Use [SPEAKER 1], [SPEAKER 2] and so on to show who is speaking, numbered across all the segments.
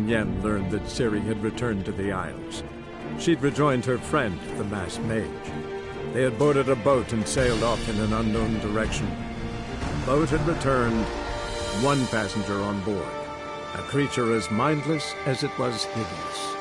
[SPEAKER 1] Yen learned that Ciri had returned to the Isles. She'd rejoined her friend, the masked mage. They had boarded a boat and sailed off in an unknown direction. The boat had returned, one passenger on board, a creature as mindless as it was hideous.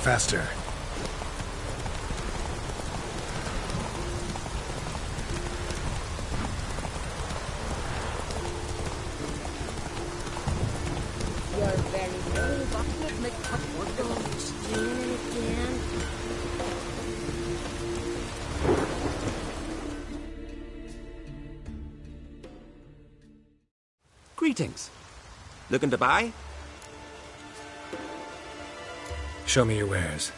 [SPEAKER 2] Faster.
[SPEAKER 3] You're very brave, but make up for those again.
[SPEAKER 4] Greetings. Looking to buy?
[SPEAKER 2] Show me your wares.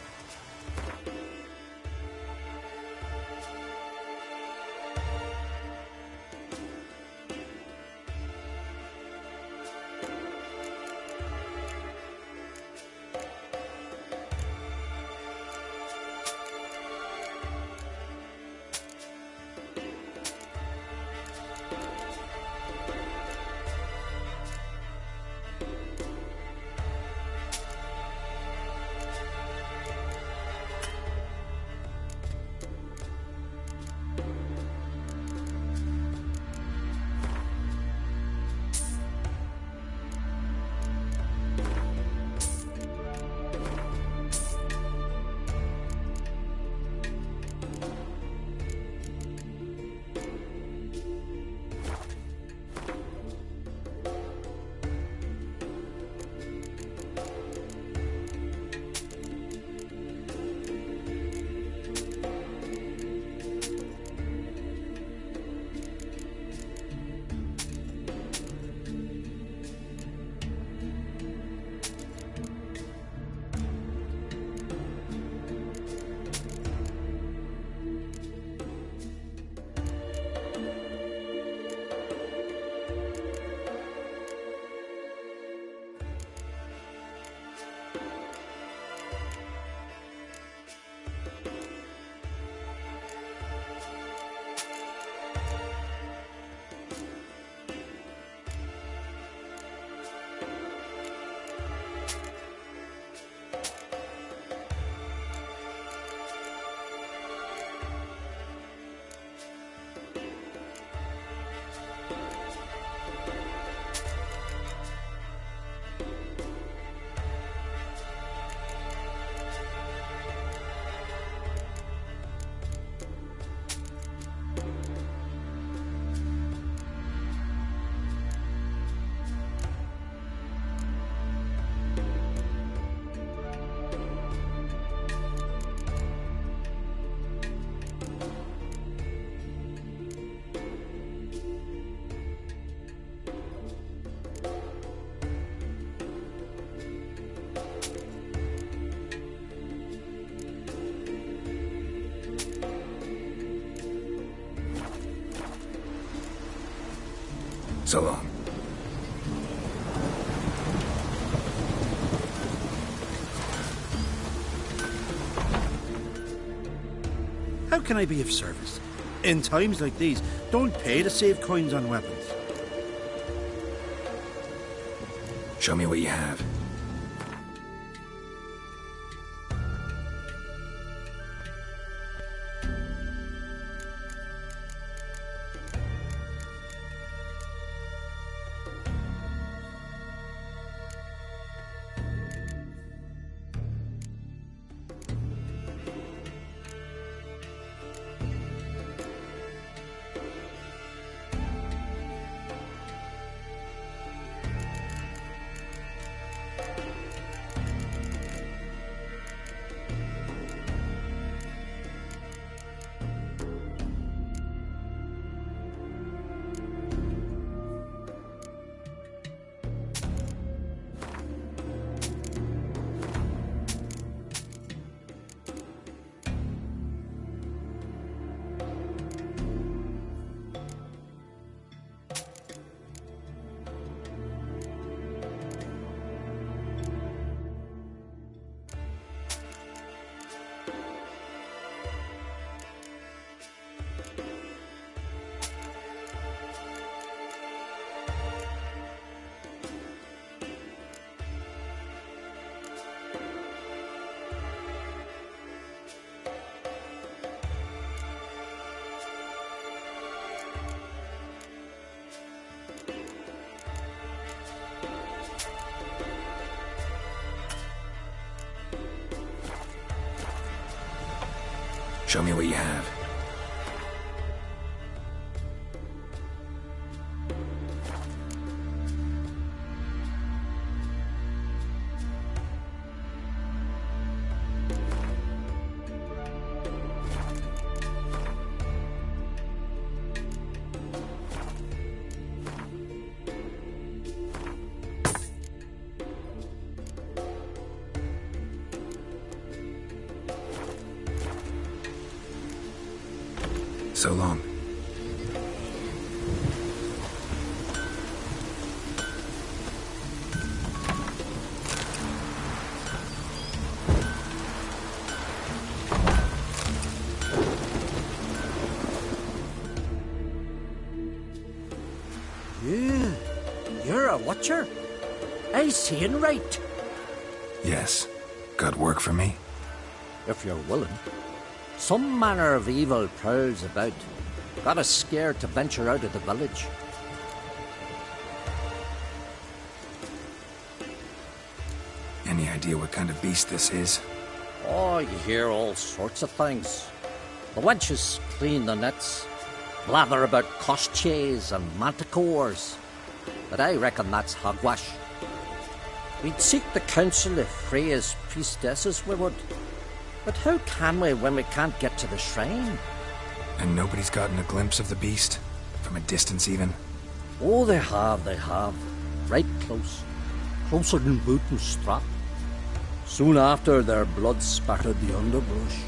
[SPEAKER 2] So long.
[SPEAKER 5] How can I be of service? In times like these, don't pay to save coins on weapons.
[SPEAKER 2] Show me what you have. Show me what you have. So long.
[SPEAKER 6] You're a watcher? I seeing right.
[SPEAKER 2] Yes. Got work for me?
[SPEAKER 6] If you're willing. Some manner of evil prowls about. Got us scared to venture out of the village.
[SPEAKER 2] Any idea what kind of beast this is?
[SPEAKER 6] Oh, you hear all sorts of things. The wenches clean the nets, blather about costiers and manticores. But I reckon that's hogwash. We'd seek the counsel of Freya's priestesses, we would. But how can we when we can't get to the shrine?
[SPEAKER 2] And nobody's gotten a glimpse of the beast? From a distance, even?
[SPEAKER 6] Oh, they have. Right close. Closer than boot and strap. Soon after, their blood spattered the underbrush.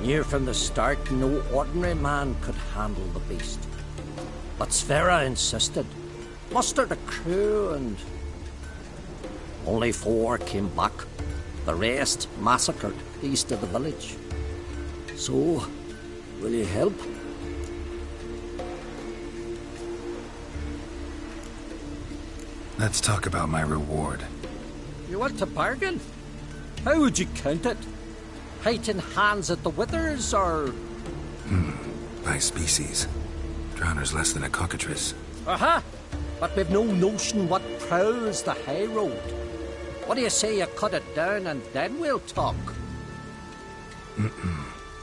[SPEAKER 6] Near from the start, no ordinary man could handle the beast. But Sverra insisted. Mustered a crew and... Only 4 came back. The rest massacred east of the village. So, will you help?
[SPEAKER 2] Let's talk about my reward.
[SPEAKER 6] You want to bargain? How would you count it? Height in hands at the withers, or...?
[SPEAKER 2] By species. Drowner's less than a cockatrice.
[SPEAKER 6] Aha! But we've no notion what prowls the high road. What do you say you cut it down and then we'll talk?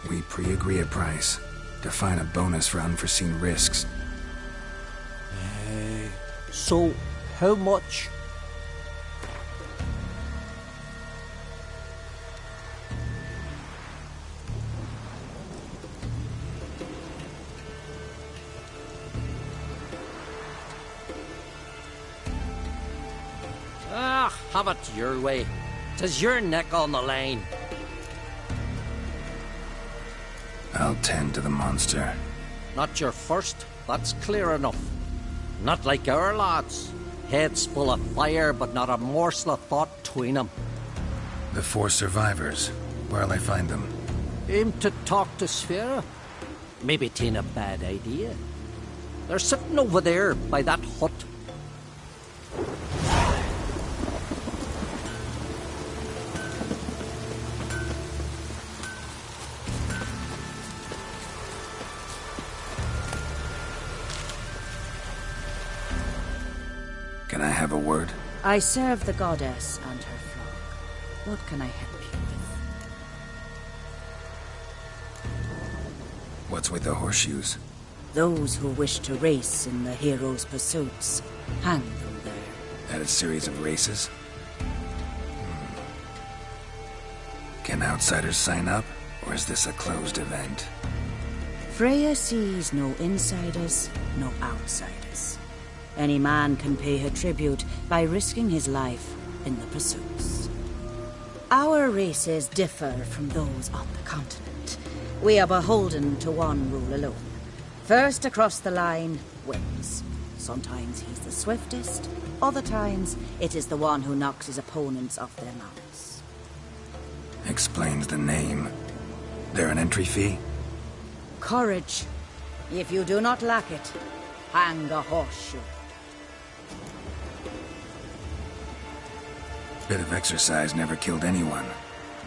[SPEAKER 2] We pre-agree a price. Define a bonus for unforeseen risks.
[SPEAKER 6] So, how much? Have it your way. 'Tis your neck on the line.
[SPEAKER 2] I'll tend to the monster.
[SPEAKER 6] Not your first, that's clear enough. Not like our lads. Heads full of fire, but not a morsel of thought between them.
[SPEAKER 2] The 4 survivors. Where'll I find them?
[SPEAKER 6] Aim to talk to Sverra. Maybe 'tain't a bad idea. They're sitting over there by that hut.
[SPEAKER 2] Can I have a word?
[SPEAKER 3] I serve the goddess and her flock. What can I help you with?
[SPEAKER 2] What's with the horseshoes?
[SPEAKER 3] Those who wish to race in the hero's pursuits, hang them there.
[SPEAKER 2] At a series of races? Can outsiders sign up, or is this a closed event?
[SPEAKER 3] Freya sees no insiders, no outsiders. Any man can pay her tribute by risking his life in the pursuits. Our races differ from those on the continent. We are beholden to one rule alone. First across the line wins. Sometimes he's the swiftest, other times it is the one who knocks his opponents off their mounts.
[SPEAKER 2] Explains the name. There an entry fee?
[SPEAKER 3] Courage. If you do not lack it, hang a horseshoe.
[SPEAKER 2] Bit of exercise never killed anyone.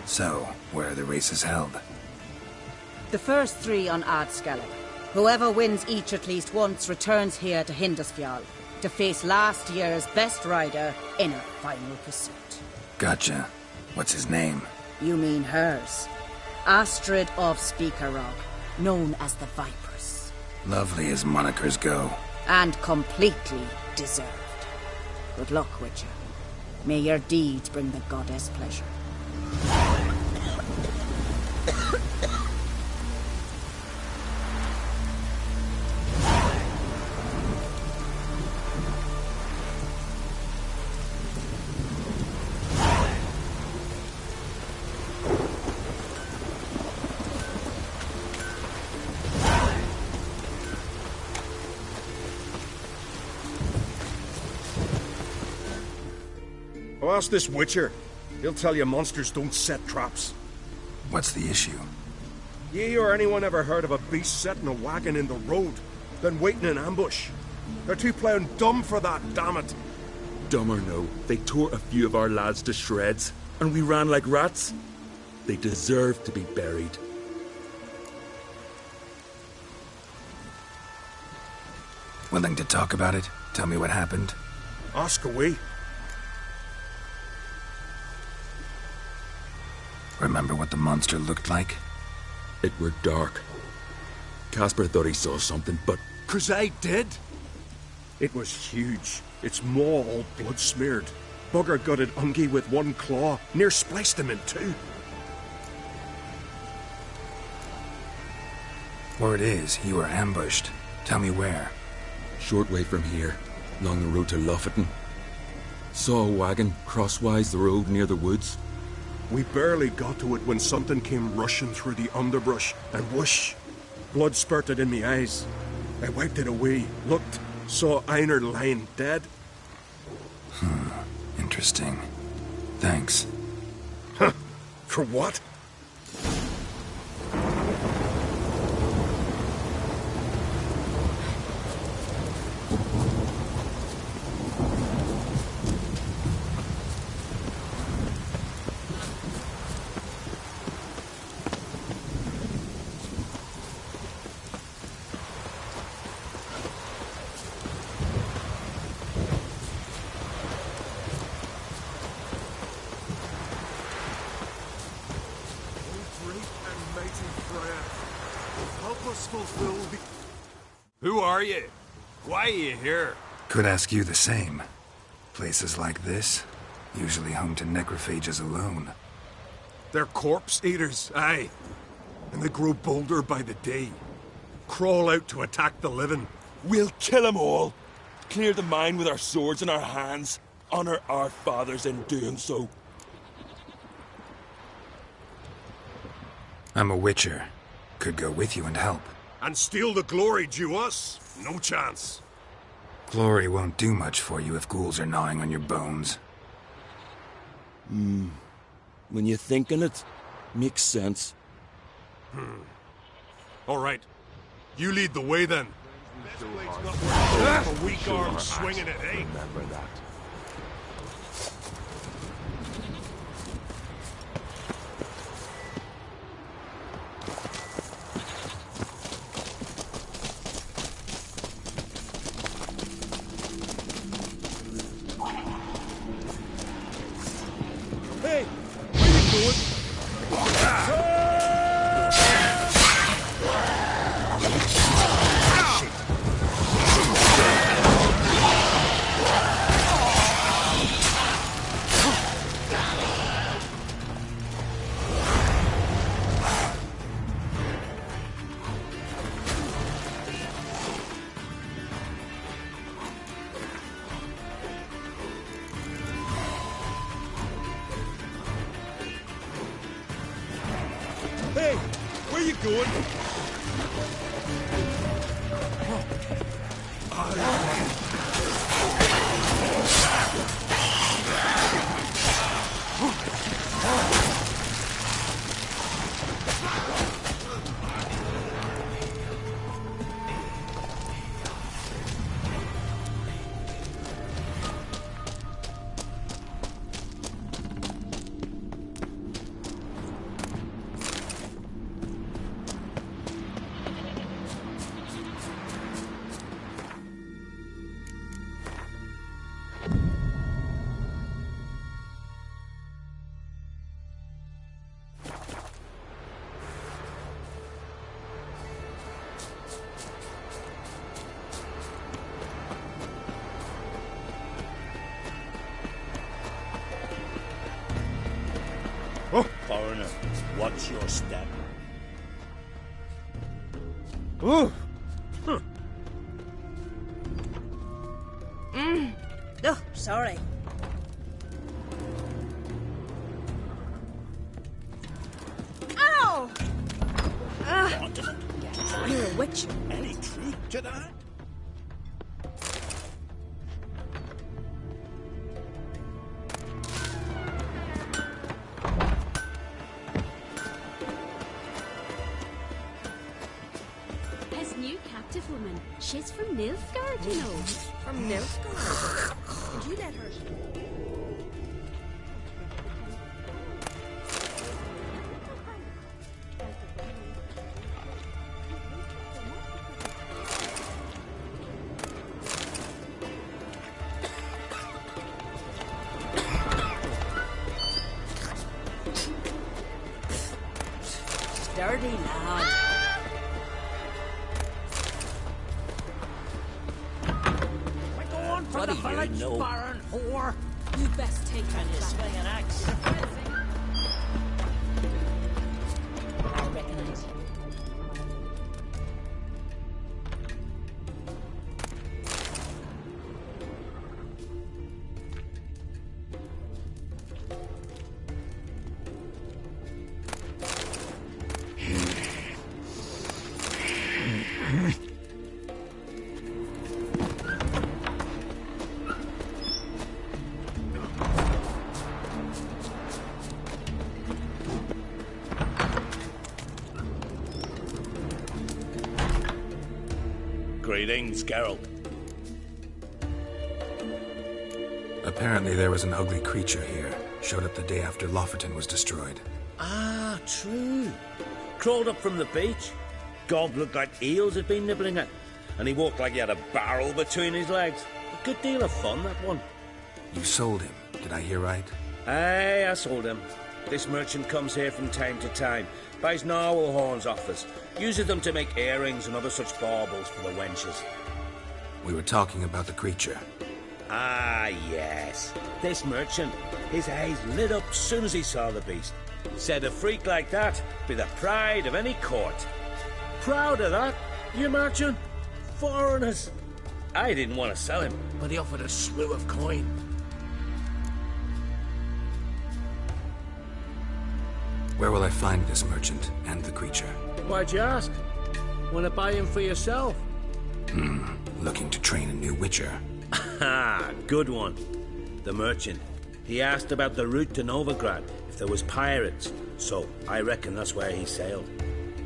[SPEAKER 2] So, where are the races held?
[SPEAKER 3] The first 3 on Ardscallop. Whoever wins each at least once returns here to Hindusfjall to face last year's best rider in a final pursuit.
[SPEAKER 2] Gotcha. What's his name?
[SPEAKER 3] You mean hers. Astrid of Speakerog, known as the Vipers.
[SPEAKER 2] Lovely as monikers go.
[SPEAKER 3] And completely deserved. Good luck, Witcher. May your deeds bring the goddess pleasure.
[SPEAKER 7] Ask this Witcher. He'll tell you monsters don't set traps.
[SPEAKER 2] What's the issue?
[SPEAKER 7] Ye or anyone ever heard of a beast setting a wagon in the road, then waiting in ambush? They're too plowing dumb for that, damn it.
[SPEAKER 8] Dumb or no, they tore a few of our lads to shreds, and we ran like rats. They deserve to be buried.
[SPEAKER 2] Willing to talk about it? Tell me what happened?
[SPEAKER 7] Ask away.
[SPEAKER 2] Remember what the monster looked like?
[SPEAKER 8] It were dark. Casper thought he saw something, but...
[SPEAKER 7] 'Cause I did. It was huge. Its maw all blood smeared. Bugger gutted Ungi with one claw, near spliced him in 2.
[SPEAKER 2] Word is, you were ambushed. Tell me where.
[SPEAKER 8] Short way from here, along the road to Lofferton. Saw a wagon crosswise the road near the woods.
[SPEAKER 7] We barely got to it when something came rushing through the underbrush, and whoosh! Blood spurted in me eyes. I wiped it away, looked, saw Einar lying dead.
[SPEAKER 2] Interesting. Thanks.
[SPEAKER 7] Huh? For what?
[SPEAKER 9] Who are you? Why are you here?
[SPEAKER 2] Could ask you the same. Places like this, usually home to necrophages alone.
[SPEAKER 7] They're corpse eaters, aye. And they grow bolder by the day. Crawl out to attack the living.
[SPEAKER 8] We'll kill 'em all. Clear the mine with our swords in our hands. Honor our fathers in doing so.
[SPEAKER 2] I'm a witcher. Could go with you and help.
[SPEAKER 7] And steal the glory due us? No chance.
[SPEAKER 2] Glory won't do much for you if ghouls are gnawing on your bones.
[SPEAKER 8] When you think on it, makes sense.
[SPEAKER 7] All right. You lead the way, then. This blade's not worth a weak arm swinging it, eh?
[SPEAKER 9] Remember that.
[SPEAKER 7] Hey, where you going? Hey, where you going?
[SPEAKER 5] Foreigner, what's your step?
[SPEAKER 7] Oh,
[SPEAKER 3] Oh, sorry. Ow! You're a witch.
[SPEAKER 5] Any truth to that?
[SPEAKER 10] His new captive woman, she's from Nilfgaard, you know.
[SPEAKER 3] From Nilfgaard. Did you let her? Sturdy lad.
[SPEAKER 6] For the village,
[SPEAKER 10] Baron whore. You best take that back.
[SPEAKER 6] swing an axe.
[SPEAKER 3] I recognize you.
[SPEAKER 5] Greetings, Geralt.
[SPEAKER 2] Apparently there was an ugly creature here. Showed up the day after Lofferton was destroyed.
[SPEAKER 6] Ah, true. Crawled up from the beach. Gob looked like eels had been nibbling it. And he walked like he had a barrel between his legs. A good deal of fun, that one.
[SPEAKER 2] You sold him, did I hear right?
[SPEAKER 6] Aye, I sold him. This merchant comes here from time to time, buys narwhal horns off us, uses them to make earrings and other such baubles for the wenches.
[SPEAKER 2] We were talking about the creature.
[SPEAKER 6] Ah, yes. This merchant, his eyes lit up soon as he saw the beast. Said a freak like that be the pride of any court. Proud of that, you merchant? Foreigners. I didn't want to sell him, but he offered a slew of coin.
[SPEAKER 2] Where will I find this merchant and the creature?
[SPEAKER 6] Why'd you ask? Want to buy him for yourself?
[SPEAKER 2] Looking to train a new witcher.
[SPEAKER 6] Ah, good one. The merchant. He asked about the route to Novigrad, if there was pirates. So, I reckon that's where he sailed.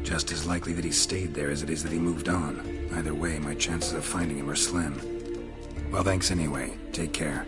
[SPEAKER 2] Just as likely that he stayed there as it is that he moved on. Either way, my chances of finding him are slim. Well, thanks anyway. Take care.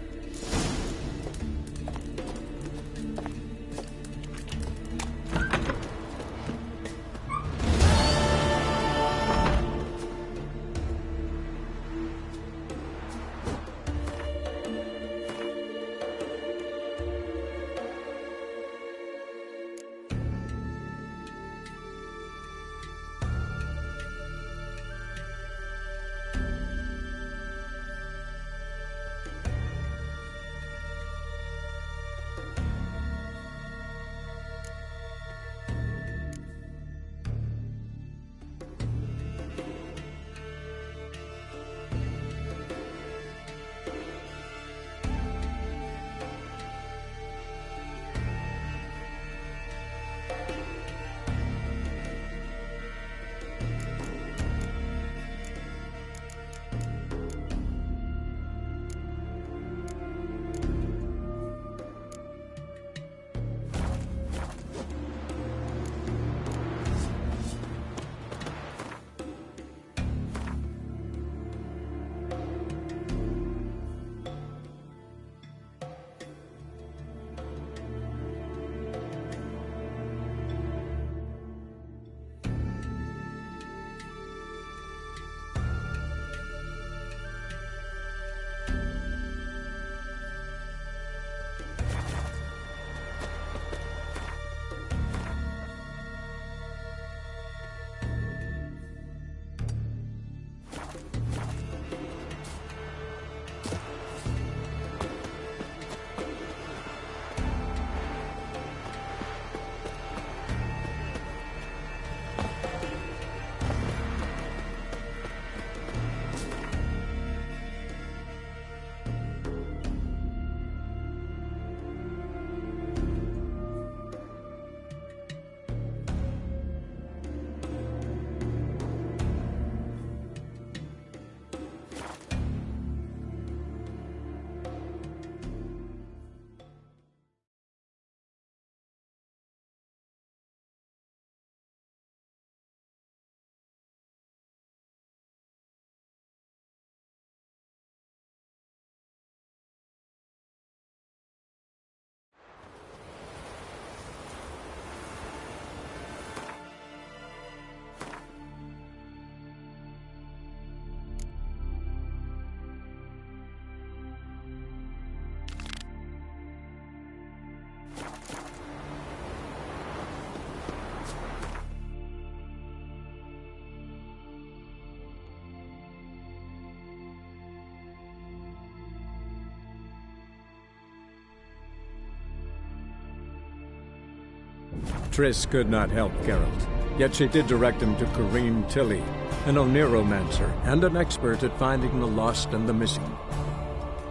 [SPEAKER 1] Triss could not help Geralt, yet she did direct him to Corrine Tilly, an Oneiromancer and an expert at finding the lost and the missing.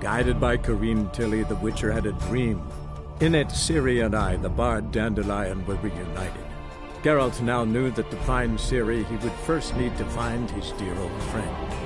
[SPEAKER 1] Guided by Corrine Tilly, the Witcher had a dream. In it, Ciri and I, the bard Dandelion, were reunited. Geralt now knew that to find Ciri, he would first need to find his dear old friend.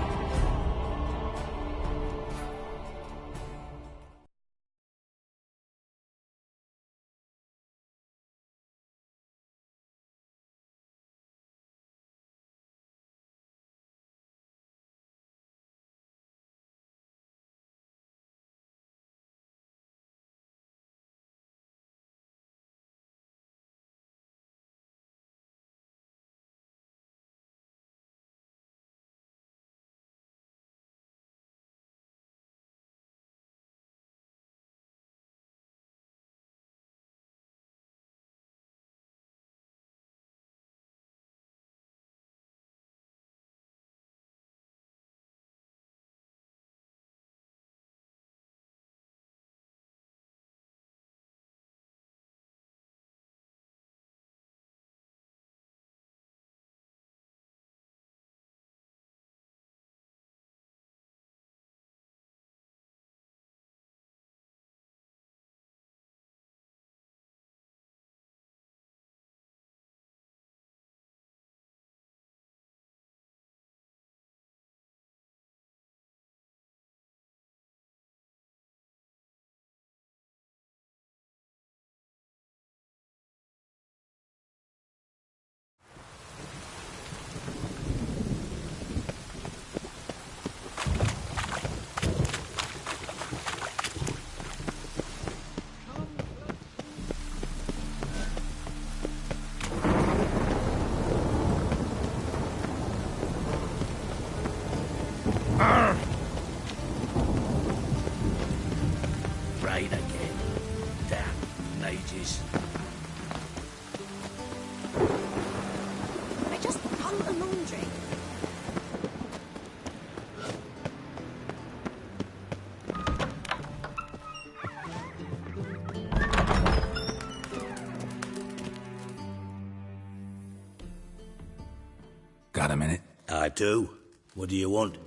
[SPEAKER 11] do. What do you want?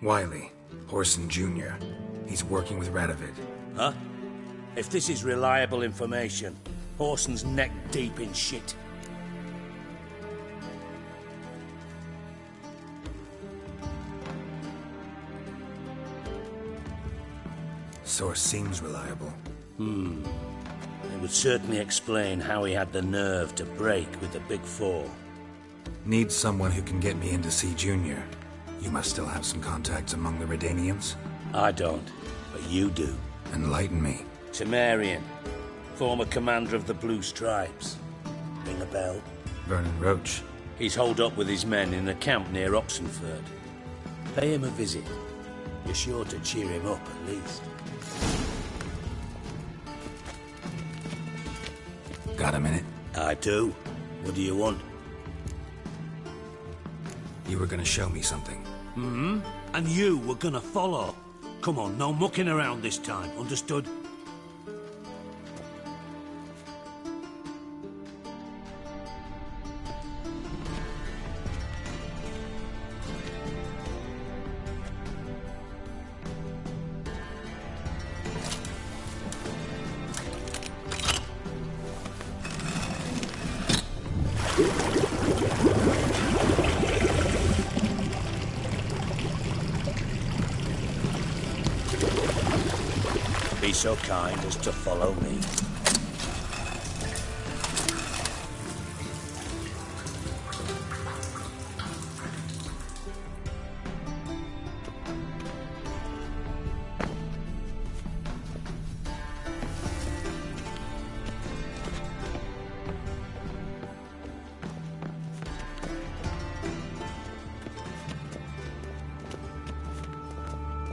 [SPEAKER 2] Wiley, Horson Jr. He's working with Radovid.
[SPEAKER 11] Huh? If this is reliable information, Horson's neck deep in shit.
[SPEAKER 2] Source seems reliable.
[SPEAKER 11] It would certainly explain how he had the nerve to break with the Big Four.
[SPEAKER 2] Need someone who can get me in to see Junior. You must still have some contacts among the Redanians?
[SPEAKER 11] I don't, but you do.
[SPEAKER 2] Enlighten me.
[SPEAKER 11] Temerian, former commander of the Blue Stripes. Ring a bell?
[SPEAKER 2] Vernon Roach.
[SPEAKER 11] He's holed up with his men in a camp near Oxenford. Pay him a visit. You're sure to cheer him up, at least.
[SPEAKER 2] Got a minute?
[SPEAKER 11] I do. What do you want?
[SPEAKER 2] You were gonna show me something.
[SPEAKER 11] And you were gonna follow. Come on, no mucking around this time, understood? Be so kind as to follow me.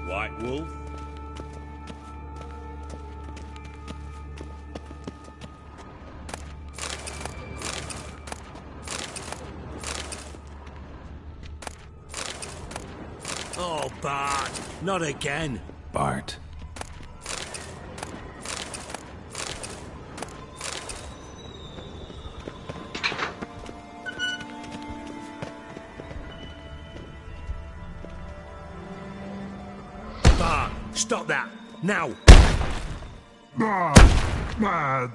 [SPEAKER 11] White Wolf? Oh, Bart, not again.
[SPEAKER 2] Bart.
[SPEAKER 11] Bart, stop that, now.
[SPEAKER 12] Bart, mad.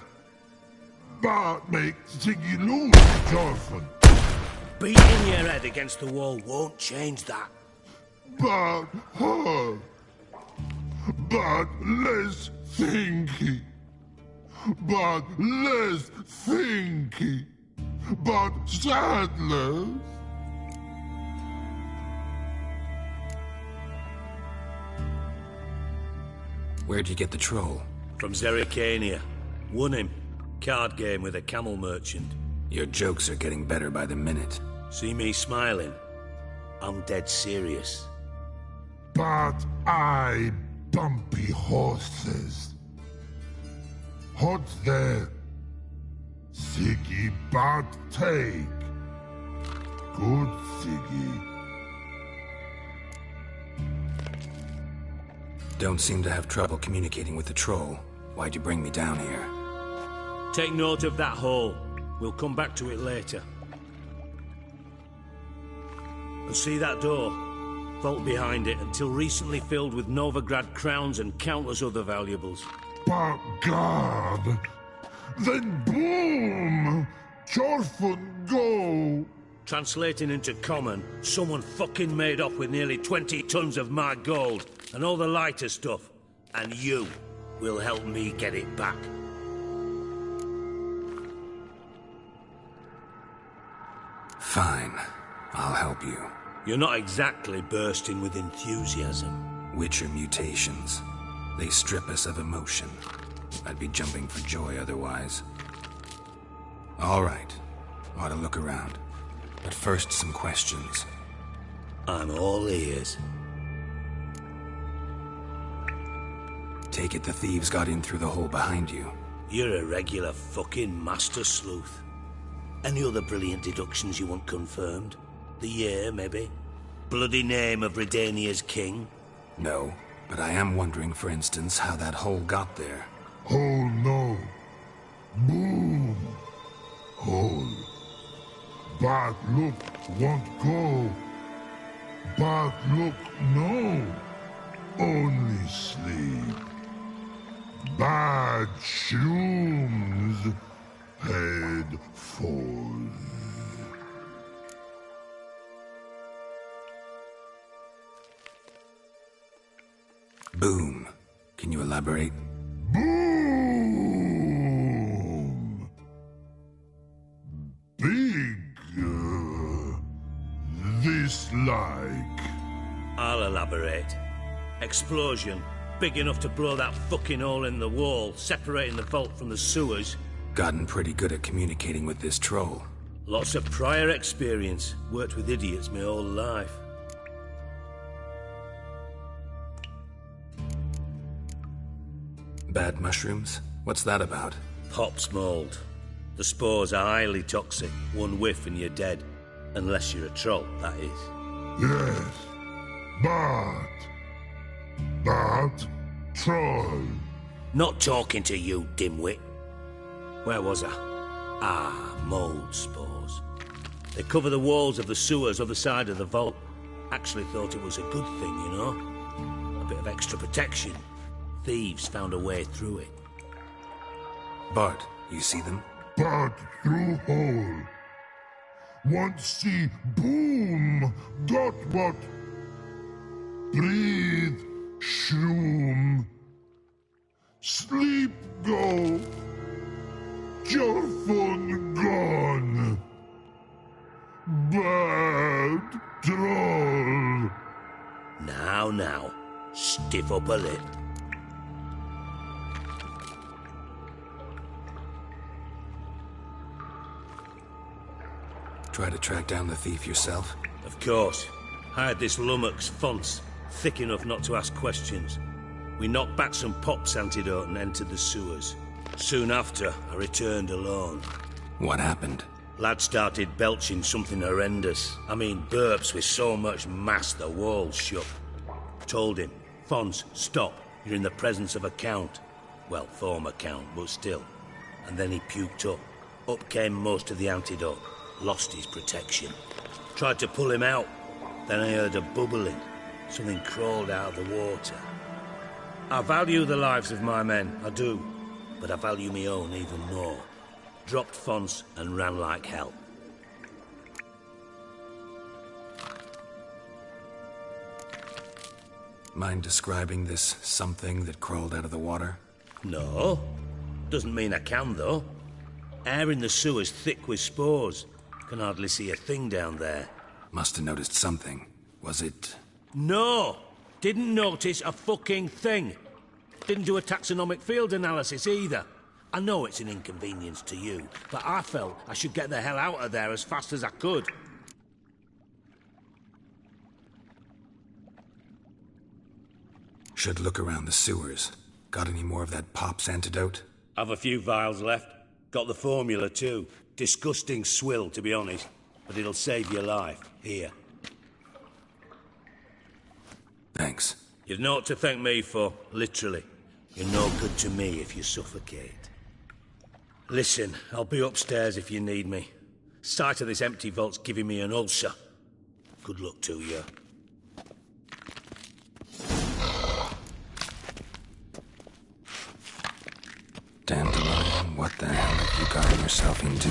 [SPEAKER 12] Bart makes Ziggy lose, Jorfin.
[SPEAKER 11] Beating your head against the wall won't change that.
[SPEAKER 12] But hard. But less thinky. But less thinky. But sadless.
[SPEAKER 2] Where'd you get the troll?
[SPEAKER 11] From Zerikania. Won him. Card game with a camel merchant.
[SPEAKER 2] Your jokes are getting better by the minute.
[SPEAKER 11] See me smiling? I'm dead serious.
[SPEAKER 12] But I bumpy horses. Hot there. Siggy but take. Good Siggy.
[SPEAKER 2] Don't seem to have trouble communicating with the troll. Why'd you bring me down here?
[SPEAKER 11] Take note of that hole. We'll come back to it later. And see that door? Vault behind it, until recently filled with Novigrad crowns and countless other valuables.
[SPEAKER 12] But God! Then boom! Jorfin go!
[SPEAKER 11] Translating into common, someone fucking made off with nearly 20 tons of my gold, and all the lighter stuff. And you will help me get it back.
[SPEAKER 2] Fine. I'll help you.
[SPEAKER 11] You're not exactly bursting with enthusiasm.
[SPEAKER 2] Witcher mutations. They strip us of emotion. I'd be jumping for joy otherwise. All right. Ought to look around. But first, some questions.
[SPEAKER 11] I'm all ears.
[SPEAKER 2] Take it the thieves got in through the hole behind you.
[SPEAKER 11] You're a regular fucking master sleuth. Any other brilliant deductions you want confirmed? The year, maybe? Bloody name of Redania's king?
[SPEAKER 2] No, but I am wondering, for instance, how that hole got there.
[SPEAKER 12] Oh no. Boom. Bad luck won't go. Bad luck no. Only sleep. Bad shrooms. Head falls.
[SPEAKER 2] Boom. Can you elaborate?
[SPEAKER 12] Boom! Big. This like.
[SPEAKER 11] I'll elaborate. Explosion. Big enough to blow that fucking hole in the wall, separating the vault from the sewers.
[SPEAKER 2] Gotten pretty good at communicating with this troll.
[SPEAKER 11] Lots of prior experience. Worked with idiots my whole life.
[SPEAKER 2] Bad mushrooms? What's that about?
[SPEAKER 11] Pop's mold. The spores are highly toxic. One whiff and you're dead. Unless you're a troll, that is.
[SPEAKER 12] Yes. Bad troll.
[SPEAKER 11] Not talking to you, dimwit. Where was I? Ah, mold spores. They cover the walls of the sewers other side of the vault. Actually thought it was a good thing, you know? A bit of extra protection. Thieves found a way through it.
[SPEAKER 2] Bart, you see them?
[SPEAKER 12] Bad through hole. Want see boom. Got what? Breathe. Shroom. Sleep go. Your phone gone. Bad troll.
[SPEAKER 11] Now. Stiff up a lip.
[SPEAKER 2] Try to track down the thief yourself?
[SPEAKER 11] Of course. Hired this lummox, Fonce, thick enough not to ask questions. We knocked back some Pop's antidote and entered the sewers. Soon after, I returned alone.
[SPEAKER 2] What happened?
[SPEAKER 11] Lad started belching something horrendous. I mean, burps with so much mass the walls shook. Told him, Fonce, stop. You're in the presence of a count. Well, former count, but still. And then he puked up. Up came most of the antidote. Lost his protection. Tried to pull him out. Then I heard a bubbling. Something crawled out of the water. I value the lives of my men, I do. But I value my own even more. Dropped Fonce and ran like hell.
[SPEAKER 2] Mind describing this something that crawled out of the water?
[SPEAKER 11] No. Doesn't mean I can, though. Air in the sewer's thick with spores. Can hardly see a thing down there.
[SPEAKER 2] Must have noticed something. Was it...
[SPEAKER 11] No! Didn't notice a fucking thing. Didn't do a taxonomic field analysis either. I know it's an inconvenience to you, but I felt I should get the hell out of there as fast as I could.
[SPEAKER 2] Should look around the sewers. Got any more of that Pop's antidote?
[SPEAKER 11] I've a few vials left. Got the formula too. Disgusting swill, to be honest. But it'll save your life. Here.
[SPEAKER 2] Thanks.
[SPEAKER 11] You've naught to thank me for, literally. You're no good to me if you suffocate. Listen, I'll be upstairs if you need me. Sight of this empty vault's giving me an ulcer. Good luck to you.
[SPEAKER 2] Dandelion, what the hell have you gotten yourself into?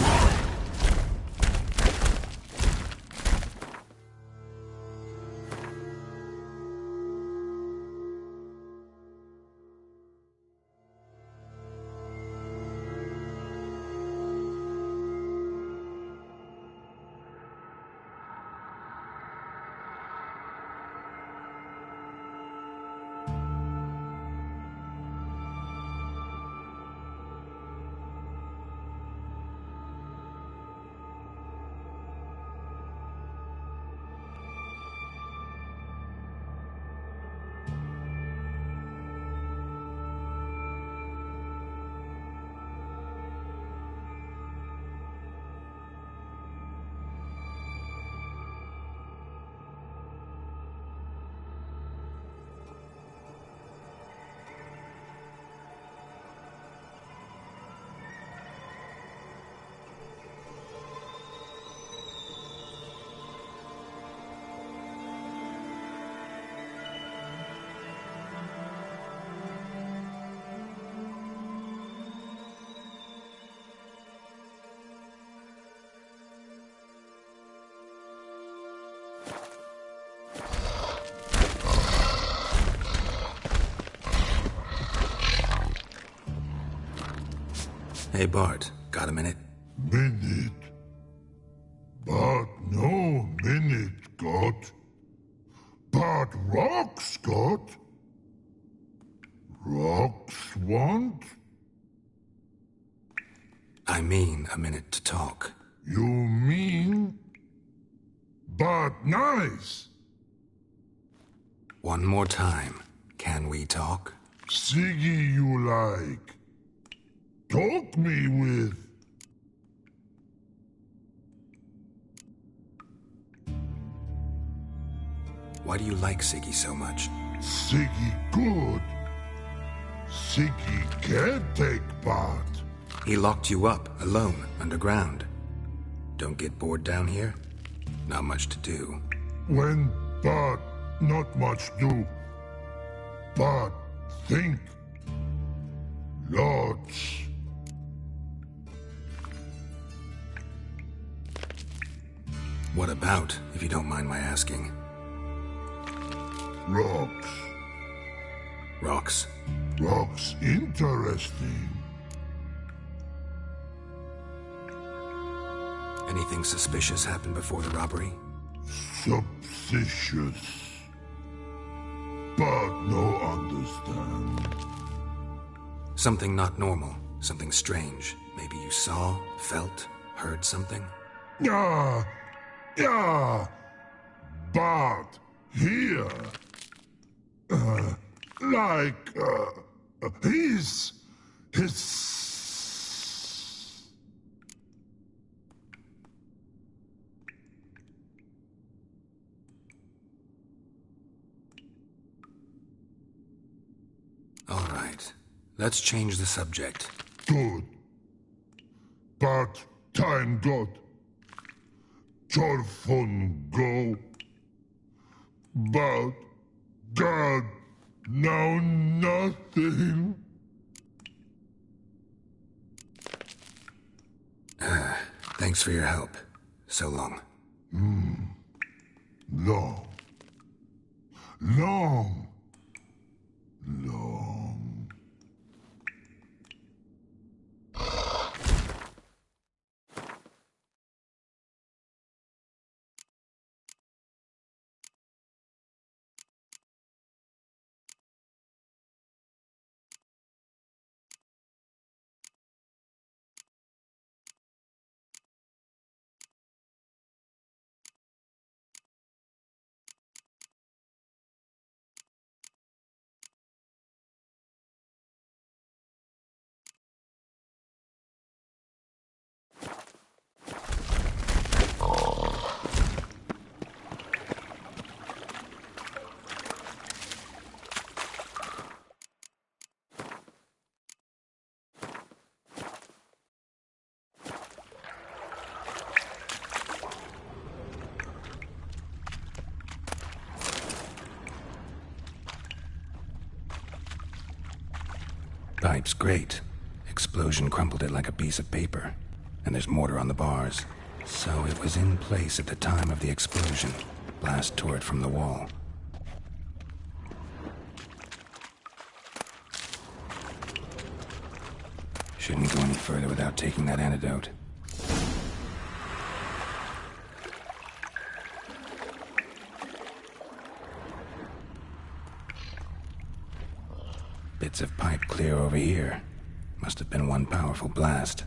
[SPEAKER 2] Hey, Bart, got a minute?
[SPEAKER 12] Minute. But no minute got. But rocks got. Rocks want?
[SPEAKER 2] I mean a minute to talk.
[SPEAKER 12] You mean? But nice.
[SPEAKER 2] One more time. Can we talk?
[SPEAKER 12] Siggy you like. Talk me with.
[SPEAKER 2] Why do you like Siggy so much?
[SPEAKER 12] Siggy good. Siggy can't take part.
[SPEAKER 2] He locked you up, alone, underground. Don't get bored down here? Not much to do.
[SPEAKER 12] When, but not much do. But think. Lots.
[SPEAKER 2] What about, if you don't mind my asking?
[SPEAKER 12] Rocks.
[SPEAKER 2] Rocks?
[SPEAKER 12] Rocks interesting.
[SPEAKER 2] Anything suspicious happened before the robbery?
[SPEAKER 12] Suspicious. But no understand.
[SPEAKER 2] Something not normal. Something strange. Maybe you saw, felt, heard something?
[SPEAKER 12] Yeah. But here. His.
[SPEAKER 2] All right. Let's change the subject.
[SPEAKER 12] Good. But time got. Telephone go. But God, now nothing.
[SPEAKER 2] Thanks for your help. So long.
[SPEAKER 12] Long. Long.
[SPEAKER 2] Pipe's great. Explosion crumpled it like a piece of paper. And there's mortar on the bars. So it was in place at the time of the explosion. Blast tore it from the wall. Shouldn't go any further without taking that antidote. Bits of pipe clear over here. Must have been one powerful blast.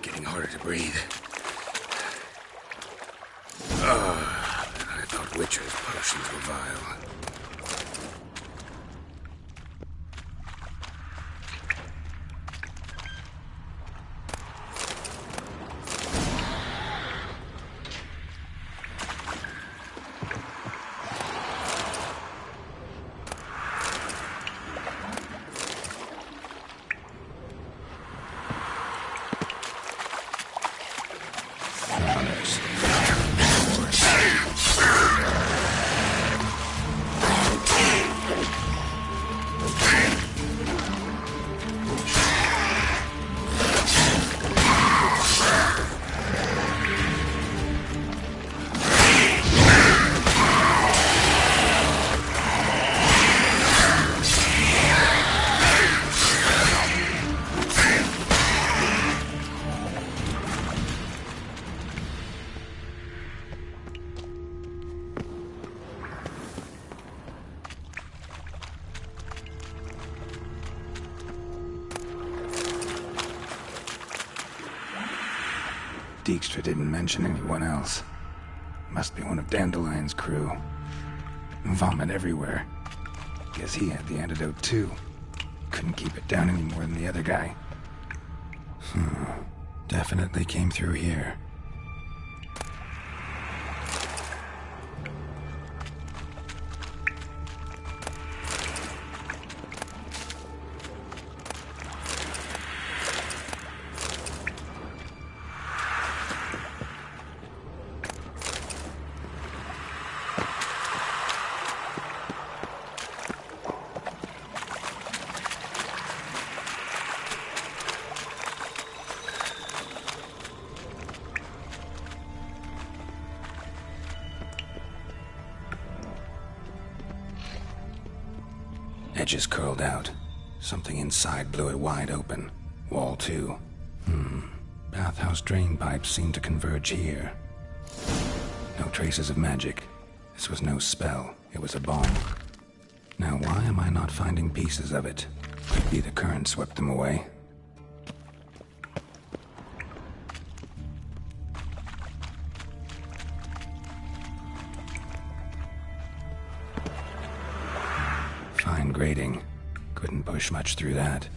[SPEAKER 2] Getting harder to breathe. I thought Witcher's potions were vile. Dijkstra didn't mention anyone else. Must be one of Dandelion's crew. Vomit everywhere. Guess he had the antidote too. Couldn't keep it down any more than the other guy. Definitely came through here. Edges curled out. Something inside blew it wide open. Wall too. Bathhouse drain pipes seemed to converge here. No traces of magic. This was no spell. It was a bomb. Now why am I not finding pieces of it? Could be the current swept them away. Fine grating. Couldn't push much through that.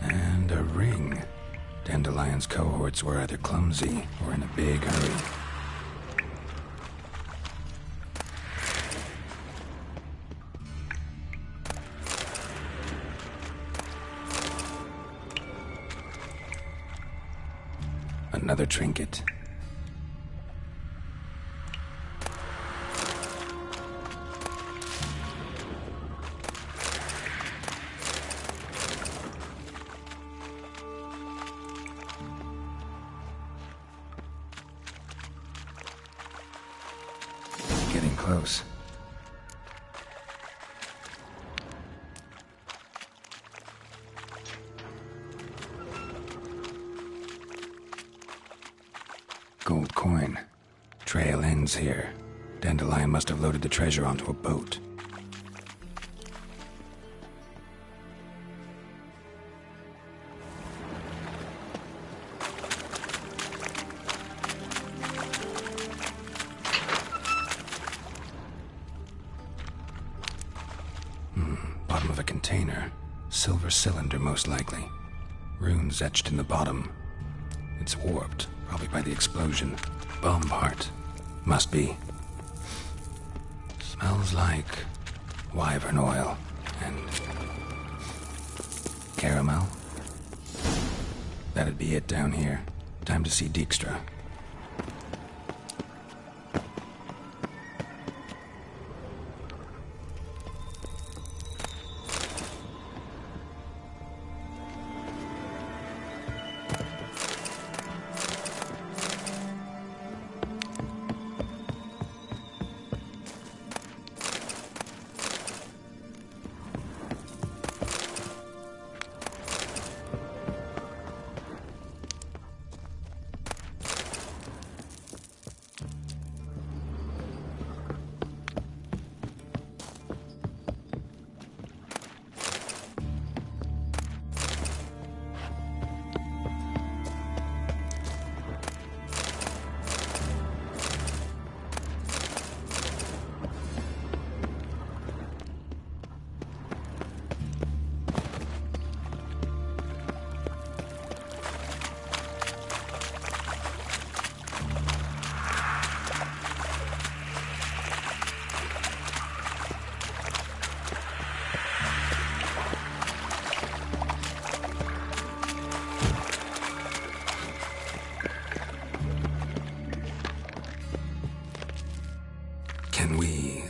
[SPEAKER 2] And a ring. Dandelion's cohorts were either clumsy or in a big hurry. Another trinket. Getting close. Gold coin. Trail ends here. Dandelion must have loaded the treasure onto a boat. Bottom of a container. Silver cylinder, most likely. Runes etched in the bottom. It's warped, probably by the explosion. Bomb part. Must be. Smells like wyvern oil and caramel. That'd be it down here. Time to see Dijkstra. Can we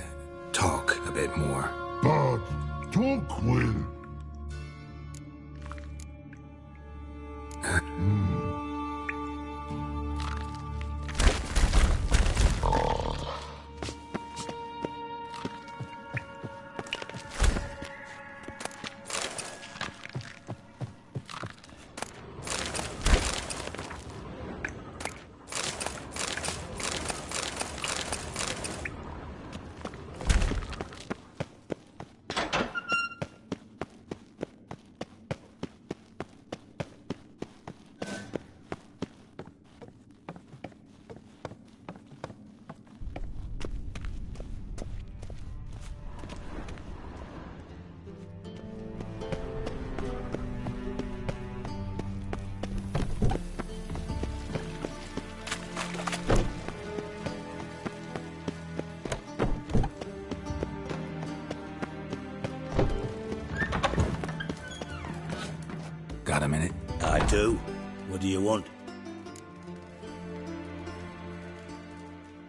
[SPEAKER 2] talk a bit more?
[SPEAKER 12] But talk will.
[SPEAKER 2] Got a minute?
[SPEAKER 11] I do. What do you want?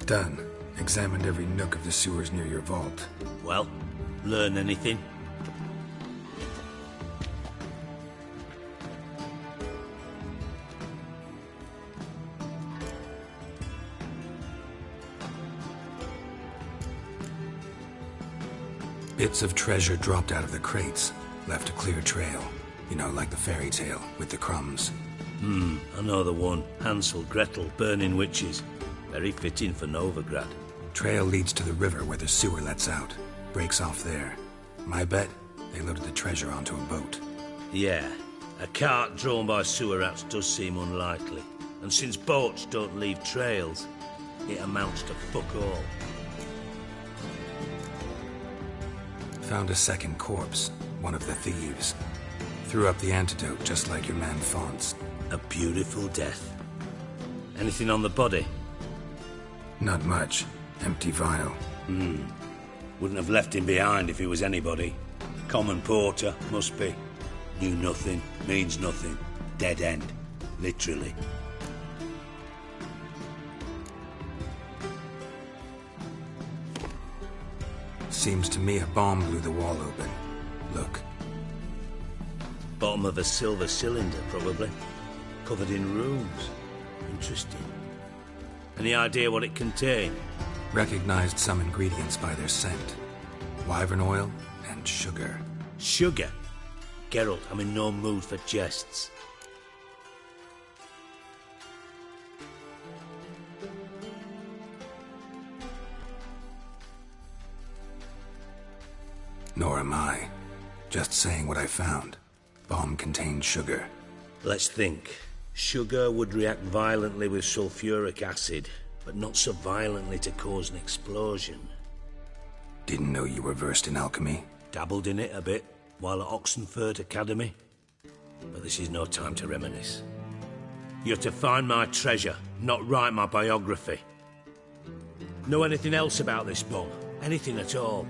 [SPEAKER 2] Done. Examined every nook of the sewers near your vault.
[SPEAKER 11] Well, learn anything?
[SPEAKER 2] Bits of treasure dropped out of the crates. Left a clear trail. You know, like the fairy tale, with the crumbs.
[SPEAKER 11] I know the one. Hansel, Gretel, burning witches. Very fitting for Novigrad.
[SPEAKER 2] Trail leads to the river where the sewer lets out. Breaks off there. My bet, they loaded the treasure onto a boat.
[SPEAKER 11] Yeah, a cart drawn by sewer rats does seem unlikely. And since boats don't leave trails, it amounts to fuck all.
[SPEAKER 2] Found a second corpse, one of the thieves. Threw up the antidote just like your man Fonz.
[SPEAKER 11] A beautiful death. Anything on the body?
[SPEAKER 2] Not much. Empty vial.
[SPEAKER 11] Wouldn't have left him behind if he was anybody. Common porter, must be. Knew nothing, means nothing. Dead end. Literally.
[SPEAKER 2] Seems to me a bomb blew the wall open. Look.
[SPEAKER 11] Bottom of a silver cylinder, probably. Covered in runes. Interesting. Any idea what it contained?
[SPEAKER 2] Recognized some ingredients by their scent. Wyvern oil and sugar.
[SPEAKER 11] Sugar? Geralt, I'm in no mood for jests.
[SPEAKER 2] Nor am I. Just saying what I found. Bomb contained sugar.
[SPEAKER 11] Let's think. Sugar would react violently with sulfuric acid, but not so violently to cause an explosion.
[SPEAKER 2] Didn't know you were versed in alchemy.
[SPEAKER 11] Dabbled in it a bit, while at Oxenford Academy. But this is no time to reminisce. You're to find my treasure, not write my biography. Know anything else about this bomb? Anything at all?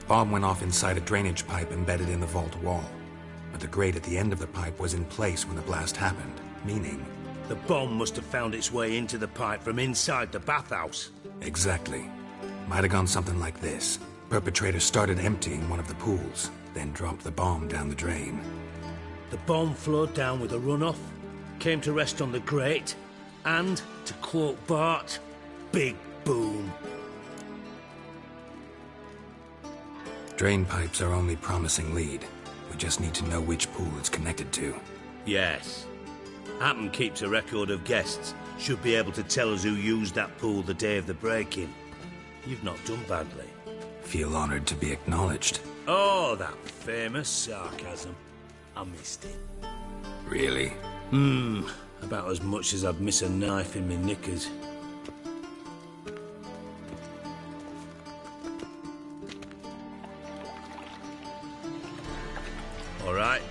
[SPEAKER 2] Bomb went off inside a drainage pipe embedded in the vault wall. But the grate at the end of the pipe was in place when the blast happened, meaning...
[SPEAKER 11] The bomb must have found its way into the pipe from inside the bathhouse.
[SPEAKER 2] Exactly. Might have gone something like this. Perpetrator started emptying one of the pools, then dropped the bomb down the drain.
[SPEAKER 11] The bomb flowed down with a runoff, came to rest on the grate, and, to quote Bart, big boom.
[SPEAKER 2] Drain pipes are only promising lead. We just need to know which pool it's connected to.
[SPEAKER 11] Yes. Hampton keeps a record of guests. Should be able to tell us who used that pool the day of the break-in. You've not done badly.
[SPEAKER 2] Feel honored to be acknowledged.
[SPEAKER 11] Oh, that famous sarcasm. I missed it.
[SPEAKER 2] Really?
[SPEAKER 11] About as much as I'd miss a knife in me knickers. Alright,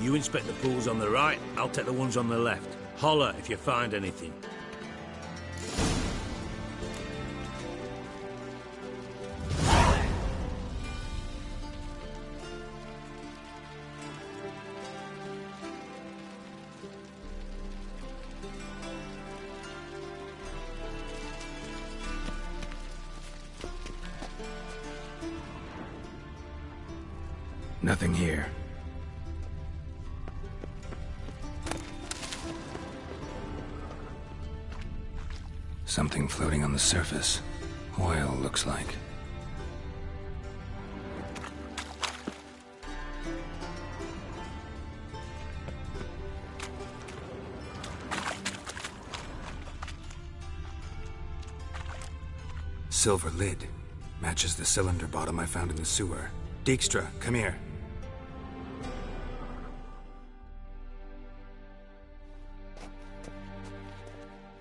[SPEAKER 11] you inspect the pools on the right, I'll take the ones on the left. Holler if you find anything.
[SPEAKER 2] Nothing here. Something floating on the surface. Oil, looks like. Silver lid. Matches the cylinder bottom I found in the sewer. Dijkstra, come here.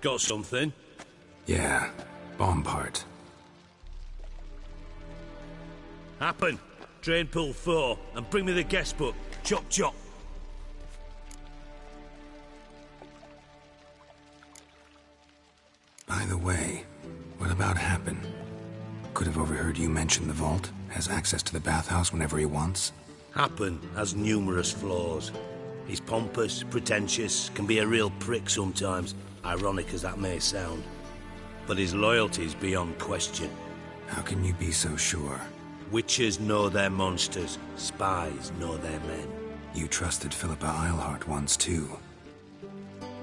[SPEAKER 11] Got something?
[SPEAKER 2] Yeah, bomb part.
[SPEAKER 11] Happen. Drain pool 4, and bring me the guest book. Chop chop.
[SPEAKER 2] By the way, what about Happen? could have overheard you mention the vault, has access to the bathhouse whenever he wants.
[SPEAKER 11] Happen has numerous flaws. He's pompous, pretentious, can be a real prick sometimes, ironic as that may sound. But his loyalty's beyond question.
[SPEAKER 2] How can you be so sure?
[SPEAKER 11] Witches know their monsters, spies know their men.
[SPEAKER 2] You trusted Philippa Eilhart once too.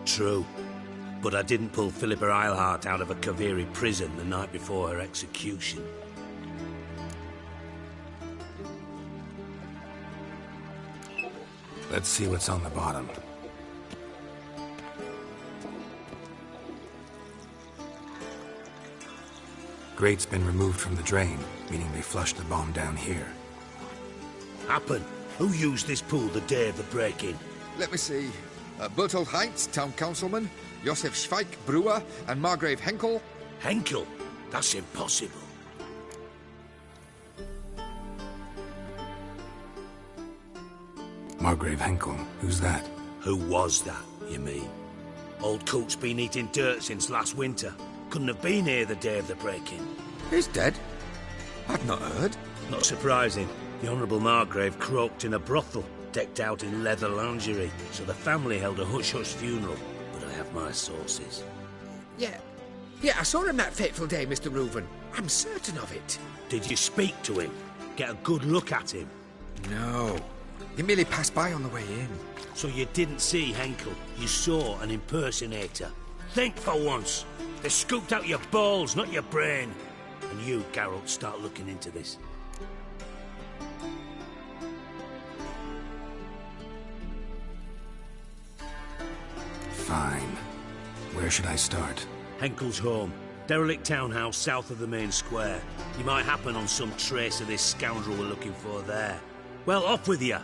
[SPEAKER 11] True. But I didn't pull Philippa Eilhart out of a Kaviri prison the night before her execution.
[SPEAKER 2] Let's see what's on the bottom. Grate's been removed from the drain, meaning they flushed the bomb down here.
[SPEAKER 11] Happen. Who used this pool the day of the break-in?
[SPEAKER 13] Let me see. Bertolt Heinz, town councilman, Josef Schweik, brewer, and Margrave Henkel.
[SPEAKER 11] Henkel? That's impossible.
[SPEAKER 2] Margrave Henkel? Who's that?
[SPEAKER 11] Who was that, you mean? Old coot's been eating dirt since last winter. Couldn't have been here the day of the break-in.
[SPEAKER 13] He's dead? I've not heard.
[SPEAKER 11] Not surprising. The Honourable Margrave croaked in a brothel, decked out in leather lingerie, so the family held a hush-hush funeral. But I have my sources.
[SPEAKER 14] Yeah, I saw him that fateful day, Mr. Reuven. I'm certain of it.
[SPEAKER 11] Did you speak to him? Get a good look at him?
[SPEAKER 14] No. He merely passed by on the way in.
[SPEAKER 11] So you didn't see Henkel, you saw an impersonator. Think for once. They scooped out your balls, not your brain. And you, Geralt, start looking into this.
[SPEAKER 2] Fine. Where should I start?
[SPEAKER 11] Henkel's home. Derelict townhouse south of the main square. You might happen on some trace of this scoundrel we're looking for there. Well, off with you.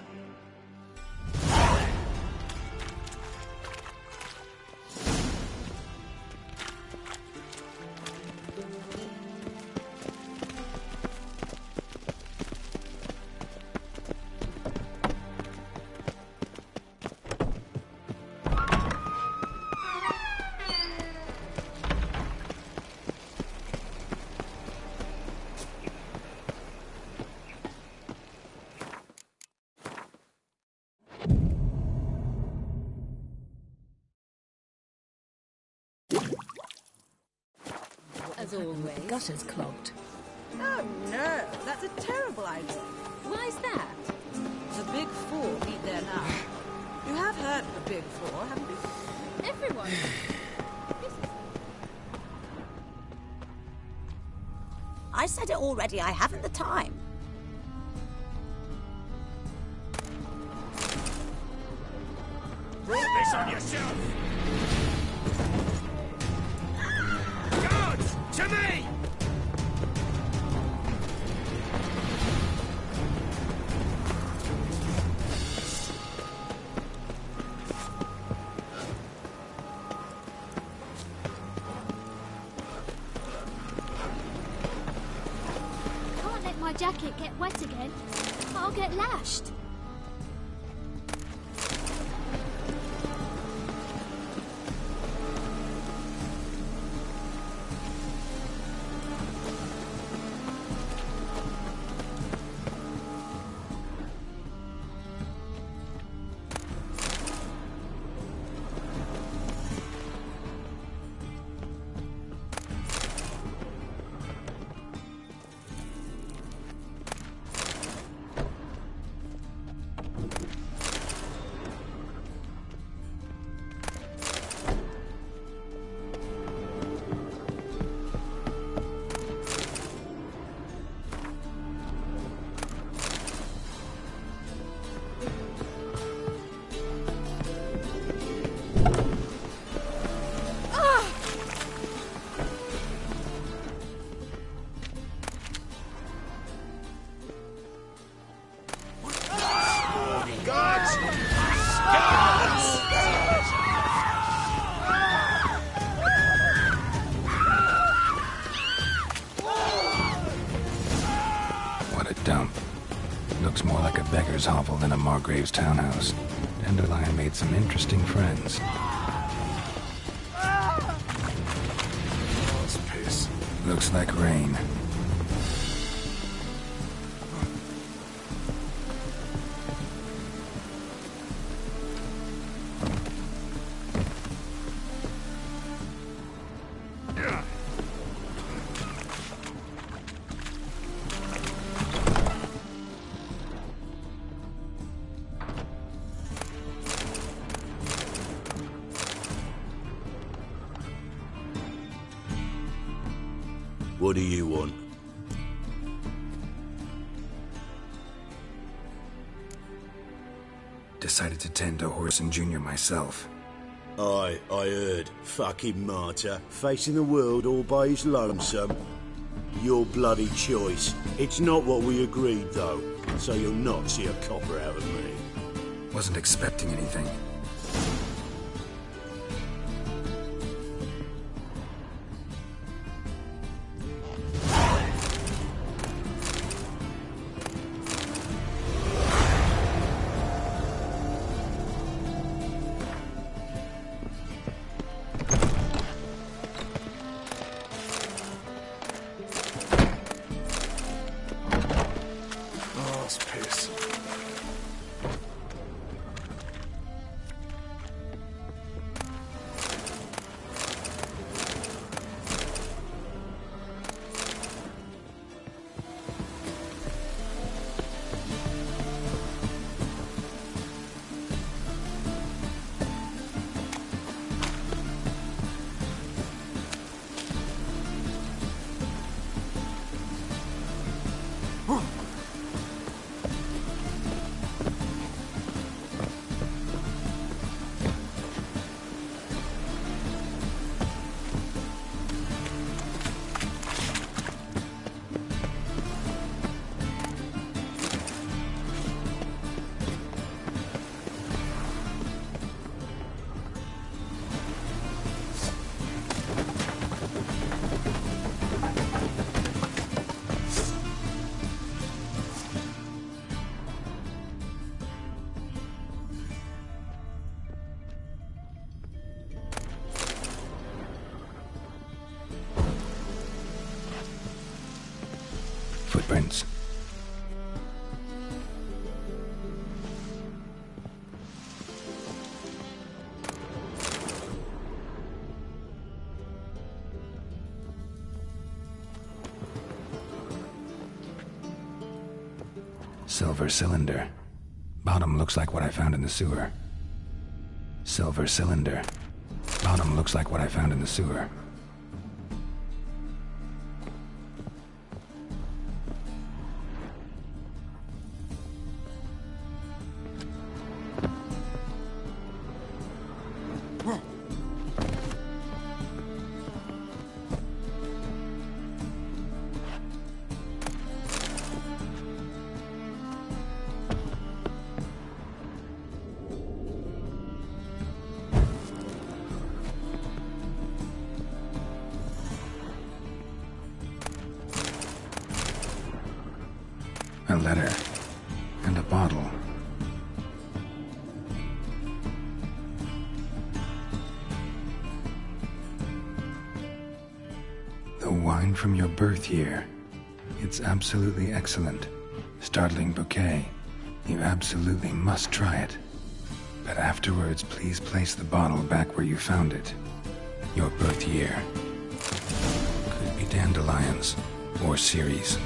[SPEAKER 15] As always. Gutter's clogged.
[SPEAKER 16] Oh no, that's a terrible idea.
[SPEAKER 15] Why's that?
[SPEAKER 16] The Big Four meet there now. You have heard of the Big Four, haven't you?
[SPEAKER 15] Everyone.
[SPEAKER 3] I said it already, I haven't the time.
[SPEAKER 9] Put this on yourself! Guards! To me!
[SPEAKER 10] Can't let my jacket get wet again. I'll get lashed.
[SPEAKER 2] Looks more like a beggar's hovel than a Margrave's townhouse. Dandelion made some interesting friends.
[SPEAKER 7] That's piss.
[SPEAKER 2] Looks like rain.
[SPEAKER 11] What do you want?
[SPEAKER 2] Decided to tend to Horson Jr. myself.
[SPEAKER 11] Aye, I heard. Fucking martyr, facing the world all by his lonesome. Your bloody choice. It's not what we agreed, though, so you'll not see a copper out of me.
[SPEAKER 2] Wasn't expecting anything. Footprints. Silver cylinder. Bottom looks like what I found in the sewer. Silver cylinder. Bottom looks like what I found in the sewer. A letter. And a bottle. The wine from your birth year. It's absolutely excellent. Startling bouquet. You absolutely must try it. But afterwards, please place the bottle back where you found it. Your birth year. Could be dandelions or Ceres.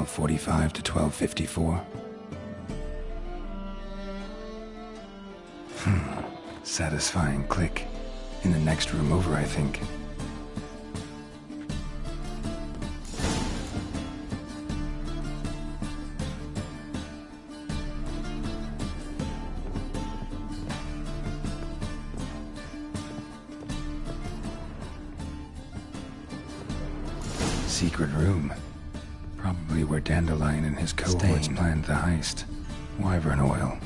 [SPEAKER 2] .45 to 12:54. Satisfying click. In the next room over, I think. Secret room. Probably where Dandelion and his cohorts planned the heist. Wyvern oil.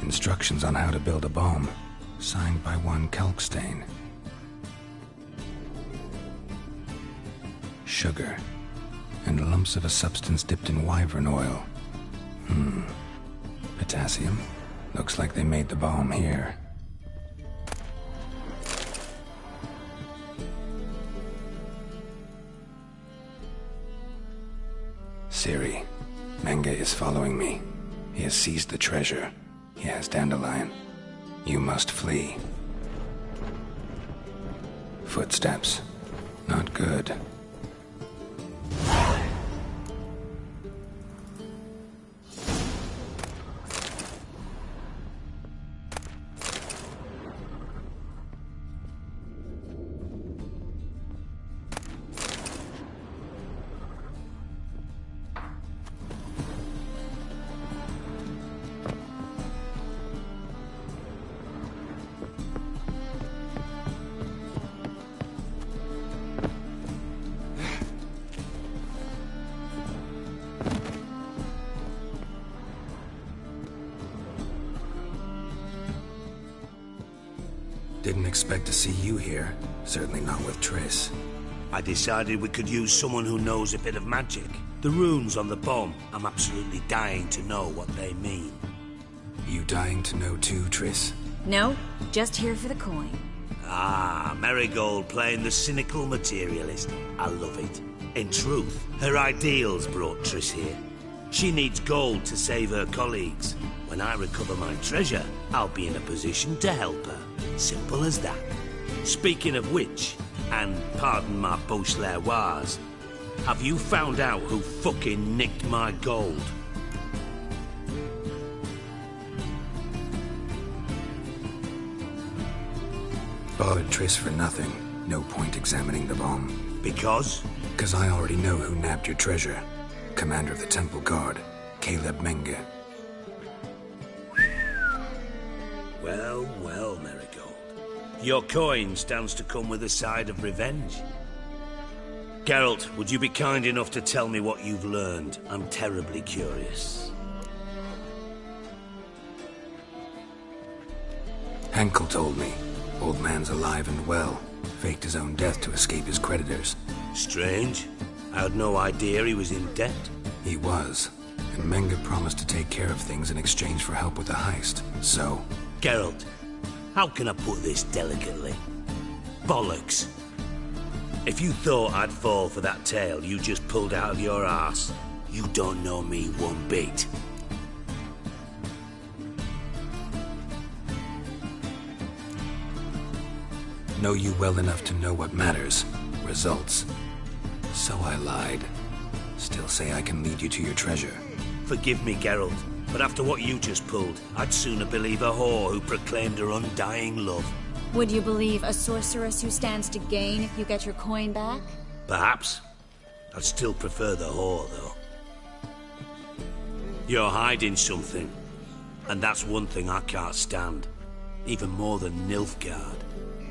[SPEAKER 2] Instructions on how to build a bomb. Signed by one Kalkstain. Sugar. And lumps of a substance dipped in wyvern oil. Potassium? Looks like they made the bomb here. Siri, Menge is following me. He has seized the treasure. He has Dandelion. You must flee. Footsteps. Not good. Didn't expect to see you here. Certainly not with Triss.
[SPEAKER 11] I decided we could use someone who knows a bit of magic. The runes on the bomb, I'm absolutely dying to know what they mean.
[SPEAKER 2] You dying to know too, Triss?
[SPEAKER 17] No, just here for the coin.
[SPEAKER 11] Ah, Marigold playing the cynical materialist. I love it. In truth, her ideals brought Triss here. She needs gold to save her colleagues. When I recover my treasure, I'll be in a position to help her. Simple as that. Speaking of which, and pardon my Beauclervoise, have you found out who fucking nicked my gold?
[SPEAKER 2] Bothered Triss for nothing. No point examining the bomb.
[SPEAKER 11] Because?
[SPEAKER 2] Because I already know who nabbed your treasure. Commander of the Temple Guard, Caleb Menge.
[SPEAKER 11] Well, well, Marigold. Your coin stands to come with a side of revenge. Geralt, would you be kind enough to tell me what you've learned? I'm terribly curious.
[SPEAKER 2] Henkel told me. Old man's alive and well. Faked his own death to escape his creditors.
[SPEAKER 11] Strange. I had no idea he was in debt.
[SPEAKER 2] He was. And Menge promised to take care of things in exchange for help with the heist. So...
[SPEAKER 11] Geralt, how can I put this delicately? Bollocks. If you thought I'd fall for that tale you just pulled out of your arse, you don't know me one bit.
[SPEAKER 2] Know you well enough to know what matters. Results. So I lied. Still say I can lead you to your treasure.
[SPEAKER 11] Forgive me, Geralt, but after what you just pulled, I'd sooner believe a whore who proclaimed her undying love.
[SPEAKER 17] Would you believe a sorceress who stands to gain if you get your coin back?
[SPEAKER 11] Perhaps. I'd still prefer the whore, though. You're hiding something, and that's one thing I can't stand. Even more than Nilfgaard.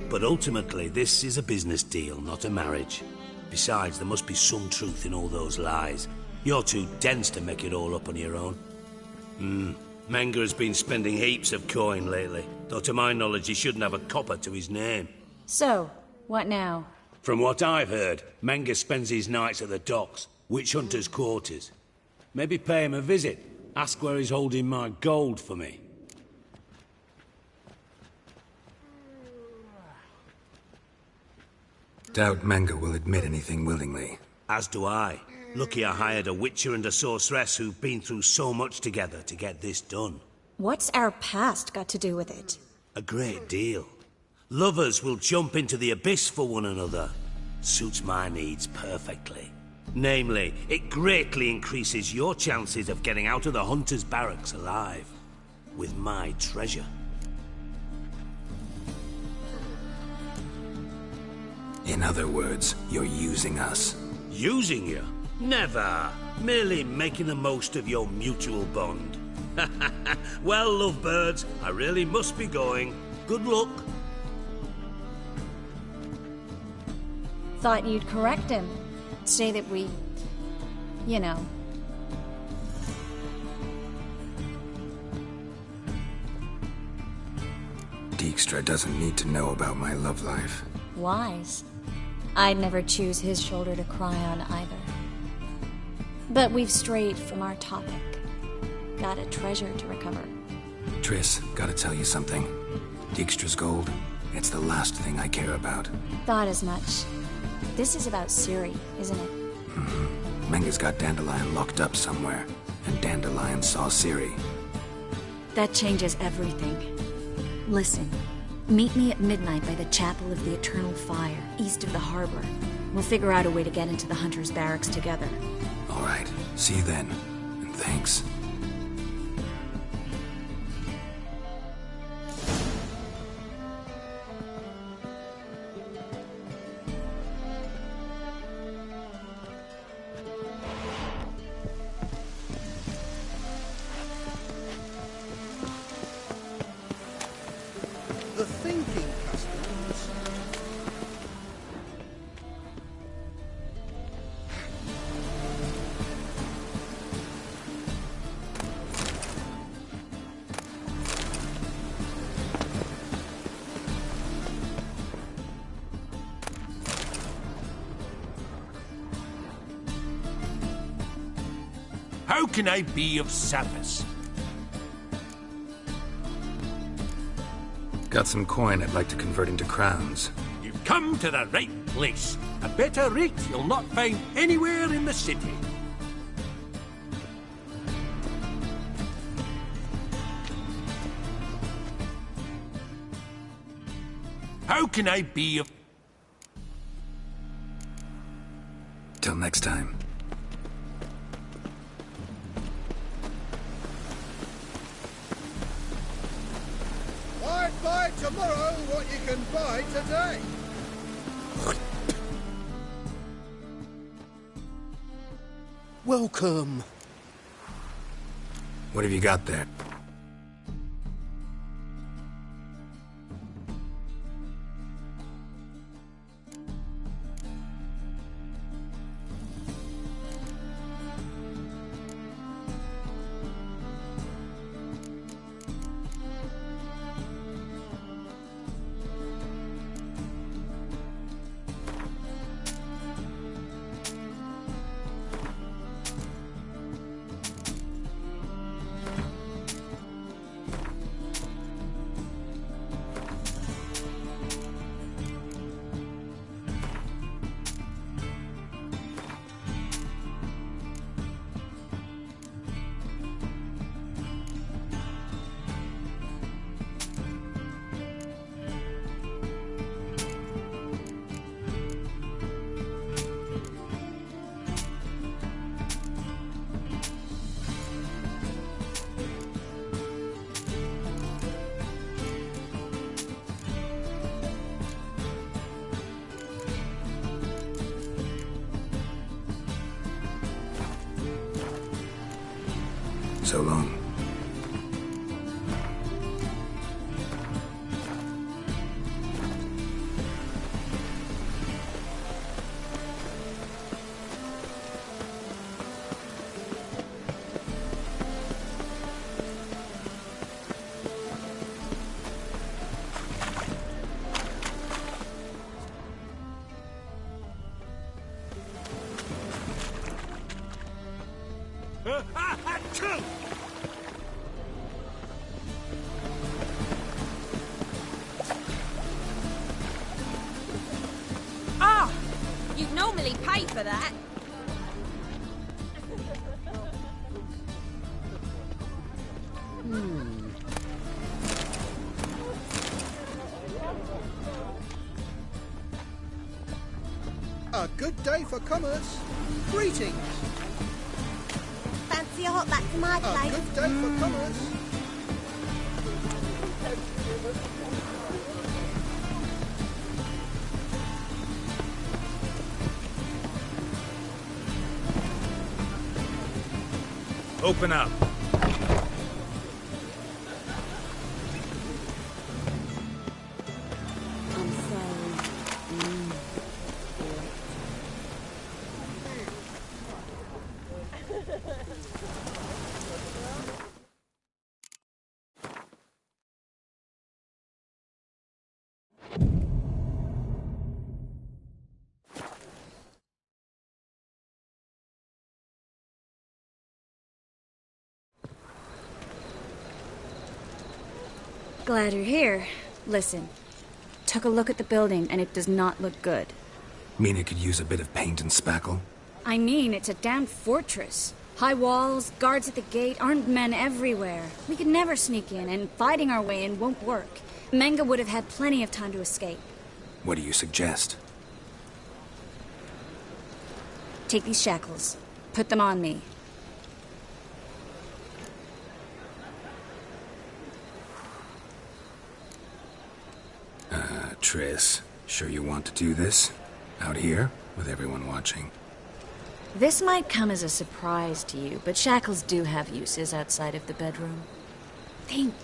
[SPEAKER 11] But ultimately, this is a business deal, not a marriage. Besides, there must be some truth in all those lies. You're too dense to make it all up on your own. Menge has been spending heaps of coin lately, though to my knowledge he shouldn't have a copper to his name.
[SPEAKER 17] So, what now?
[SPEAKER 11] From what I've heard, Menge spends his nights at the docks, witch hunters' quarters. Maybe pay him a visit. Ask where he's holding my gold for me.
[SPEAKER 2] Doubt Menge will admit anything willingly.
[SPEAKER 11] As do I. Lucky I hired a witcher and a sorceress who've been through so much together to get this done.
[SPEAKER 17] What's our past got to do with it?
[SPEAKER 11] A great deal. Lovers will jump into the abyss for one another. Suits my needs perfectly. Namely, it greatly increases your chances of getting out of the hunter's barracks alive. With my treasure.
[SPEAKER 2] In other words, you're using us.
[SPEAKER 11] Using you? Never. Merely making the most of your mutual bond. Well, lovebirds, I really must be going. Good luck.
[SPEAKER 17] Thought you'd correct him. Say that we... you know.
[SPEAKER 2] Dijkstra doesn't need to know about my love life.
[SPEAKER 17] Wise. I'd never choose his shoulder to cry on either. But we've strayed from our topic. Got a treasure to recover.
[SPEAKER 2] Triss, gotta tell you something. Dijkstra's gold, it's the last thing I care about.
[SPEAKER 17] Thought as much. This is about Ciri, isn't it?
[SPEAKER 2] Menga's got Dandelion locked up somewhere, and Dandelion saw Ciri.
[SPEAKER 17] That changes everything. Listen, meet me at midnight by the Chapel of the Eternal Fire, east of the harbor. We'll figure out a way to get into the Hunter's barracks together.
[SPEAKER 2] All right, see you then, and thanks.
[SPEAKER 5] The thinking customs.
[SPEAKER 9] How can I be of service?
[SPEAKER 2] Got some coin I'd like to convert into crowns.
[SPEAKER 9] You've come to the right place. A better rate you'll not find anywhere in the city. How can I be of...
[SPEAKER 2] Till next time.
[SPEAKER 13] Buy tomorrow what you can buy today.
[SPEAKER 5] Welcome.
[SPEAKER 2] What have you got there? So long.
[SPEAKER 15] Ah! You'd normally pay for that.
[SPEAKER 13] A good day for commerce. Greetings.
[SPEAKER 18] Fancy a hot back to my
[SPEAKER 13] A
[SPEAKER 18] place?
[SPEAKER 13] good day for commerce.
[SPEAKER 8] Open up.
[SPEAKER 17] Glad you're here. Listen, took a look at the building and it does not look good.
[SPEAKER 2] Mean it could use a bit of paint and spackle?
[SPEAKER 17] I mean, it's a damn fortress. High walls, guards at the gate, armed men everywhere. We could never sneak in, and fighting our way in won't work. Menga would have had plenty of time to escape.
[SPEAKER 2] What do you suggest?
[SPEAKER 17] Take these shackles. Put them on me.
[SPEAKER 2] Triss, sure you want to do this? Out here, with everyone watching?
[SPEAKER 17] This might come as a surprise to you, but shackles do have uses outside of the bedroom. Think.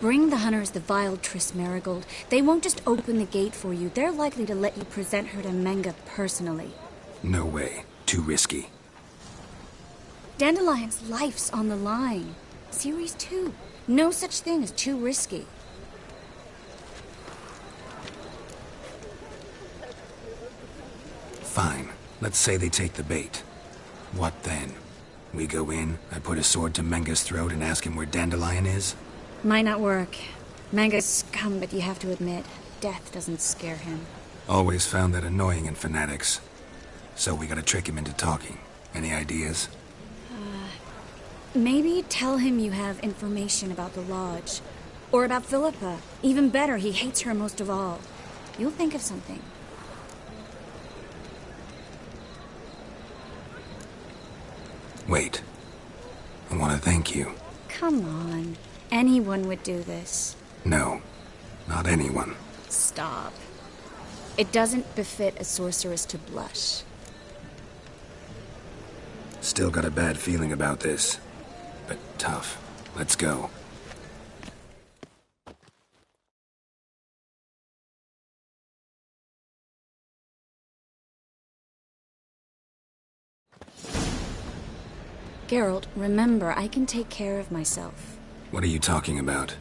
[SPEAKER 17] Bring the hunters the vile Triss Marigold. They won't just open the gate for you. They're likely to let you present her to Menga personally.
[SPEAKER 2] No way. Too risky.
[SPEAKER 17] Dandelion's life's on the line. Series 2. No such thing as too risky.
[SPEAKER 2] Fine. Let's say they take the bait. What then? We go in, I put a sword to Menga's throat and ask him where Dandelion is?
[SPEAKER 17] Might not work. Menga's scum, but you have to admit, death doesn't scare him.
[SPEAKER 2] Always found that annoying in fanatics. So we gotta trick him into talking. Any ideas?
[SPEAKER 17] Maybe tell him you have information about the lodge. Or about Philippa. Even better, he hates her most of all. You'll think of something.
[SPEAKER 2] Wait. I want to thank you.
[SPEAKER 17] Come on. Anyone would do this.
[SPEAKER 2] No. Not anyone.
[SPEAKER 17] Stop. It doesn't befit a sorceress to blush.
[SPEAKER 2] Still got a bad feeling about this. But tough. Let's go.
[SPEAKER 17] Geralt, remember, I can take care of myself.
[SPEAKER 2] What are you talking about?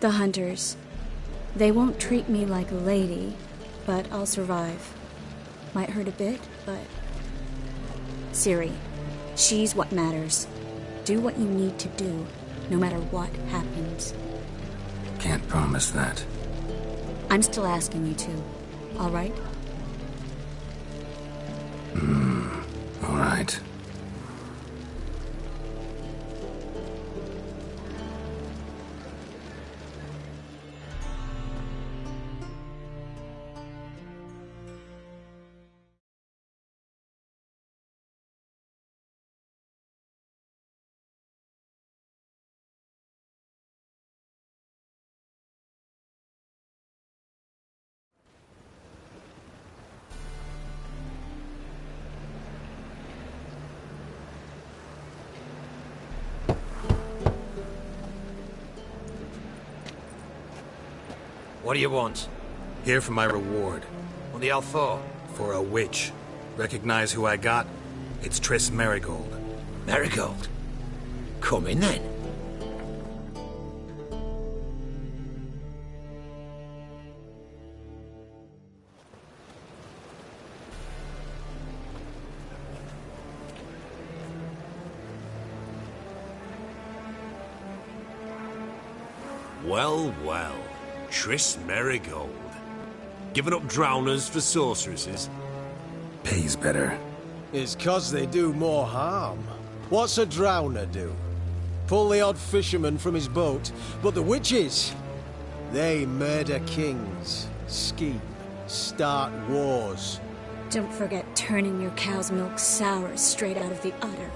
[SPEAKER 17] The hunters. They won't treat me like a lady, but I'll survive. Might hurt a bit, but... Ciri, she's what matters. Do what you need to do, no matter what happens.
[SPEAKER 2] Can't promise that.
[SPEAKER 17] I'm still asking you to, all right?
[SPEAKER 2] All right.
[SPEAKER 4] What do you want?
[SPEAKER 2] Here for my reward.
[SPEAKER 4] What the hell for?
[SPEAKER 2] For a witch. Recognize who I got? It's Triss Marigold.
[SPEAKER 4] Marigold? Come in then.
[SPEAKER 9] Well, well. Triss Marigold. Giving up drowners for sorceresses?
[SPEAKER 2] Pays better.
[SPEAKER 18] It's 'cause they do more harm. What's a drowner do? Pull the odd fisherman from his boat. But the witches, they murder kings, scheme, start wars.
[SPEAKER 17] Don't forget turning your cow's milk sour straight out of the udder.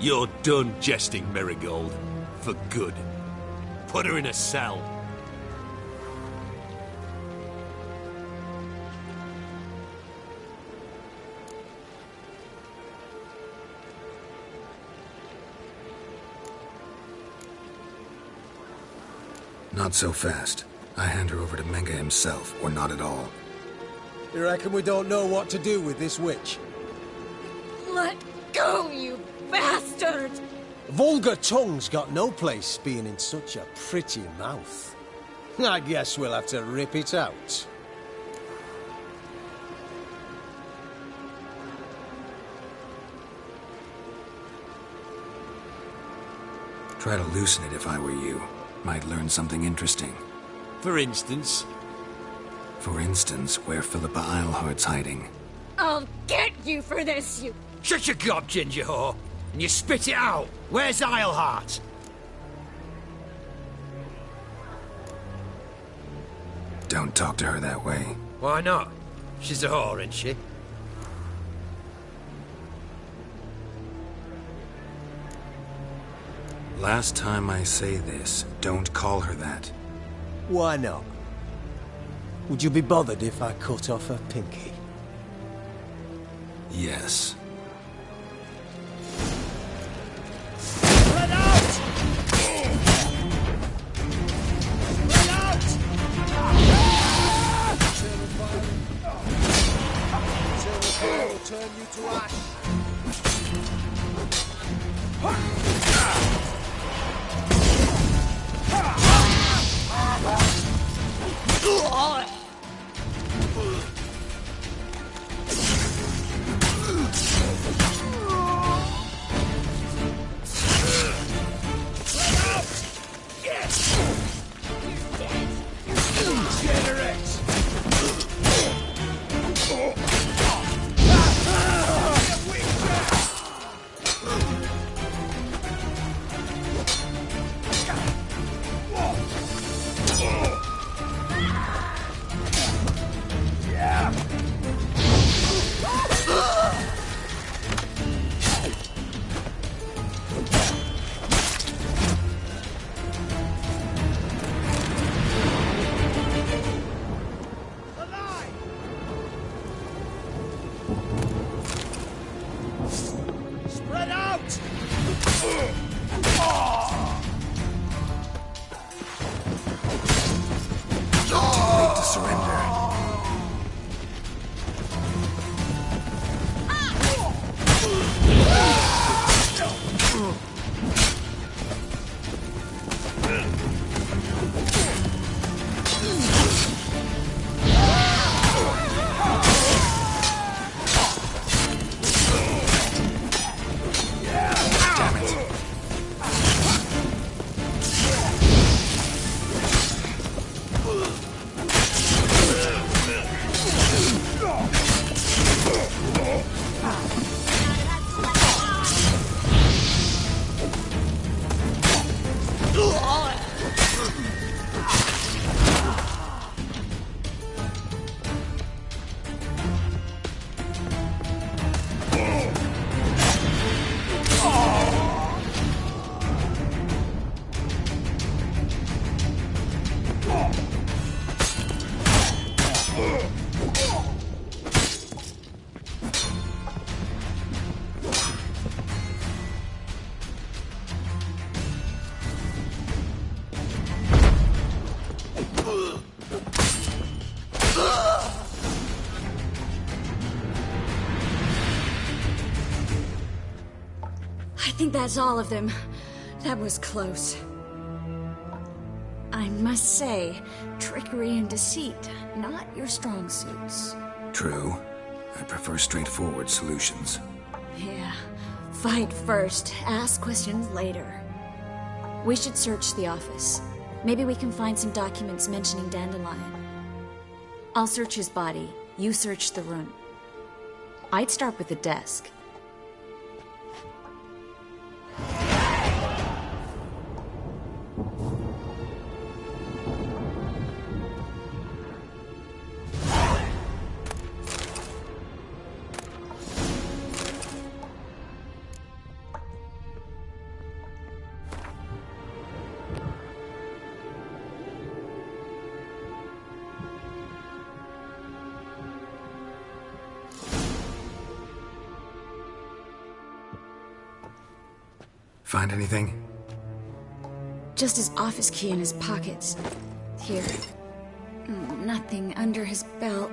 [SPEAKER 9] You're done jesting, Marigold. For good. Put her in a cell.
[SPEAKER 2] Not so fast. I hand her over to Menga himself, or not at all.
[SPEAKER 18] You reckon we don't know what to do with this witch?
[SPEAKER 15] Let go, you bastard!
[SPEAKER 18] Vulgar tongue's got no place being in such a pretty mouth. I guess we'll have to rip it out.
[SPEAKER 2] Try to loosen it if I were you. Might learn something interesting.
[SPEAKER 9] For instance?
[SPEAKER 2] For instance, where Philippa Eilhart's hiding.
[SPEAKER 15] I'll get you for this, you...
[SPEAKER 4] Shut your gob, ginger whore, and you spit it out. Where's Eilhart?
[SPEAKER 2] Don't talk to her that way.
[SPEAKER 4] Why not? She's a whore, isn't she?
[SPEAKER 2] Last time I say this, don't call her that.
[SPEAKER 18] Why not? Would you be bothered if I cut off her pinky?
[SPEAKER 2] Yes.
[SPEAKER 18] Spread out! Spread out! Eternal fire will turn you to ash.
[SPEAKER 17] I think that's all of them. That was close. I must say, trickery and deceit, not your strong suits.
[SPEAKER 2] True. I prefer straightforward solutions.
[SPEAKER 17] Yeah. Fight first, ask questions later. We should search the office. Maybe we can find some documents mentioning Dandelion. I'll search his body. You search the room. I'd start with the desk.
[SPEAKER 2] Find anything?
[SPEAKER 17] Just his office key in his pockets. Here. Nothing under his belt.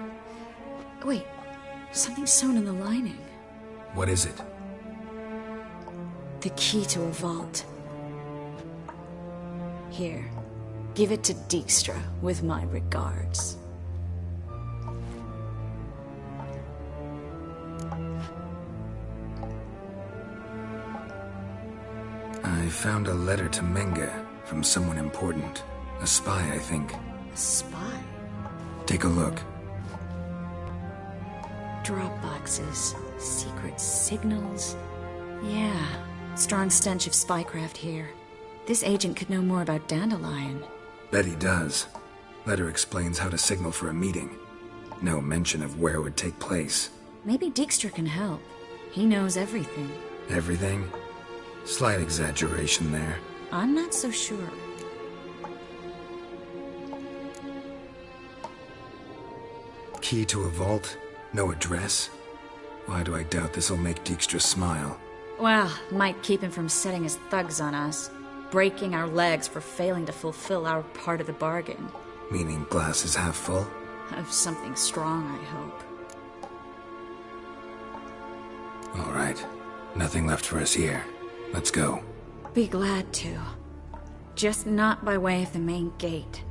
[SPEAKER 17] Wait, something sewn in the lining.
[SPEAKER 2] What is it?
[SPEAKER 17] The key to a vault. Here, give it to Dijkstra with my regards.
[SPEAKER 2] I found a letter to Menge From someone important. A spy, I think.
[SPEAKER 17] A spy?
[SPEAKER 2] Take a look.
[SPEAKER 17] Drop boxes, secret signals. Yeah, strong stench of spycraft here. This agent could know more about Dandelion.
[SPEAKER 2] Bet he does. Letter explains how to signal for a meeting. No mention of where it would take place.
[SPEAKER 17] Maybe Dijkstra can help. He knows everything.
[SPEAKER 2] Everything? Slight exaggeration there.
[SPEAKER 17] I'm not so sure.
[SPEAKER 2] Key to a vault? No address? Why do I doubt this'll make Dijkstra smile?
[SPEAKER 17] Well, might keep him from setting his thugs on us. Breaking our legs for failing to fulfill our part of the bargain.
[SPEAKER 2] Meaning glass is half full?
[SPEAKER 17] Of something strong, I hope.
[SPEAKER 2] All right. Nothing left for us here. Let's go.
[SPEAKER 17] Be glad to. Just not by way of the main gate.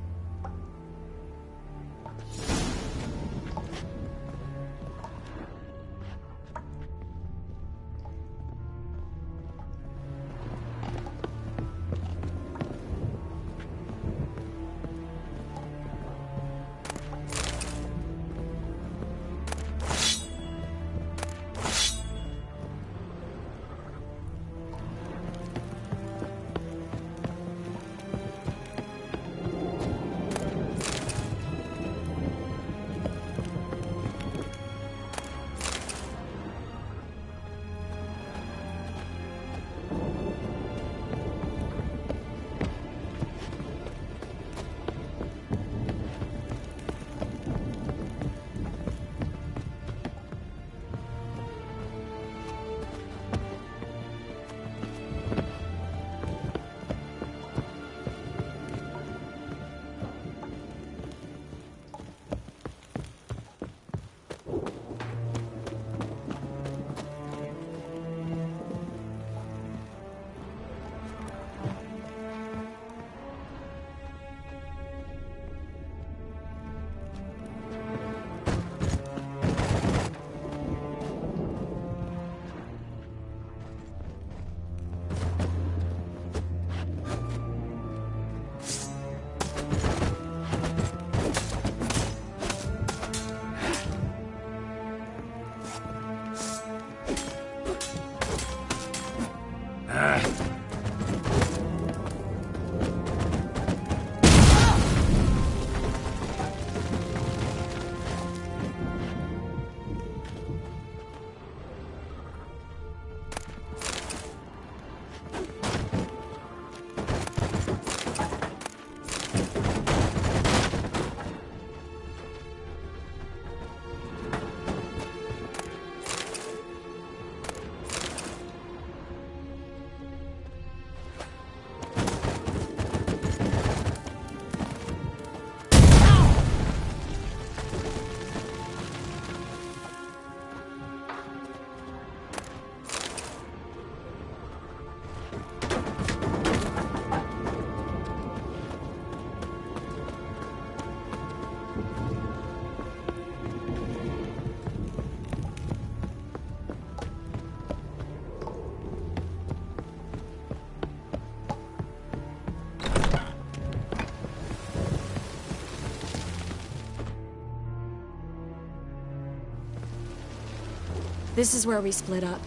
[SPEAKER 17] This is where we split up.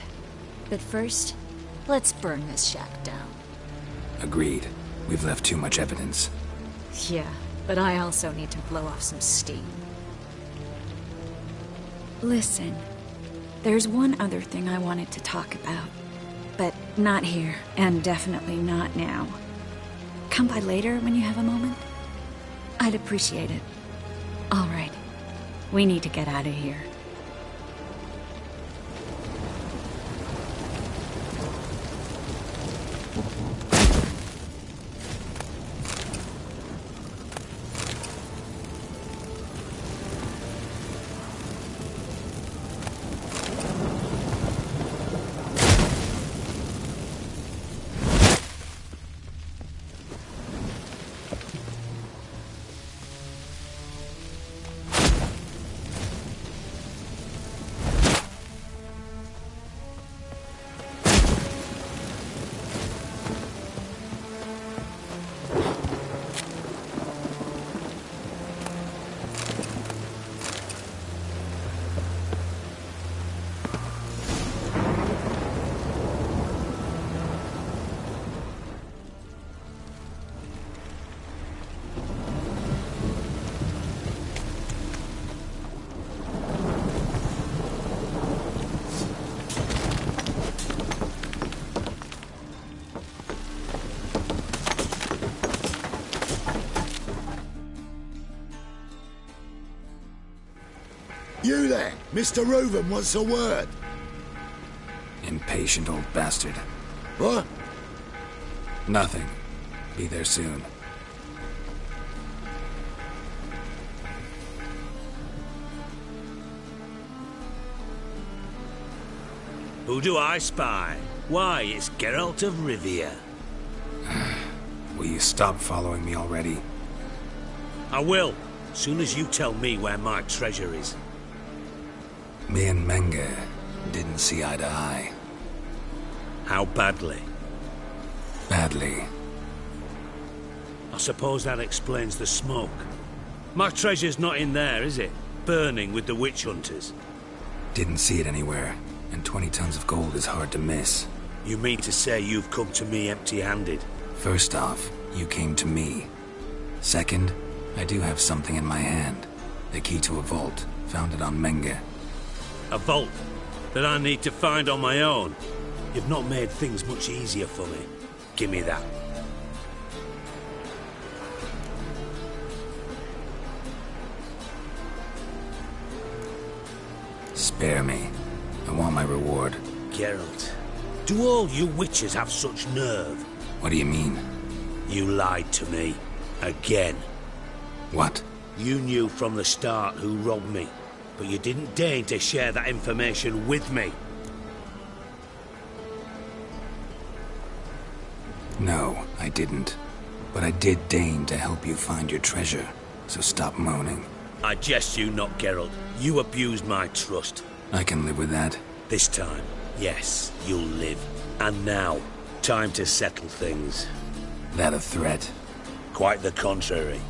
[SPEAKER 17] But first, let's burn this shack down.
[SPEAKER 2] Agreed. We've left too much evidence.
[SPEAKER 17] Yeah, but I also need to blow off some steam. Listen, there's one other thing I wanted to talk about. But not here, and definitely not now. Come by later when you have a moment? I'd appreciate it. All right. We need to get out of here.
[SPEAKER 19] You there, Mr. Reuven wants a word.
[SPEAKER 2] Impatient old bastard.
[SPEAKER 19] What?
[SPEAKER 2] Nothing. Be there soon.
[SPEAKER 11] Who do I spy? Why, it's Geralt of Rivia.
[SPEAKER 2] Will you stop following me already?
[SPEAKER 11] I will, soon as you tell me where my treasure is.
[SPEAKER 2] Me and Menge didn't see eye to eye.
[SPEAKER 11] How badly?
[SPEAKER 2] Badly.
[SPEAKER 11] I suppose that explains the smoke. My treasure's not in there, is it? Burning with the witch hunters.
[SPEAKER 2] Didn't see it anywhere, and 20 tons of gold is hard to miss.
[SPEAKER 11] You mean to say you've come to me empty-handed?
[SPEAKER 2] First off, you came to me. Second, I do have something in my hand. The key to a vault, founded on Menge.
[SPEAKER 11] A vault that I need to find on my own? You've not made things much easier for me. Give me that.
[SPEAKER 2] Spare me. I want my reward.
[SPEAKER 11] Geralt, do all you witches have such nerve?
[SPEAKER 2] What do you mean?
[SPEAKER 11] You lied to me. Again.
[SPEAKER 2] What?
[SPEAKER 11] You knew from the start who robbed me, but you didn't deign to share that information with me.
[SPEAKER 2] No, I didn't. But I did deign to help you find your treasure, so stop moaning.
[SPEAKER 11] I jest you not, Geralt. You abused my trust.
[SPEAKER 2] I can live with that.
[SPEAKER 11] This time, yes, you'll live. And now, time to settle things.
[SPEAKER 2] That a threat?
[SPEAKER 11] Quite the contrary.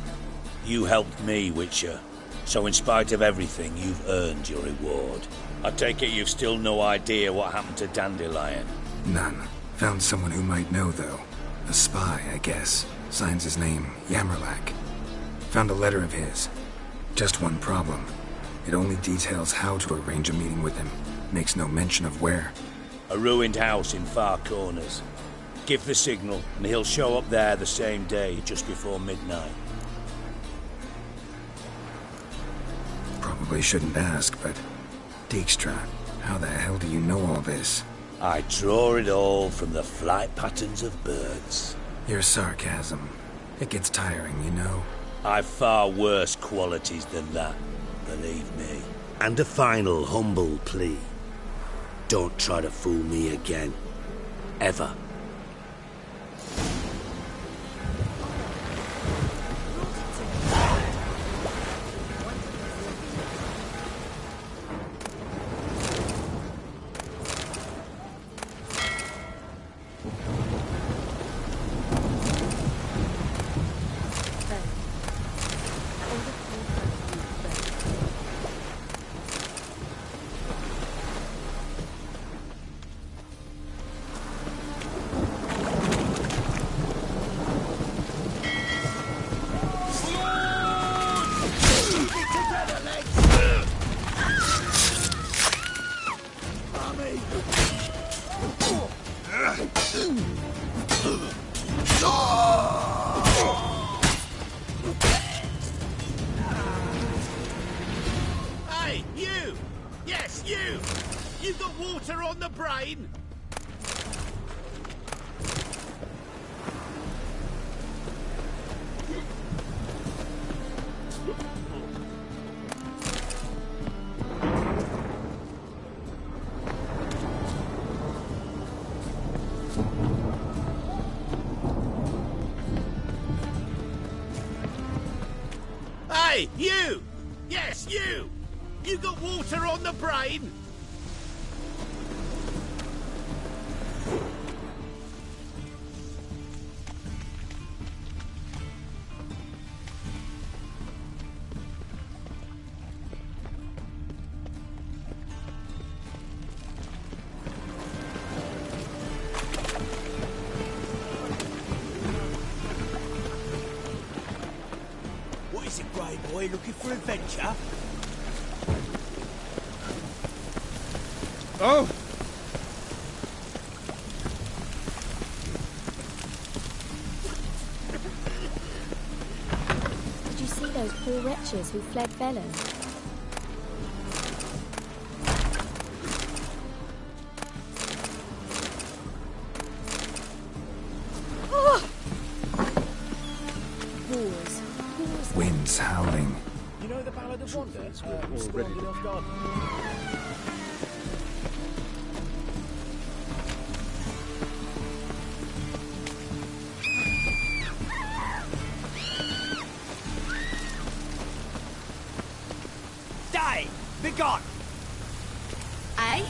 [SPEAKER 11] You helped me, Witcher. So in spite of everything, you've earned your reward. I take it you've still no idea what happened to Dandelion?
[SPEAKER 2] None. Found someone who might know, though. A spy, I guess. Signs his name, Yammerlak. Found a letter of his. Just one problem. It only details how to arrange a meeting with him. Makes no mention of where.
[SPEAKER 11] A ruined house in Far Corners. Give the signal, and he'll show up there the same day, just before midnight.
[SPEAKER 2] Probably shouldn't ask, but... Dijkstra, how the hell do you know all this?
[SPEAKER 11] I draw it all from the flight patterns of birds.
[SPEAKER 2] Your sarcasm. It gets tiring, you know.
[SPEAKER 11] I've far worse qualities than that, believe me. And a final humble plea. Don't try to fool me again. Ever.
[SPEAKER 4] Hey, you! Yes, you! You got water on the brain? Hey, you! Yes, you! You got water on the brain?
[SPEAKER 20] What is it, Grey Boy? Looking for adventure?
[SPEAKER 21] Oh!
[SPEAKER 17] Did you see those poor wretches who fled Velen?
[SPEAKER 18] word of wonder,
[SPEAKER 7] already
[SPEAKER 18] enough garden.
[SPEAKER 20] Die! Be gone!
[SPEAKER 15] Aye?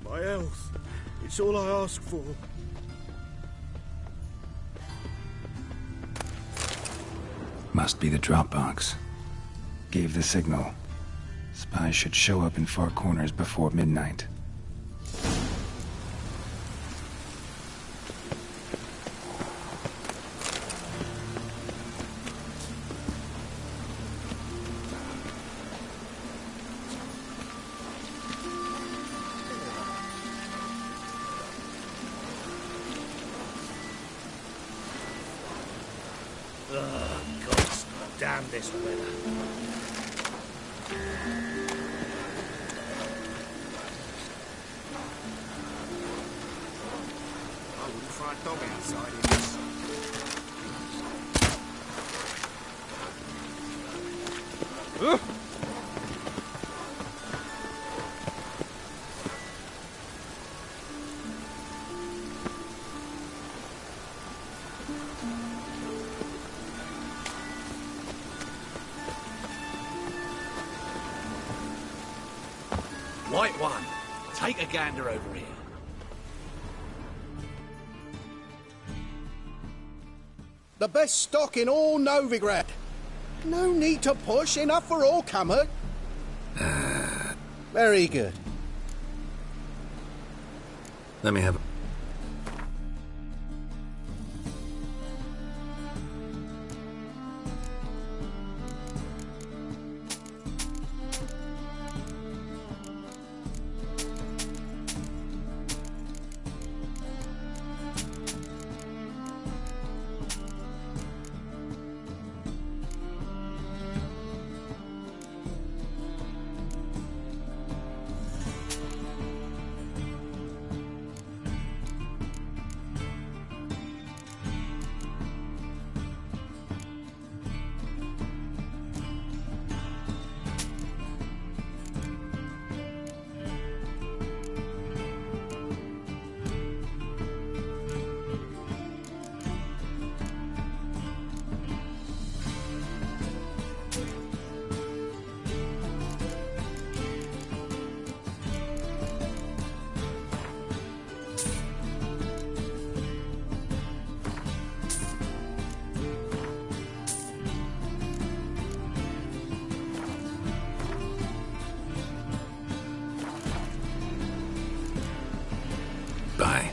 [SPEAKER 7] My health. It's all I ask for.
[SPEAKER 2] Must be the drop box. Gave the signal. Spies should show up in far corners before midnight.
[SPEAKER 11] Oh, God, damn this weather.
[SPEAKER 4] I wouldn't fry a dog outside in this.
[SPEAKER 20] White one, take a gander over here.
[SPEAKER 5] The best stock in all Novigrad. No need to push, enough for all comers. Very good.
[SPEAKER 2] Let me have... Bye.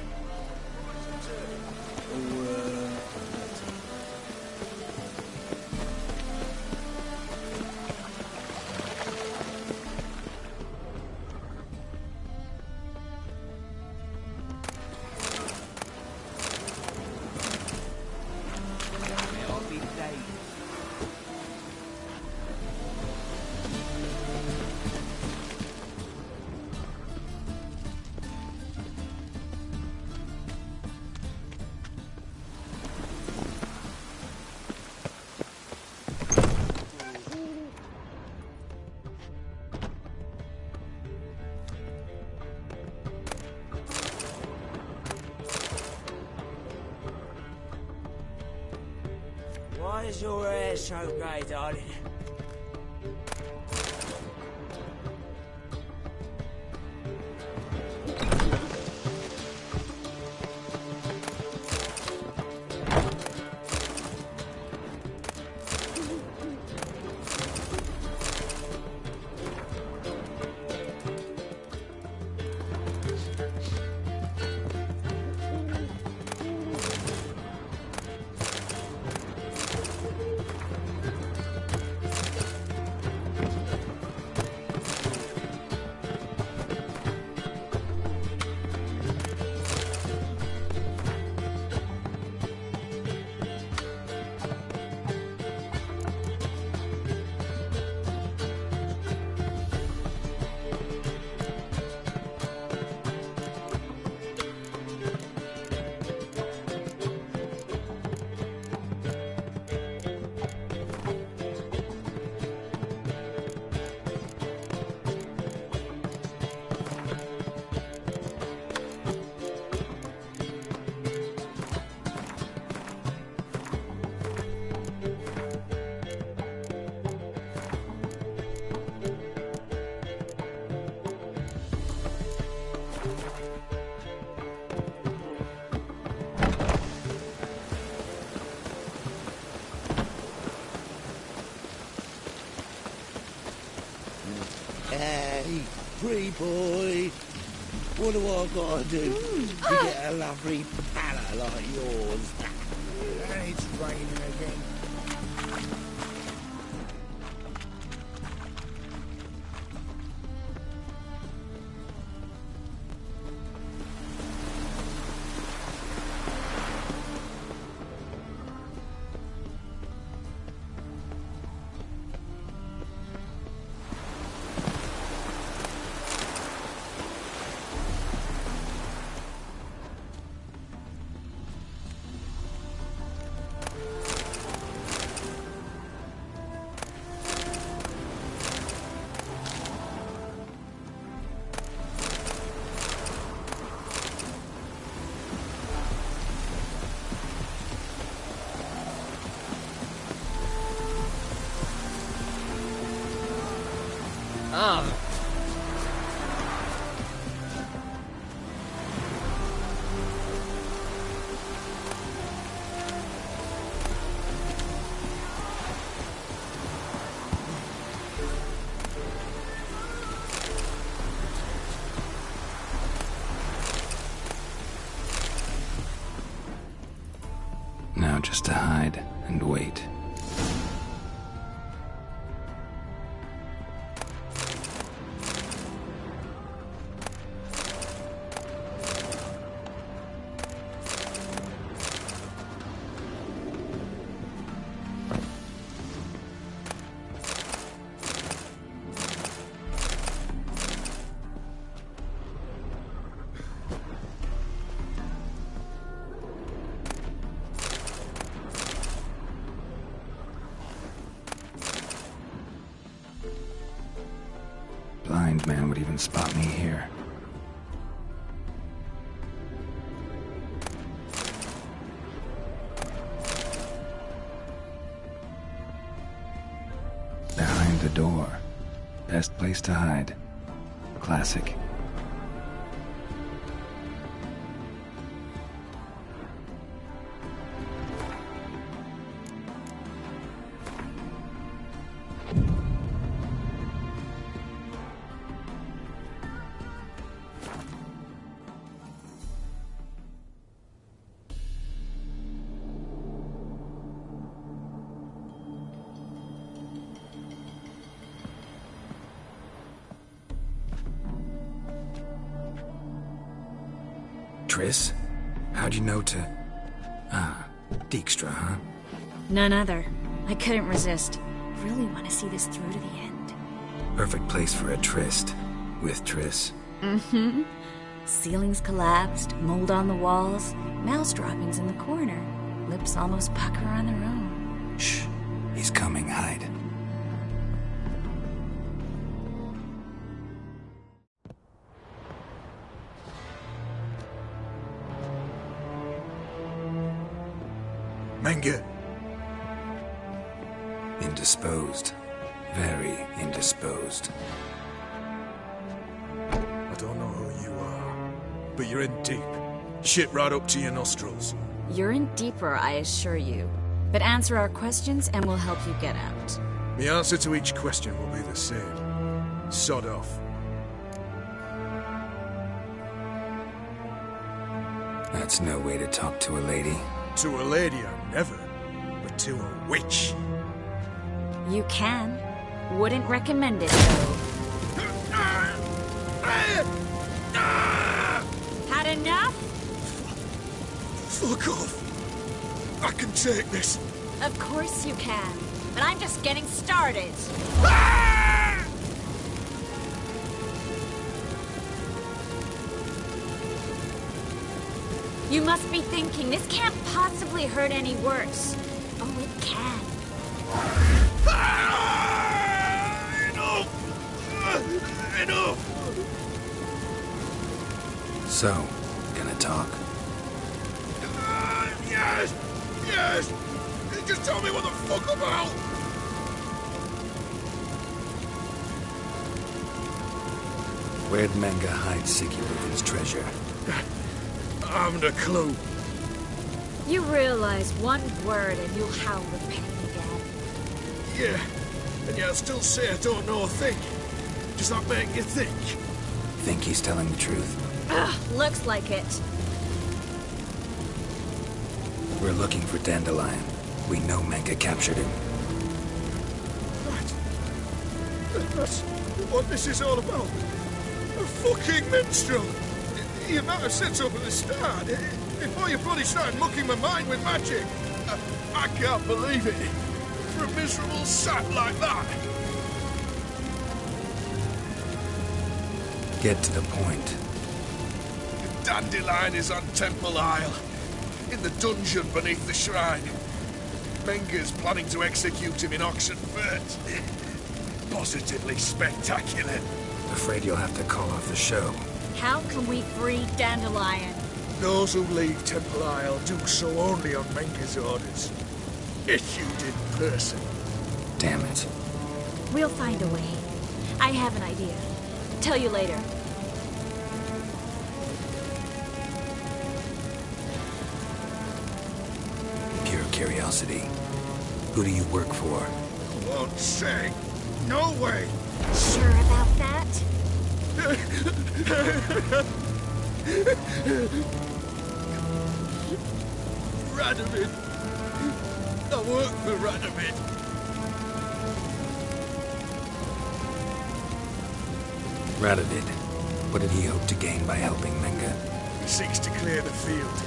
[SPEAKER 20] Why is your hair so grey, darling?
[SPEAKER 19] lovely boy. What do I gotta do to get a lovely palate like yours? And it's raining again.
[SPEAKER 2] Now just to hide and wait. Blind man would even spot me here. Behind the door. Best place to hide. Classic. Triss? How'd you know to... Ah, Dijkstra, huh?
[SPEAKER 17] None other. I couldn't resist. Really want to see this through to the end.
[SPEAKER 2] Perfect place for a tryst. With Triss.
[SPEAKER 17] Mm-hmm. Ceilings collapsed, mold on the walls, mouse droppings in the corner. Lips almost pucker on their own.
[SPEAKER 2] Shh. He's coming, hide.
[SPEAKER 7] Menge.
[SPEAKER 2] Indisposed. Very indisposed.
[SPEAKER 7] I don't know who you are, but you're in deep. Shit right up to your nostrils.
[SPEAKER 17] You're in deeper, I assure you. But answer our questions and we'll help you get out.
[SPEAKER 7] The answer to each question will be the same. Sod off.
[SPEAKER 2] That's no way to talk to a lady.
[SPEAKER 7] To a lady, I never. But to a witch.
[SPEAKER 17] You can. Wouldn't recommend it, though. Had enough?
[SPEAKER 7] Fuck off. I can take this.
[SPEAKER 17] Of course you can. But I'm just getting started. You must be thinking, this can't possibly hurt any worse. Oh, it can.
[SPEAKER 7] Enough!
[SPEAKER 2] So, gonna talk?
[SPEAKER 7] Yes! Yes! Just tell me what the fuck about!
[SPEAKER 2] Where'd Menge hide Sicky Reuven's treasure?
[SPEAKER 7] I haven't a clue.
[SPEAKER 17] You realize one word and you'll howl with pain again.
[SPEAKER 7] Yeah, and yet I still say I don't know a thing. Does that make you think?
[SPEAKER 2] think he's telling the truth?
[SPEAKER 17] Ugh, looks like it.
[SPEAKER 2] We're looking for Dandelion. We know Menka captured him.
[SPEAKER 7] That's what this is all about. A fucking minstrel! You might have said so from the start. Before you bloody started mucking my mind with magic. I can't believe it. For a miserable sap like that.
[SPEAKER 2] Get to the point.
[SPEAKER 7] Dandelion is on Temple Isle. In the dungeon beneath the shrine. Menga's planning to execute him in auction first. Positively spectacular.
[SPEAKER 2] Afraid you'll have to call off the show.
[SPEAKER 17] How can we free Dandelion?
[SPEAKER 7] Those who leave Temple Isle do so only on Menga's orders. Issued in person.
[SPEAKER 2] Damn it.
[SPEAKER 17] We'll find a way. I have an idea. Tell you later.
[SPEAKER 2] Pure curiosity. Who do you work for?
[SPEAKER 7] Won't say. No way.
[SPEAKER 17] Sure about that?
[SPEAKER 7] Radovid. I work for Radovid.
[SPEAKER 2] Radovid. What did he hope to gain by helping Menga?
[SPEAKER 7] He seeks to clear the field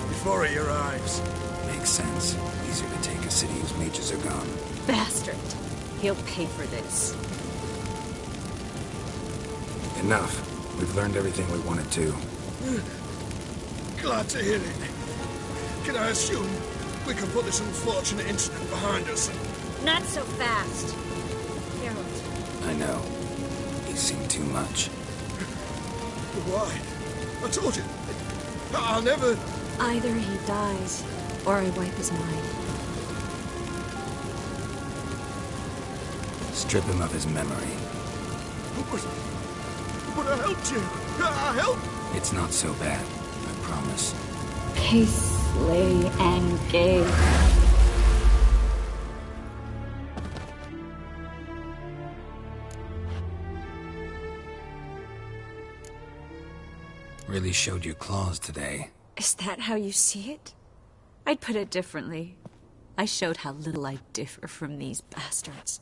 [SPEAKER 7] before he arrives.
[SPEAKER 2] Makes sense. Easier to take a city whose mages are gone.
[SPEAKER 17] Bastard. He'll pay for this.
[SPEAKER 2] Enough. We've learned everything we wanted to.
[SPEAKER 7] Glad to hear it. Can I assume we can put this unfortunate incident behind us?
[SPEAKER 17] Not so fast. Harold.
[SPEAKER 2] I know. He's seen too much.
[SPEAKER 7] Why? I told you. I'll never...
[SPEAKER 17] Either he dies, or I wipe his mind.
[SPEAKER 2] Strip him of his memory.
[SPEAKER 7] But I helped you. I helped.
[SPEAKER 2] It's not so bad, I promise.
[SPEAKER 17] Paisley and Gay.
[SPEAKER 2] Really showed your claws today.
[SPEAKER 21] Is that how you see it? I'd put it differently. I showed how little I differ from these bastards.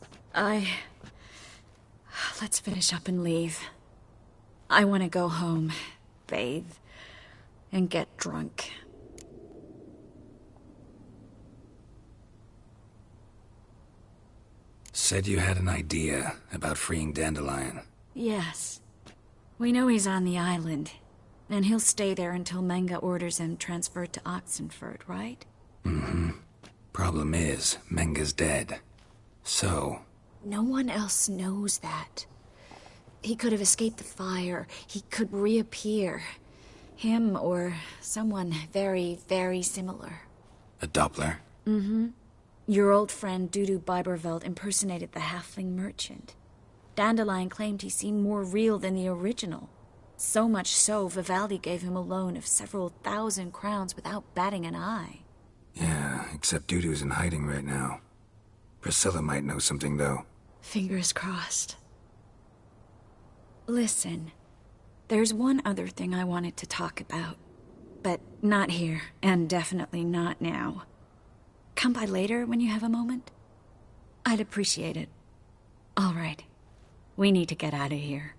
[SPEAKER 17] Let's finish up and leave. I want to go home, bathe, and get drunk.
[SPEAKER 2] Said you had an idea about freeing Dandelion.
[SPEAKER 17] Yes. We know he's on the island, and he'll stay there until Menga orders him transferred to Oxenford, right?
[SPEAKER 2] Mm-hmm. Problem is, Menga's dead. So...
[SPEAKER 17] No one else knows that. He could have escaped the fire. He could reappear. Him or someone very, very similar.
[SPEAKER 2] A Doppler?
[SPEAKER 17] Mm-hmm. Your old friend Dudu Biberveld impersonated the halfling merchant. Dandelion claimed he seemed more real than the original. So much so, Vivaldi gave him a loan of several thousand crowns without batting an eye.
[SPEAKER 2] Yeah, except Dudu's in hiding right now. Priscilla might know something, though.
[SPEAKER 17] Fingers crossed. Listen, there's one other thing I wanted to talk about. But not here, and definitely not now. Come by later when you have a moment? I'd appreciate it. All right. We need to get out of here.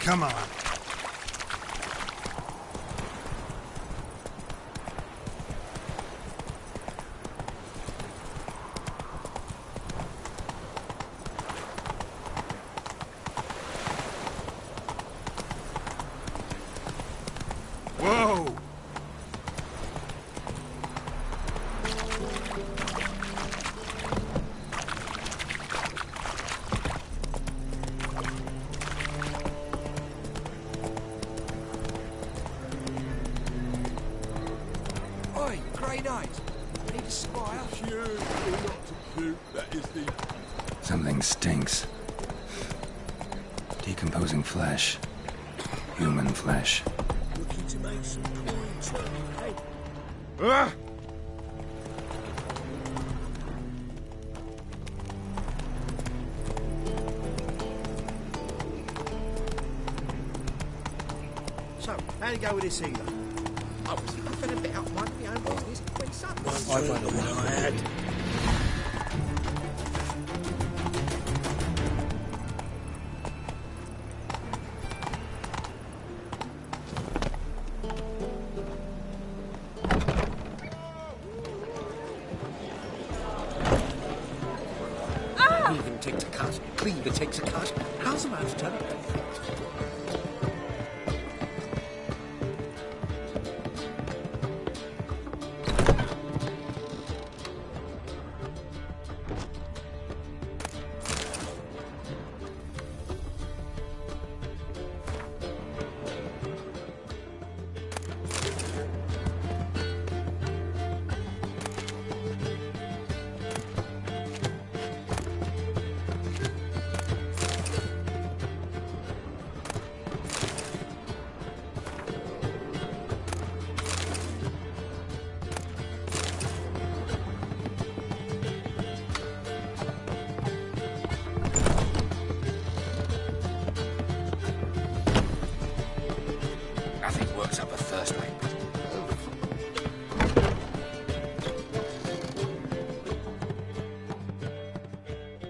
[SPEAKER 6] Come on.
[SPEAKER 7] Whoa!
[SPEAKER 19] Oi, Grey Knight. Need a spire?
[SPEAKER 7] Shoot or not to shoot, that is the...
[SPEAKER 2] Something stinks. Decomposing flesh. Human flesh.
[SPEAKER 19] Looking to make some coins, hey?
[SPEAKER 7] Ah!
[SPEAKER 4] So, how'd it go with this healer?
[SPEAKER 14] I was even a bit out minding my own business when something.
[SPEAKER 19] I've had a one I had.
[SPEAKER 14] Cleaver takes a cut. Cleaver takes a cut. How's a man's turn?
[SPEAKER 13] Nothing works up a thirst like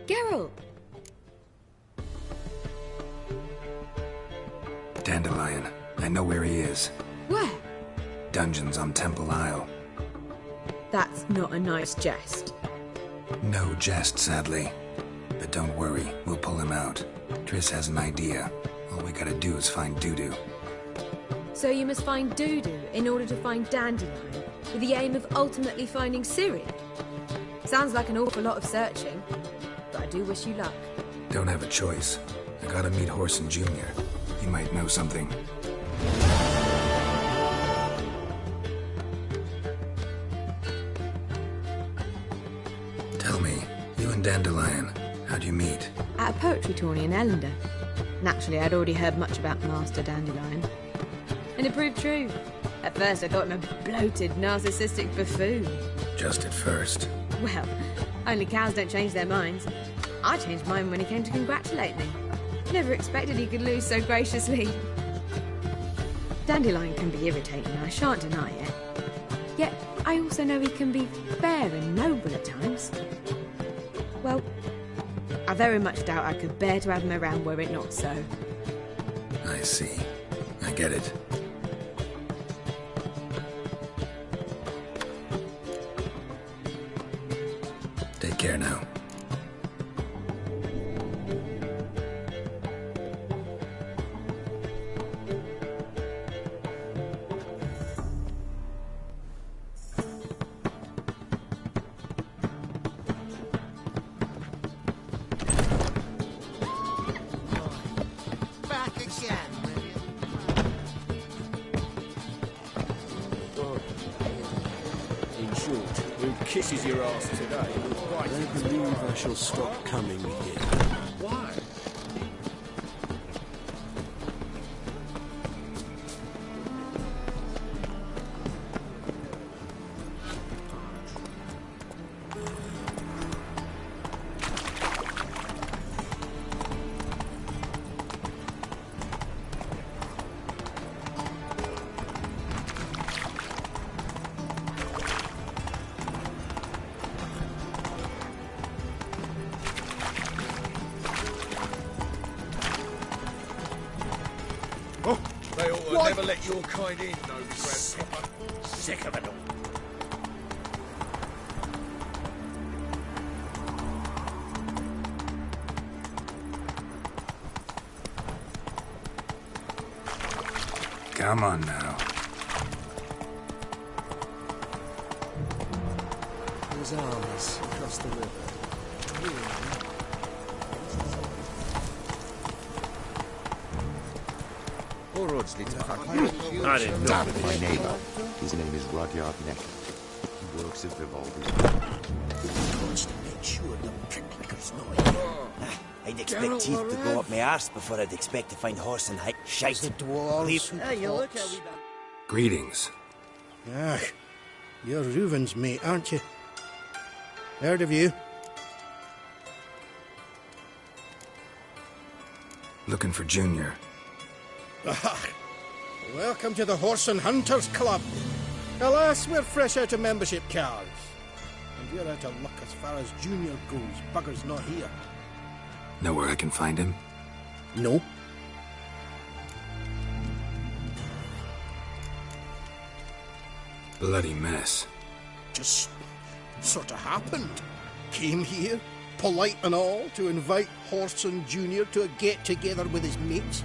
[SPEAKER 21] Geralt!
[SPEAKER 2] Dandelion. I know where he is.
[SPEAKER 21] Where?
[SPEAKER 2] Dungeons on Temple Isle.
[SPEAKER 21] That's not a nice jest.
[SPEAKER 2] No jest, sadly. But don't worry, we'll pull him out. Triss has an idea. All we gotta do is find Dudu.
[SPEAKER 21] So you must find Dudu in order to find Dandelion, with the aim of ultimately finding Ciri? Sounds like an awful lot of searching, but I do wish you luck.
[SPEAKER 2] Don't have a choice. I gotta meet Horson Jr. He might know something. Tell me, you and Dandelion, how'd you meet?
[SPEAKER 21] At a poetry tourney in Ellender. Naturally, I'd already heard much about Master Dandelion. And it proved true. At first, I thought him a bloated, narcissistic buffoon.
[SPEAKER 2] Just at first.
[SPEAKER 21] Well, only cows don't change their minds. I changed mine when he came to congratulate me. Never expected he could lose so graciously. Dandelion can be irritating, I shan't deny it. Yet, I also know he can be fair and noble at times. Well, I very much doubt I could bear to have him around were it not so.
[SPEAKER 2] I see. I get it. Take care now.
[SPEAKER 4] Back again, will you?
[SPEAKER 19] In short, who kisses your ass today? I don't believe I shall stop coming here. Why?
[SPEAKER 7] Oh, they ought to never let your kind in, no regret.
[SPEAKER 19] Sick of it all.
[SPEAKER 2] Come on now.
[SPEAKER 18] There's armies across the river.
[SPEAKER 13] All roads lead to
[SPEAKER 19] I didn't know.
[SPEAKER 6] My neighbour. His name is Rudyard Neck. He works at Vivaldi's.
[SPEAKER 19] To make sure the pricklicker's not here.
[SPEAKER 22] I'd expect teeth to go up my arse before I'd expect to find horse and shite.
[SPEAKER 5] The dwarves.
[SPEAKER 22] Hey, you look how we done.
[SPEAKER 2] Greetings.
[SPEAKER 5] Ah, you're Reuven's mate, aren't you? Heard of you.
[SPEAKER 2] Looking for Junior.
[SPEAKER 5] Ah, welcome to the Horse and Hunters Club. Alas, we're fresh out of membership cards. And you're out of luck as far as Junior goes. Bugger's not here.
[SPEAKER 2] Know where I can find him?
[SPEAKER 5] No.
[SPEAKER 2] Bloody mess.
[SPEAKER 5] Just sort of happened. Came here, polite and all, to invite Horson Junior to a get-together with his mates.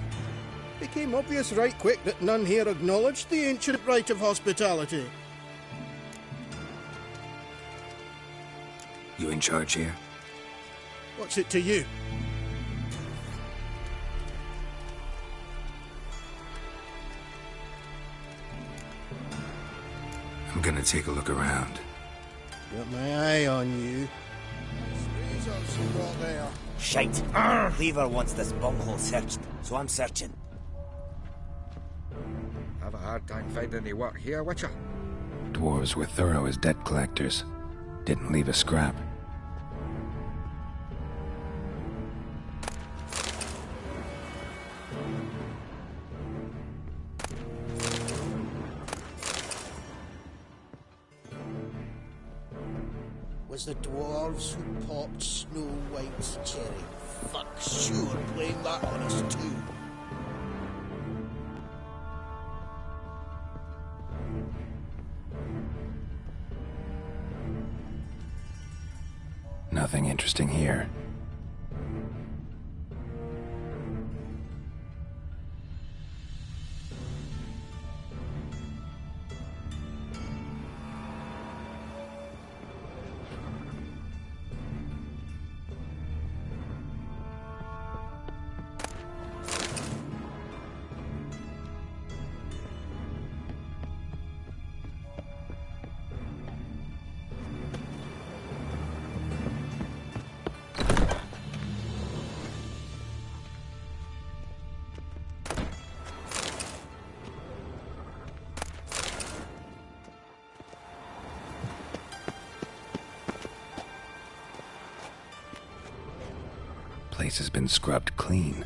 [SPEAKER 5] Became obvious right quick that none here acknowledged the ancient right of hospitality.
[SPEAKER 2] You in charge here?
[SPEAKER 5] What's it to you?
[SPEAKER 2] I'm gonna take a look around.
[SPEAKER 5] Got my eye on you. Nice razors you got there.
[SPEAKER 22] Shite. Cleaver wants this bunghole searched, so I'm searching.
[SPEAKER 13] Have a hard time finding any work here, Witcher?
[SPEAKER 2] Dwarves were thorough as debt collectors. Didn't leave a scrap.
[SPEAKER 5] Was the dwarves who popped Snow White's cherry. Fuck, sure, blame that on us too.
[SPEAKER 2] Nothing interesting here. Place has been scrubbed clean.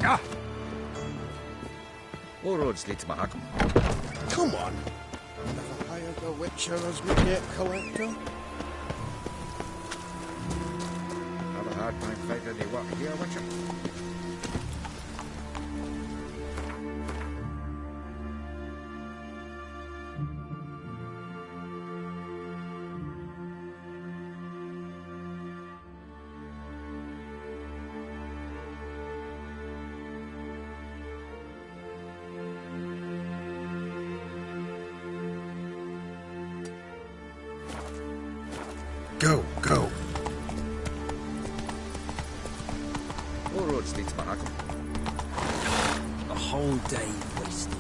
[SPEAKER 13] Ah! All roads lead to Mahakam.
[SPEAKER 5] Come on. Never hired a witcher as my debt collector.
[SPEAKER 13] Have a hard time finding any work here, Witcher?
[SPEAKER 2] Go, go.
[SPEAKER 13] All roads lead to Mahakam.
[SPEAKER 22] A whole day wasted.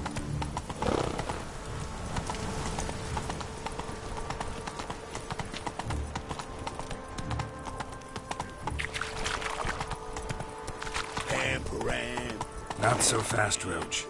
[SPEAKER 2] Not so fast, Roach.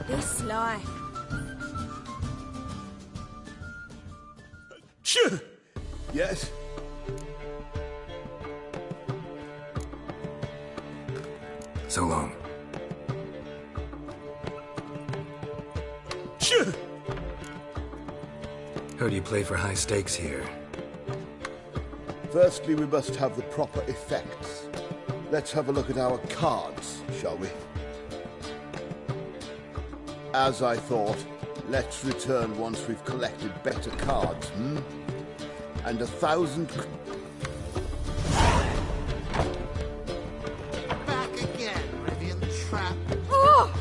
[SPEAKER 16] This life.
[SPEAKER 19] Yes?
[SPEAKER 2] So long. Heard you play for high stakes here.
[SPEAKER 19] Firstly, we must have the proper effects. Let's have a look at our cards, shall we? As I thought, let's return once we've collected better cards, hmm? And 1,000...
[SPEAKER 4] Back again, Rivian Trap.
[SPEAKER 16] Oh!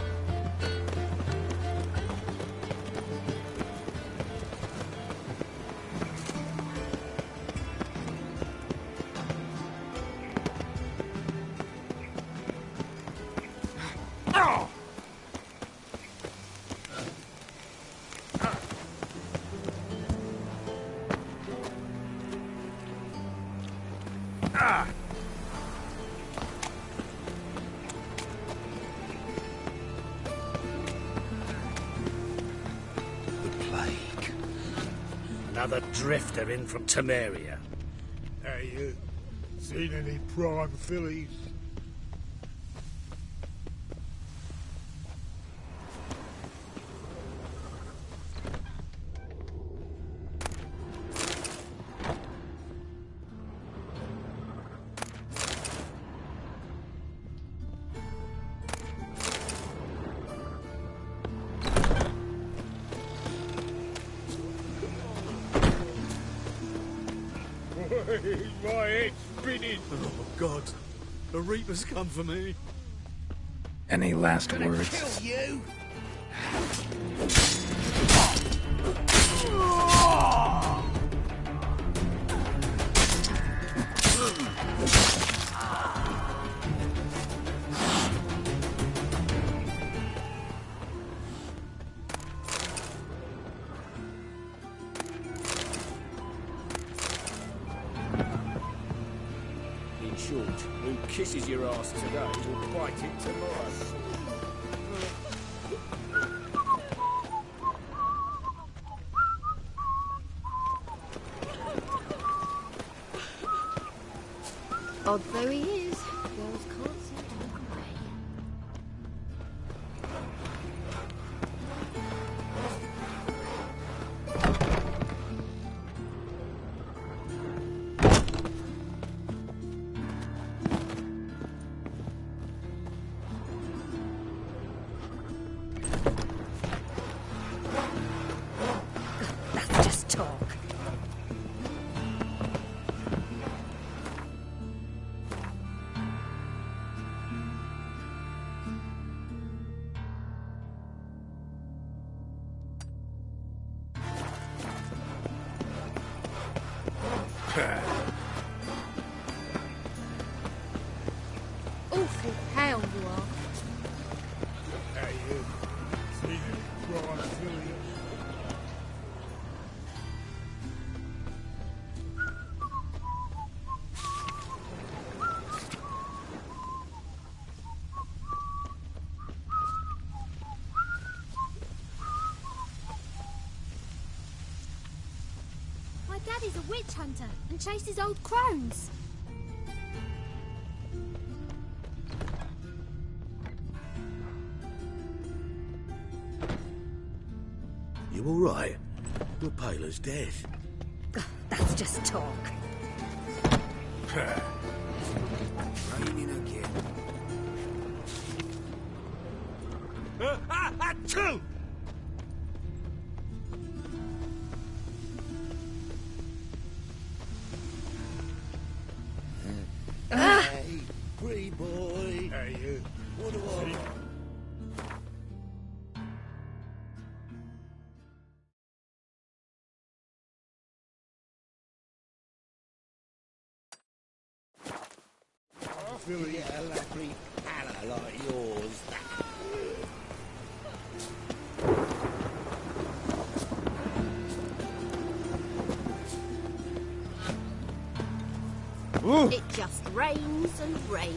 [SPEAKER 11] Another drifter in from Temeria.
[SPEAKER 7] Hey, you seen any prime fillies? My head's spinning.
[SPEAKER 20] Oh, God. The Reaper's come for me.
[SPEAKER 2] Any last words?
[SPEAKER 4] Kill you!
[SPEAKER 20] In short, who kisses your ass today will bite it tomorrow.
[SPEAKER 10] Odd though he is, girls can't seem to look away.
[SPEAKER 16] That's just talk.
[SPEAKER 10] Awful pale you are.
[SPEAKER 7] Hey, you seen any prime fillies?
[SPEAKER 10] My daddy's a witch hunter and chases old crones.
[SPEAKER 11] You all right? You're pale as death.
[SPEAKER 16] That's just talk.
[SPEAKER 2] Raining again.
[SPEAKER 11] Achoo!
[SPEAKER 19] Hey, pretty boy.
[SPEAKER 7] Hey, you
[SPEAKER 19] What do I...
[SPEAKER 7] seen...
[SPEAKER 19] You get a lovely pallor like yours.
[SPEAKER 10] It just rains and rains.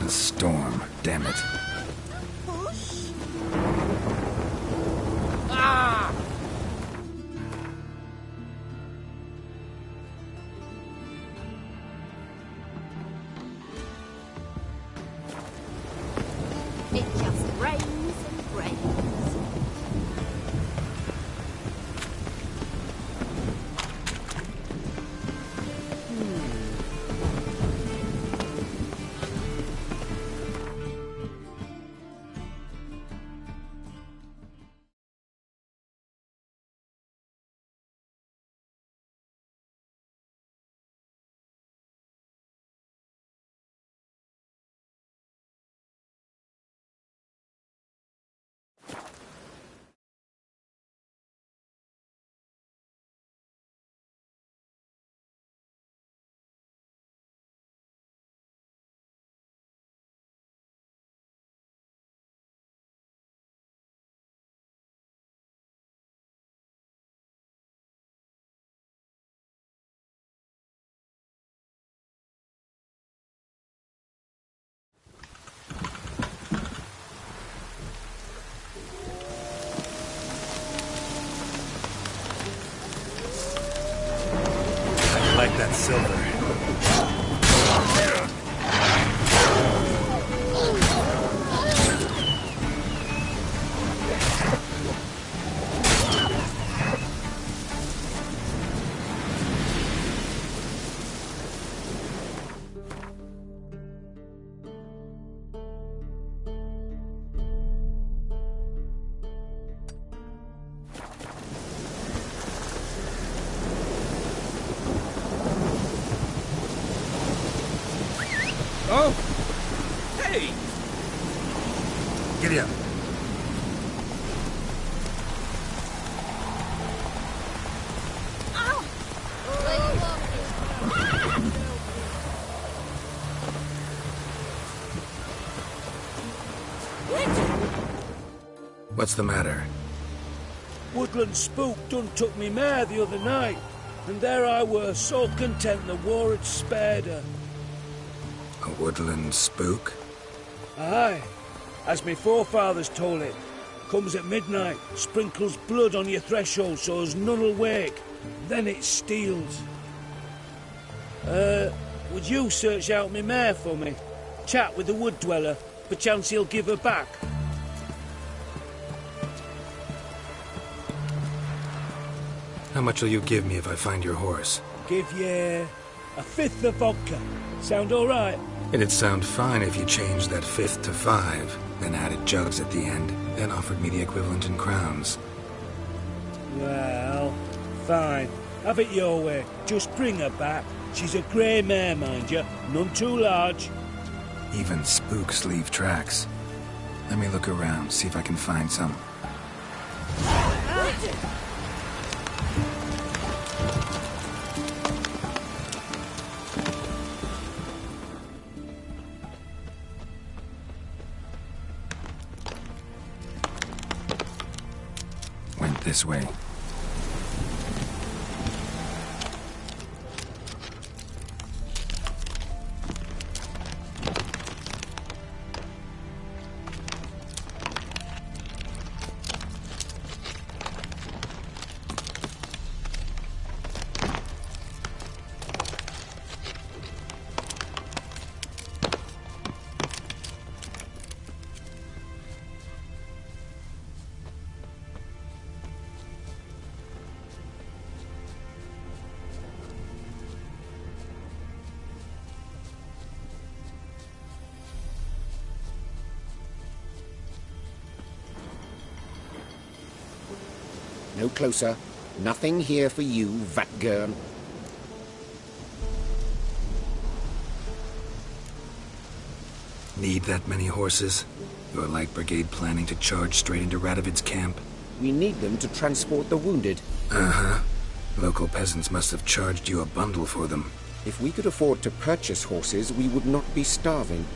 [SPEAKER 2] A storm, damn it.
[SPEAKER 19] Ah!
[SPEAKER 10] It just rains and rains.
[SPEAKER 2] I like that silver.
[SPEAKER 20] Oh! Hey!
[SPEAKER 2] Giddy up. What's the matter?
[SPEAKER 1] Woodland spook done took me mare the other night, and there I were, so content the war had spared her.
[SPEAKER 2] A woodland spook?
[SPEAKER 1] Aye, as me forefathers told it. Comes at midnight, sprinkles blood on your threshold so as none'll wake, then it steals. Would you search out me mare for me? Chat with the wood dweller, perchance he'll give her back.
[SPEAKER 2] How much will you give me if I find your horse?
[SPEAKER 1] Give ye a fifth of vodka. Sound all right?
[SPEAKER 2] It'd sound fine if you changed that fifth to 5, then added jugs at the end, then offered me the equivalent in crowns.
[SPEAKER 1] Well, fine. Have it your way. Just bring her back. She's a grey mare, mind you. None too large.
[SPEAKER 2] Even spooks leave tracks. Let me look around, see if I can find some. Went this way.
[SPEAKER 14] No closer. Nothing here for you, Vatgern.
[SPEAKER 2] Need that many horses? Your light brigade planning to charge straight into Radovid's camp?
[SPEAKER 14] We need them to transport the wounded.
[SPEAKER 2] Uh-huh. Local peasants must have charged you a bundle for them.
[SPEAKER 14] If we could afford to purchase horses, we would not be starving.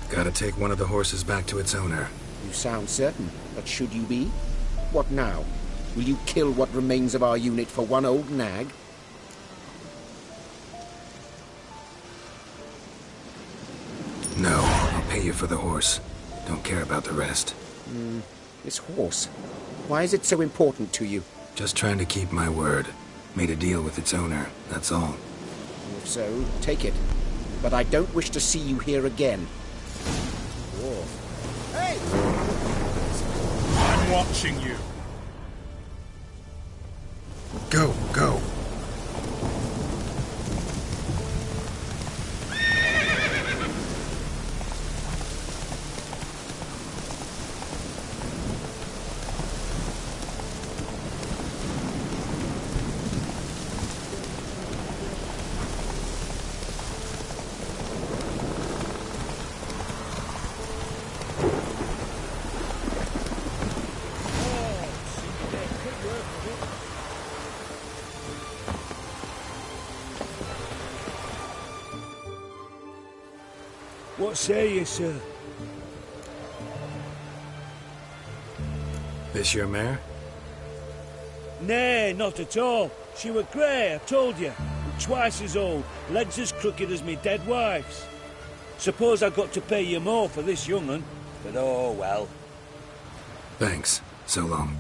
[SPEAKER 2] Gotta take one of the horses back to its owner.
[SPEAKER 14] You sound certain, but should you be? What now? Will you kill what remains of our unit for one old nag?
[SPEAKER 2] No, I'll pay you for the horse. Don't care about the rest.
[SPEAKER 14] This horse. Why is it so important to you?
[SPEAKER 2] Just trying to keep my word. Made a deal with its owner, that's all.
[SPEAKER 14] If so, take it. But I don't wish to see you here again.
[SPEAKER 5] Hey!
[SPEAKER 7] I'm watching you.
[SPEAKER 2] Go, go.
[SPEAKER 1] What say you, sir?
[SPEAKER 2] This your mare?
[SPEAKER 1] Nay, not at all. She were grey, I told you. Twice as old, legs as crooked as me dead wife's. Suppose I got to pay you more for this young'un, but oh well.
[SPEAKER 2] Thanks. So long.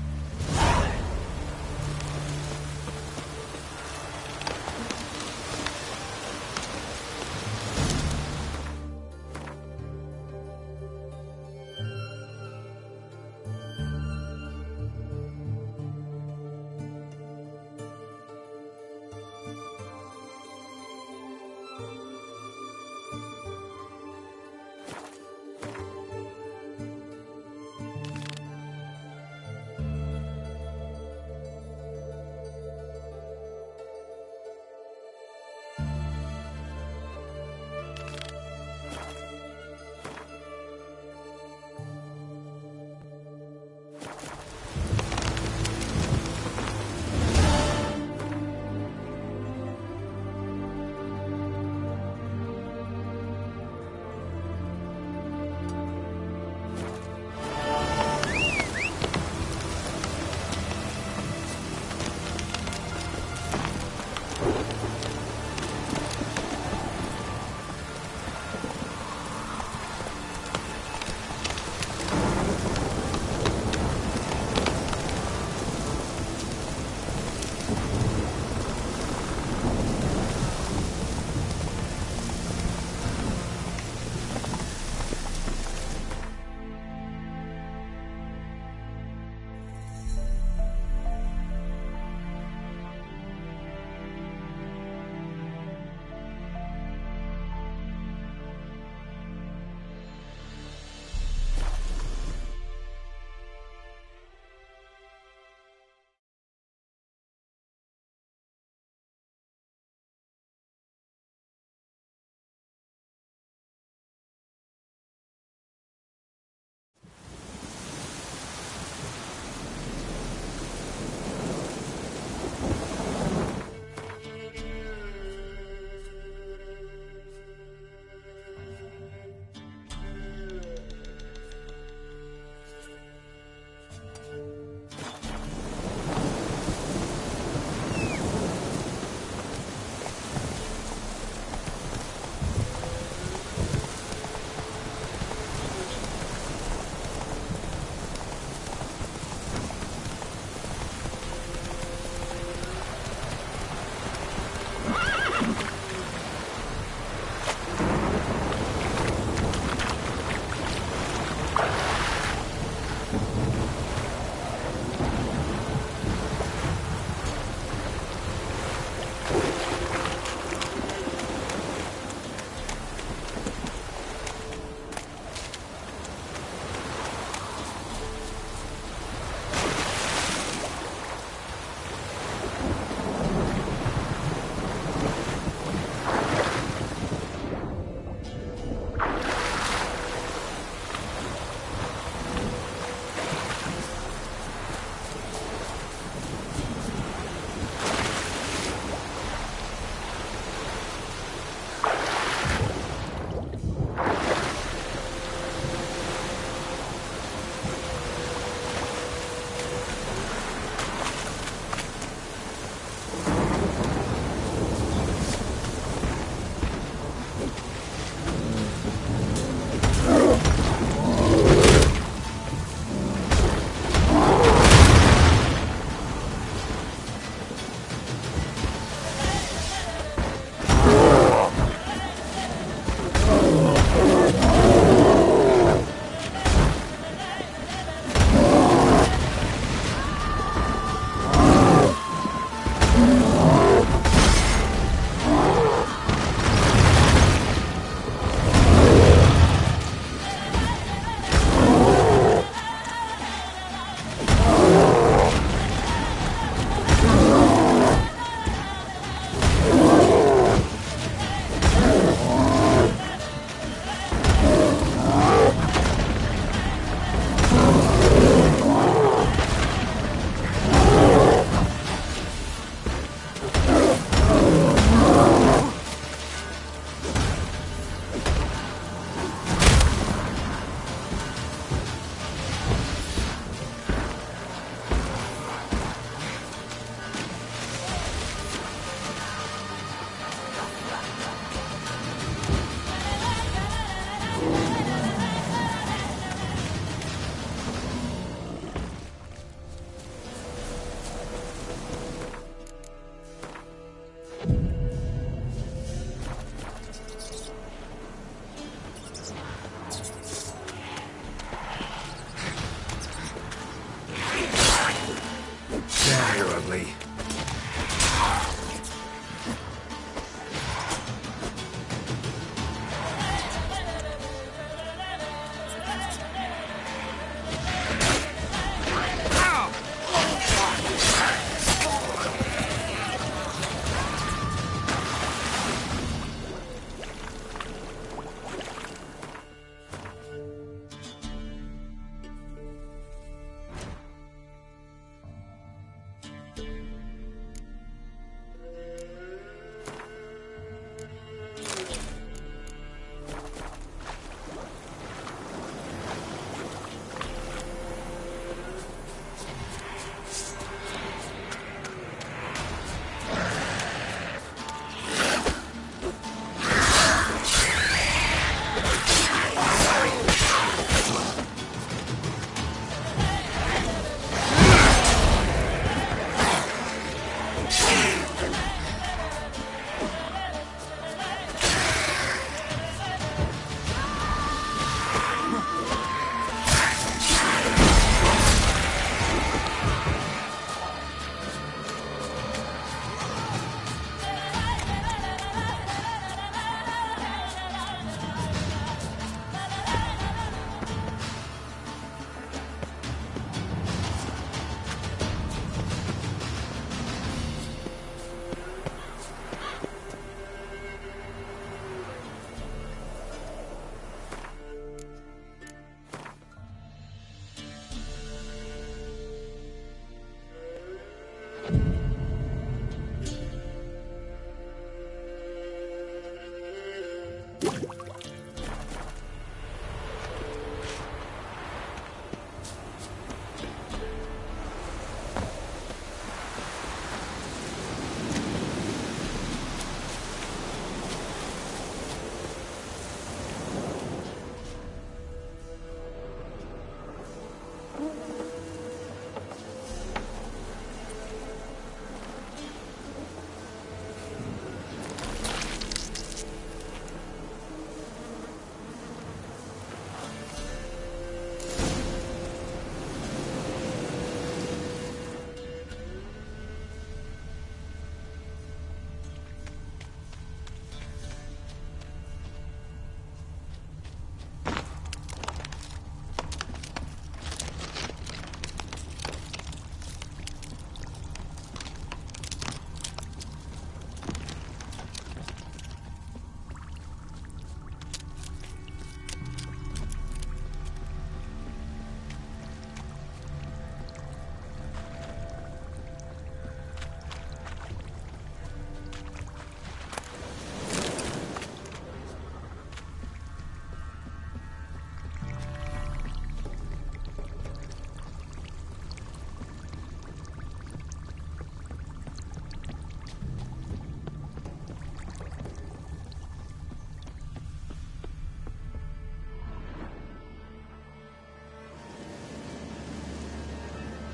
[SPEAKER 2] quickly.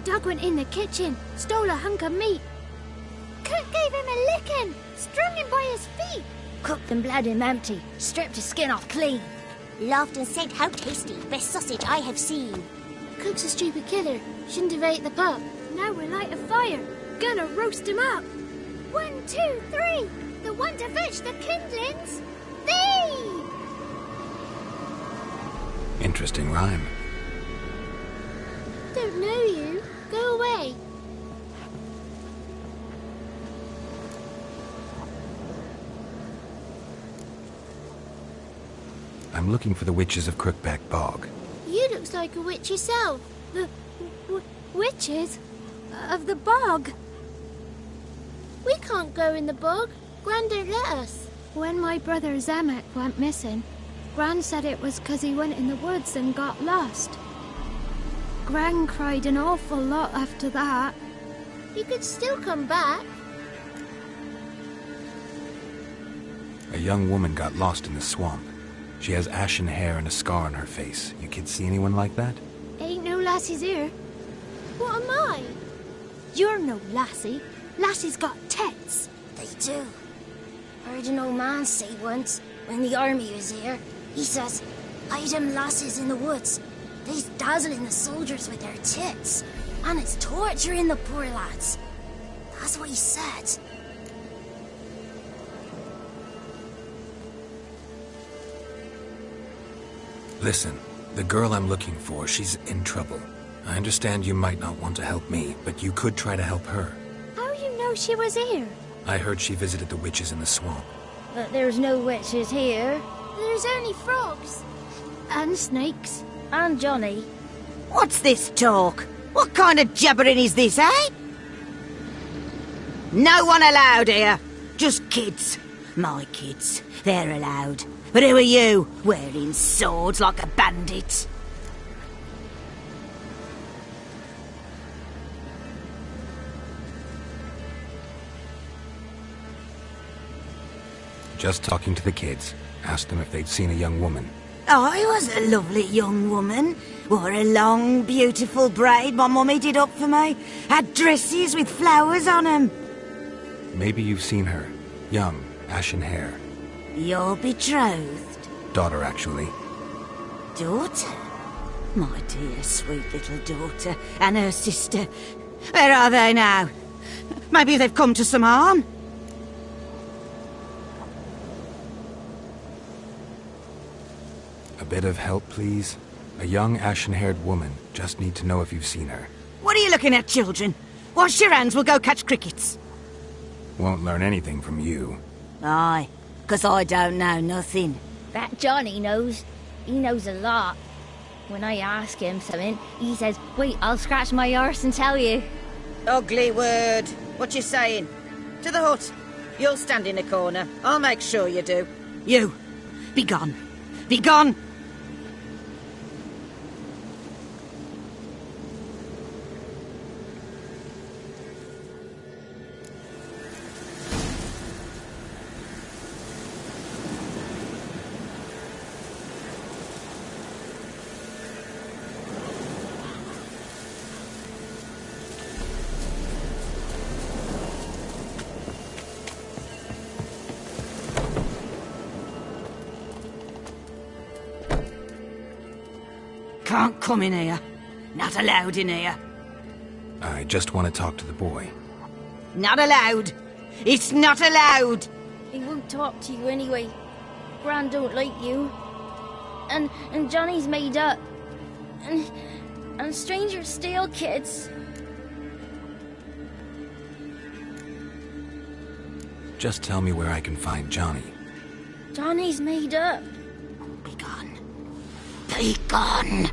[SPEAKER 3] Doug went in the kitchen, stole a hunk of meat. Cook gave him a licking, strung him by his feet.
[SPEAKER 12] Cooked and bled him empty, stripped his skin off clean. Laughed and said, "How tasty, best sausage I have seen."
[SPEAKER 3] Cook's a stupid killer, shouldn't have ate the pup. Now we'll light a fire, gonna roast him up. 1, 2, 3, the one to fetch the kindlings, thee!
[SPEAKER 2] Interesting rhyme.
[SPEAKER 3] Don't know you. Go away.
[SPEAKER 2] I'm looking for the witches of Crookback Bog.
[SPEAKER 3] You looks like a witch yourself. The witches of the bog. We can't go in the bog. Gran don't let us. When my brother Zamek went missing, Gran said it was 'cause he went in the woods and got lost. Gran cried an awful lot after that. He could still come back.
[SPEAKER 2] A young woman got lost in the swamp. She has ashen hair and a scar on her face. You kids see anyone like that?
[SPEAKER 3] Ain't no lassies here. What am I? You're no lassie. Lassies got tits.
[SPEAKER 12] They do. Heard an old man say once, when the army was here, he says, "Hide them lasses in the woods. They's dazzling the soldiers with their tits, and it's torturing the poor lads." That's what he said.
[SPEAKER 2] Listen, the girl I'm looking for, she's in trouble. I understand you might not want to help me, but you could try to help her.
[SPEAKER 3] How you know she was here?
[SPEAKER 2] I heard she visited the witches in the swamp.
[SPEAKER 12] But there's no witches here.
[SPEAKER 3] There's only frogs. And snakes.
[SPEAKER 12] And Johnny.
[SPEAKER 8] What's this talk? What kind of jabbering is this, eh? No one allowed here. Just kids. My kids. They're allowed. But who are you, wearing swords like a bandit?
[SPEAKER 2] Just talking to the kids. Asked them if they'd seen a young woman.
[SPEAKER 8] I was a lovely young woman. Wore a long, beautiful braid my mummy did up for me. Had dresses with flowers on them.
[SPEAKER 2] Maybe you've seen her. Young, ashen hair.
[SPEAKER 8] Your betrothed?
[SPEAKER 2] Daughter, actually.
[SPEAKER 8] Daughter? My dear, sweet little daughter. And her sister. Where are they now? Maybe they've come to some harm?
[SPEAKER 2] A bit of help, please? A young, ashen-haired woman. Just need to know if you've seen her.
[SPEAKER 8] What are you looking at, children? Wash your hands, we'll go catch crickets.
[SPEAKER 2] Won't learn anything from you.
[SPEAKER 8] Aye, 'cause I don't know nothing.
[SPEAKER 12] That Johnny knows. He knows a lot. When I ask him something, he says, wait, I'll scratch my arse and tell you.
[SPEAKER 8] Ugly word. What you saying? To the hut. You'll stand in a corner. I'll make sure you do. You, be gone. Be gone! Can't come in here. Not allowed in here.
[SPEAKER 2] I just want to talk to the boy.
[SPEAKER 8] Not allowed. It's not allowed.
[SPEAKER 12] He won't talk to you anyway. Gran don't like you. And Johnny's made up. And strangers steal kids.
[SPEAKER 2] Just tell me where I can find Johnny.
[SPEAKER 12] Johnny's made up.
[SPEAKER 8] Be gone. Be gone.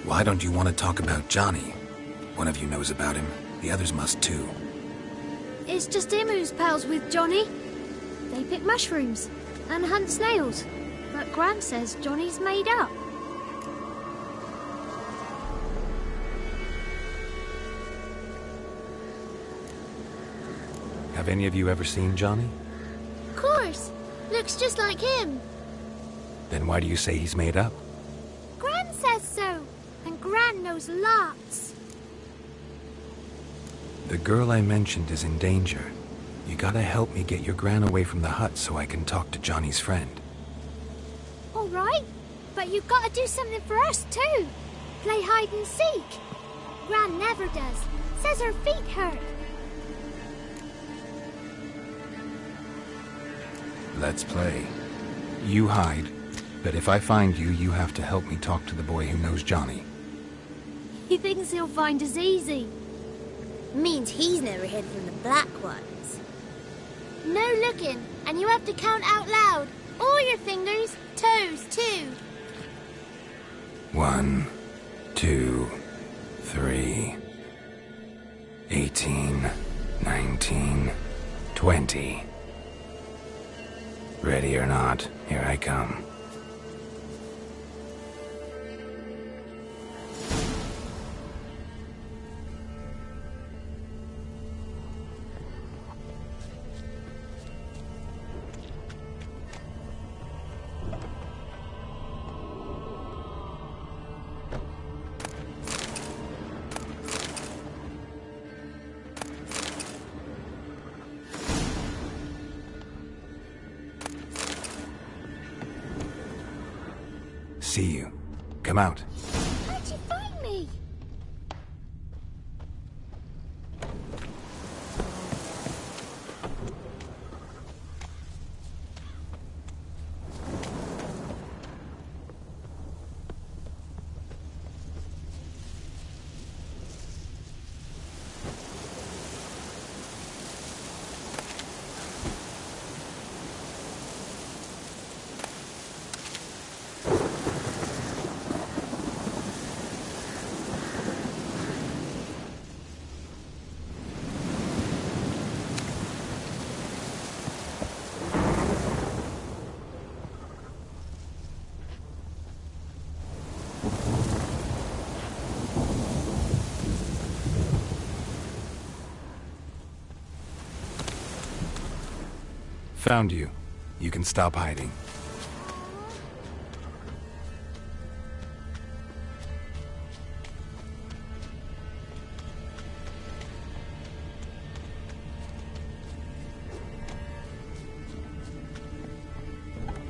[SPEAKER 2] Why don't you want to talk about Johnny? One of you knows about him. The others must too.
[SPEAKER 3] It's just him who's pals with Johnny. They pick mushrooms and hunt snails. But Gran says Johnny's made up.
[SPEAKER 2] Have any of you ever seen Johnny?
[SPEAKER 3] Of course. Looks just like him.
[SPEAKER 2] Then why do you say he's made up?
[SPEAKER 3] Gran says so. And Gran knows lots.
[SPEAKER 2] The girl I mentioned is in danger. You gotta help me get your Gran away from the hut so I can talk to Johnny's friend.
[SPEAKER 3] All right. But you've got to do something for us too. Play hide and seek. Gran never does. Says her feet hurt.
[SPEAKER 2] Let's play. You hide, but if I find you, you have to help me talk to the boy who knows Johnny.
[SPEAKER 3] He thinks he'll find us easy.
[SPEAKER 12] Means he's never hid from the black ones.
[SPEAKER 3] No looking, and you have to count out loud. All your fingers, toes too.
[SPEAKER 2] 1, 2, 3, 18, 19, 20. Ready or not, here I come. See you. Come out.
[SPEAKER 3] How'd you find me?
[SPEAKER 2] Found you. You can stop hiding.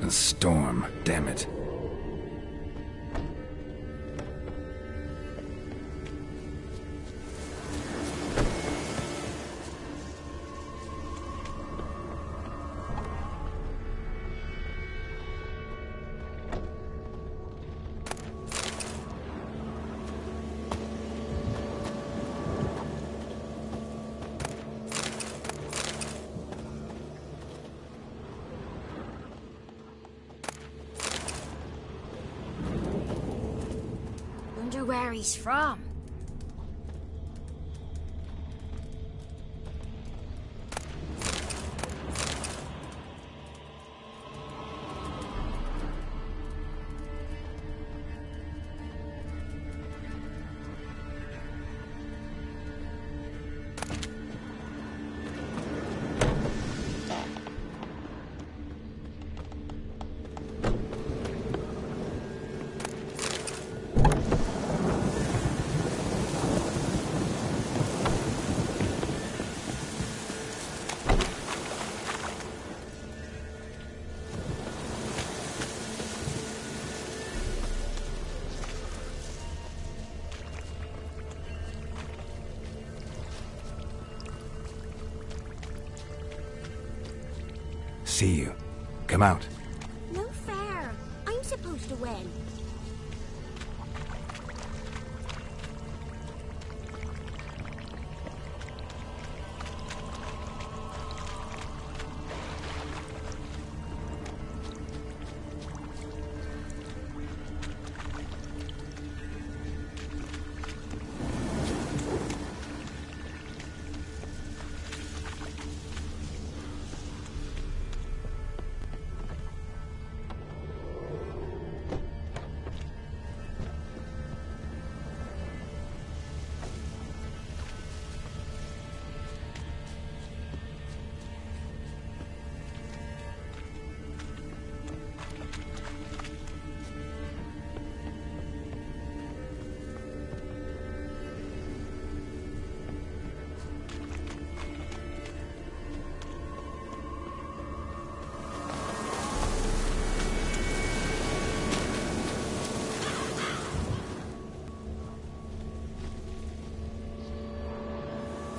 [SPEAKER 2] A storm, damn it.
[SPEAKER 3] Wonder where he's from.
[SPEAKER 2] See you. Come out.
[SPEAKER 3] No fair. I'm supposed to win.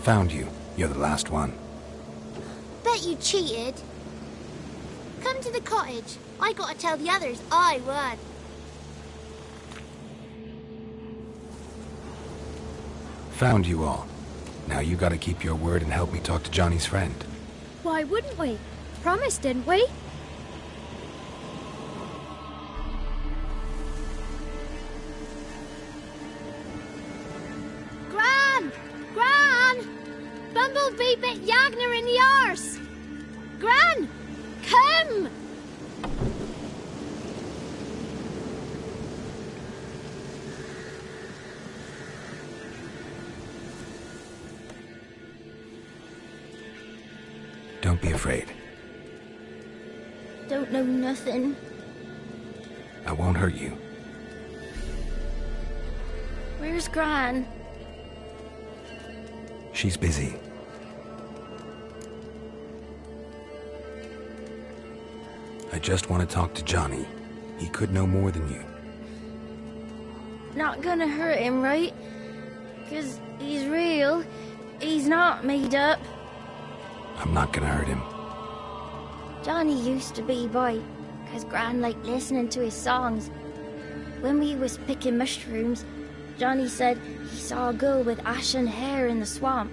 [SPEAKER 2] Found you. You're the last one.
[SPEAKER 3] Bet you cheated. Come to the cottage. I gotta tell the others I won.
[SPEAKER 2] Found you all. Now you gotta keep your word and help me talk to Johnny's friend.
[SPEAKER 3] Why wouldn't we? Promised, didn't we? Gran! Gran! Bumblebee bit Yagner in the arse! Gran! Come!
[SPEAKER 2] Don't be afraid.
[SPEAKER 12] Don't know nothing.
[SPEAKER 2] I won't hurt you.
[SPEAKER 12] Where's Gran?
[SPEAKER 2] She's busy. I just want to talk to Johnny. He could know more than you.
[SPEAKER 12] not gonna hurt him, right? 'Cause he's real. He's not made up.
[SPEAKER 2] I'm not gonna hurt him.
[SPEAKER 12] Johnny used to be boy, 'cause Gran liked listening to his songs. When we was picking mushrooms, Johnny said he saw a girl with ashen hair in the swamp.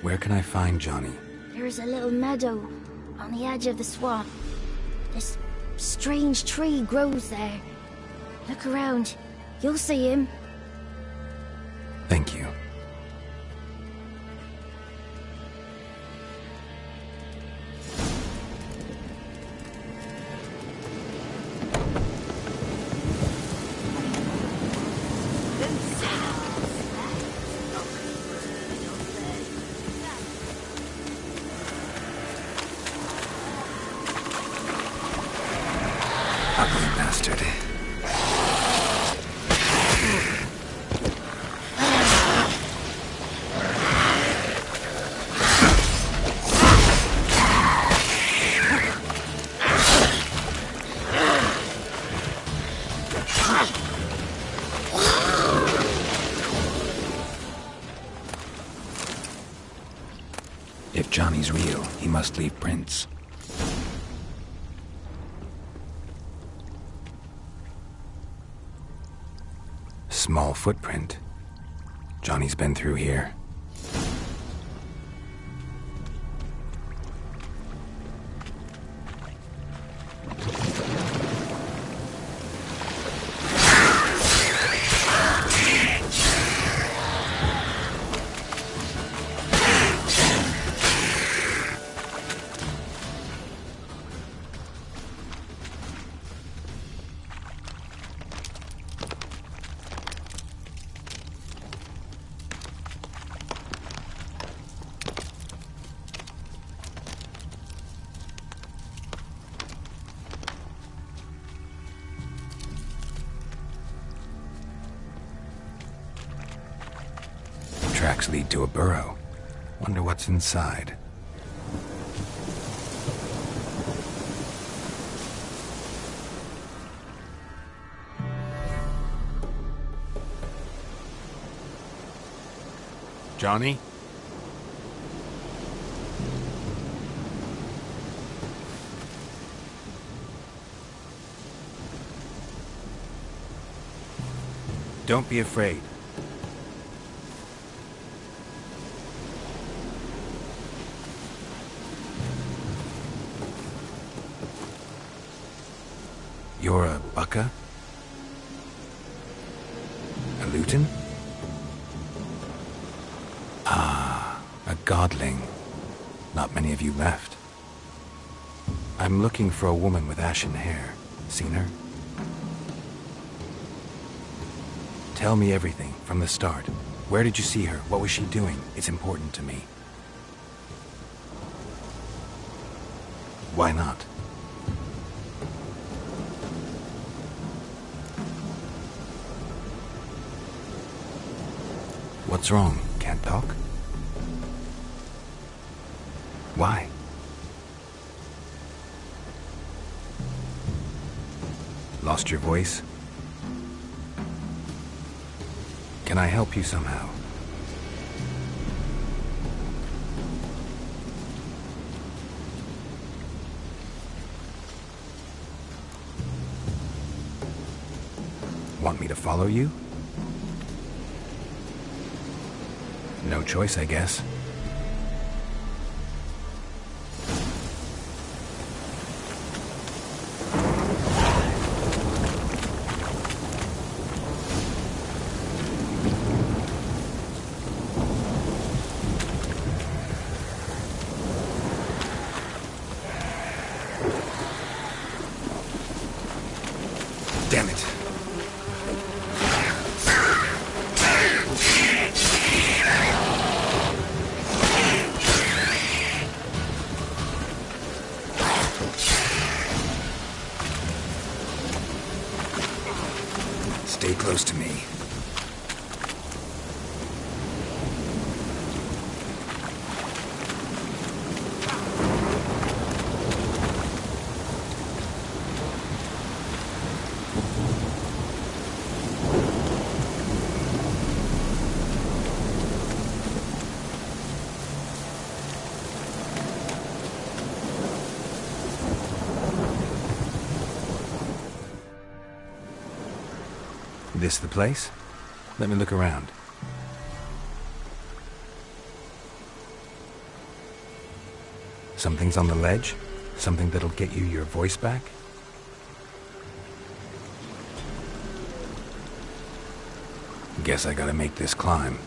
[SPEAKER 2] Where can I find Johnny?
[SPEAKER 12] There's a little meadow on the edge of the swamp. This strange tree grows there. Look around. You'll see him.
[SPEAKER 2] Thank you. Ugly bastard. If Johnny's real, he must leave prints. Small footprint. Johnny's been through here. Tracks lead to a burrow. Wonder what's inside. Johnny? Don't be afraid. You're a bucka? A luton? Ah, a godling. Not many of you left. I'm looking for a woman with ashen hair. Seen her? Tell me everything, from the start. Where did you see her? What was she doing? It's important to me. Why not? What's wrong? Can't talk? Why? Lost your voice? Can I help you somehow? Want me to follow you? No choice, I guess. Damn it. Stay close to me. This the place? Let me look around. Something's on the ledge? Something that'll get you your voice back? Guess I gotta make this climb.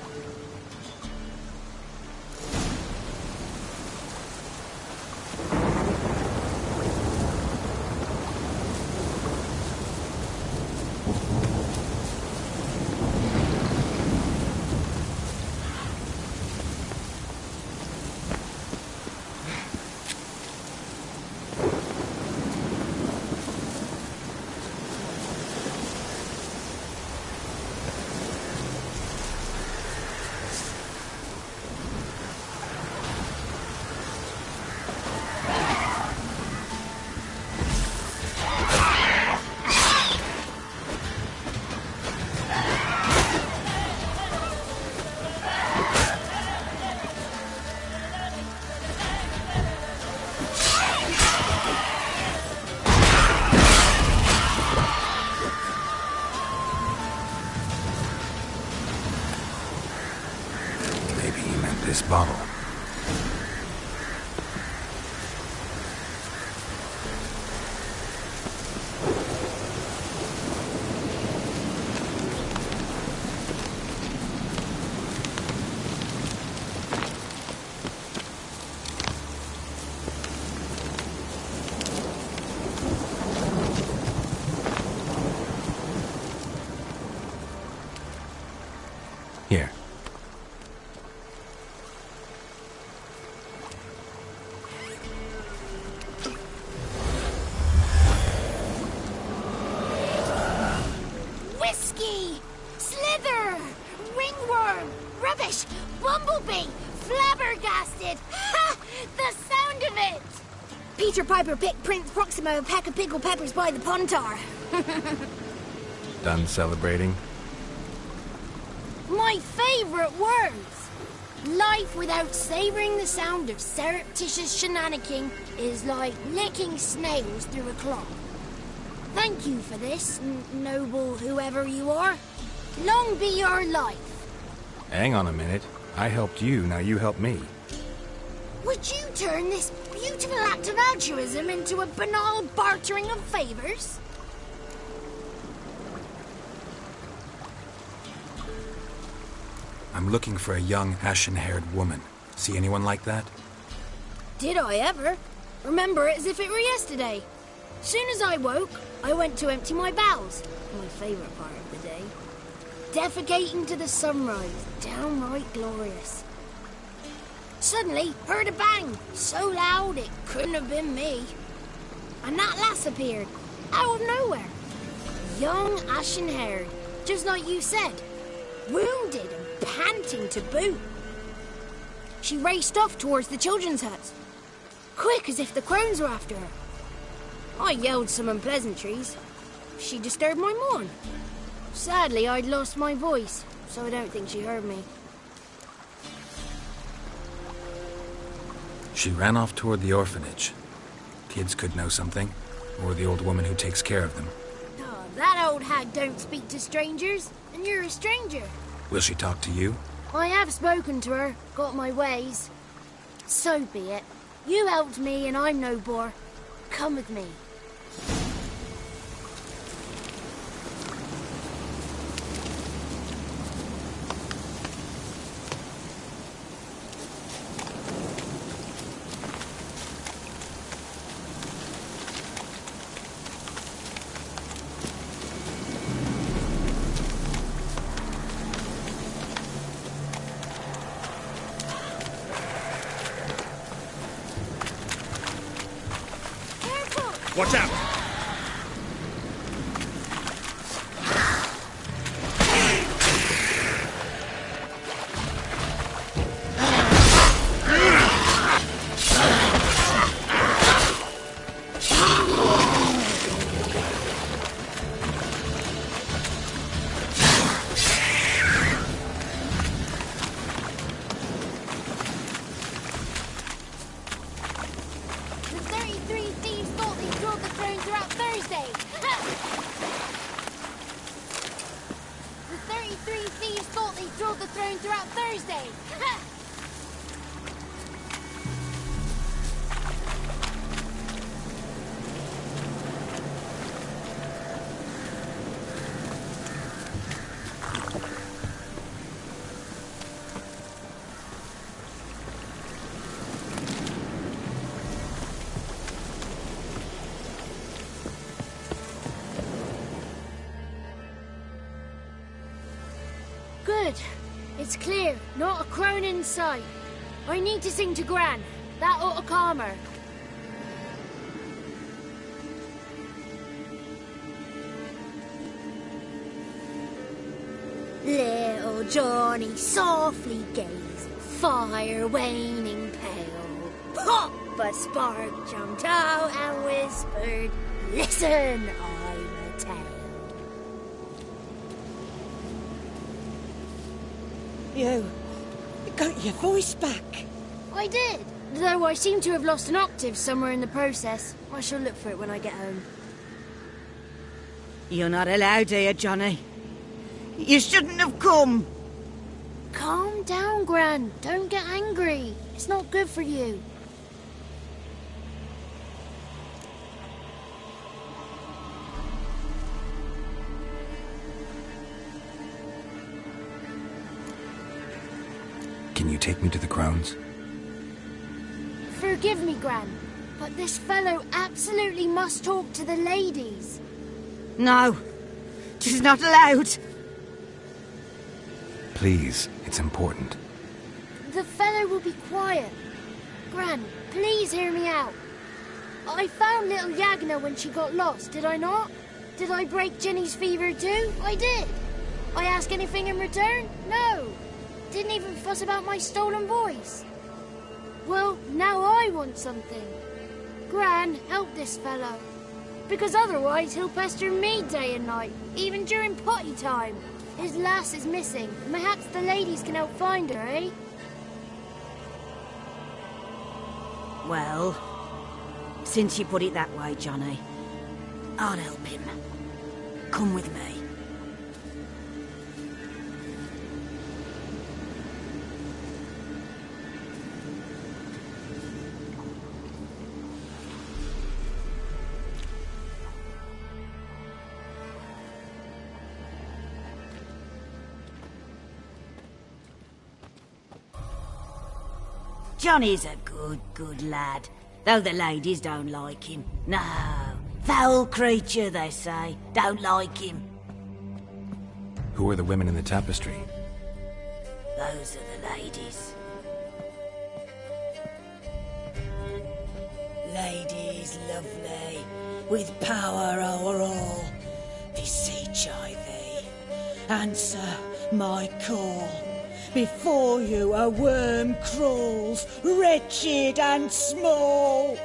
[SPEAKER 2] This bottle. Here.
[SPEAKER 3] Whiskey! Slither! Ringworm! Rubbish! Bumblebee! Flabbergasted! Ha! The sound of it! Peter Piper picked Prince Proximo a pack of pickled peppers by the Pontar.
[SPEAKER 2] Done celebrating?
[SPEAKER 3] My favourite words! Life without savouring the sound of surreptitious shenanigans is like licking snails through a cloth. Thank you for this, noble whoever you are. Long be your life.
[SPEAKER 2] Hang on a minute. I helped you, now you help me.
[SPEAKER 3] Would you turn this beautiful act of altruism into a banal bartering of favours?
[SPEAKER 2] I'm looking for a young, ashen-haired woman. See anyone like that?
[SPEAKER 3] Did I ever? Remember it as if it were yesterday. Soon as I woke, I went to empty my bowels. My favourite part of the day. Defecating to the sunrise. Downright glorious. Suddenly, heard a bang. So loud it couldn't have been me. And that lass appeared. Out of nowhere. Young, ashen-haired. Just like you said. Wounded and panting to boot. She raced off towards the children's huts. Quick as if the crones were after her. I yelled some unpleasantries. She disturbed my morn. Sadly, I'd lost my voice, so I don't think she heard me.
[SPEAKER 2] She ran off toward the orphanage. Kids could know something, or the old woman who takes care of them.
[SPEAKER 3] Oh, that old hag don't speak to strangers, and you're a stranger.
[SPEAKER 2] Will she talk to you?
[SPEAKER 3] I have spoken to her, got my ways. So be it. You helped me, and I'm no bore. Come with me.
[SPEAKER 4] Watch out!
[SPEAKER 3] Tuesday! Good. It's clear. Not a crone in sight. I need to sing to Gran. That ought to calm her. Little Johnny softly gazed, fire waning pale. Pop! A spark jumped out and whispered, "Listen, I'm a tale."
[SPEAKER 8] You got your voice back.
[SPEAKER 3] I did, though I seem to have lost an octave somewhere in the process. I shall look for it when I get home.
[SPEAKER 8] You're not allowed here, Johnny. You shouldn't have come.
[SPEAKER 3] Calm down, Gran. Don't get angry. It's not good for you.
[SPEAKER 2] Can you take me to the Crones?
[SPEAKER 3] Forgive me, Gran, but this fellow absolutely must talk to the ladies.
[SPEAKER 8] No, she's not allowed.
[SPEAKER 2] Please, it's important.
[SPEAKER 3] The fellow will be quiet. Gran, please hear me out. I found little Yagna when she got lost, did I not? Did I break Ginny's fever too? I did. I ask anything in return? No. Didn't even fuss about my stolen voice. Well, now I want something. Gran, help this fellow. Because otherwise he'll pester me day and night, even during potty time. His lass is missing. Perhaps the ladies can help find her, eh?
[SPEAKER 8] Well, since you put it that way, Johnny, I'll help him. Come with me. Johnny's a good lad, though the ladies don't like him. No, foul creature, they say. Don't like him.
[SPEAKER 2] Who are the women in the tapestry?
[SPEAKER 8] Those are the ladies. Ladies lovely, with power o'er all, beseech I thee, answer my call. Before you a worm crawls, wretched and small.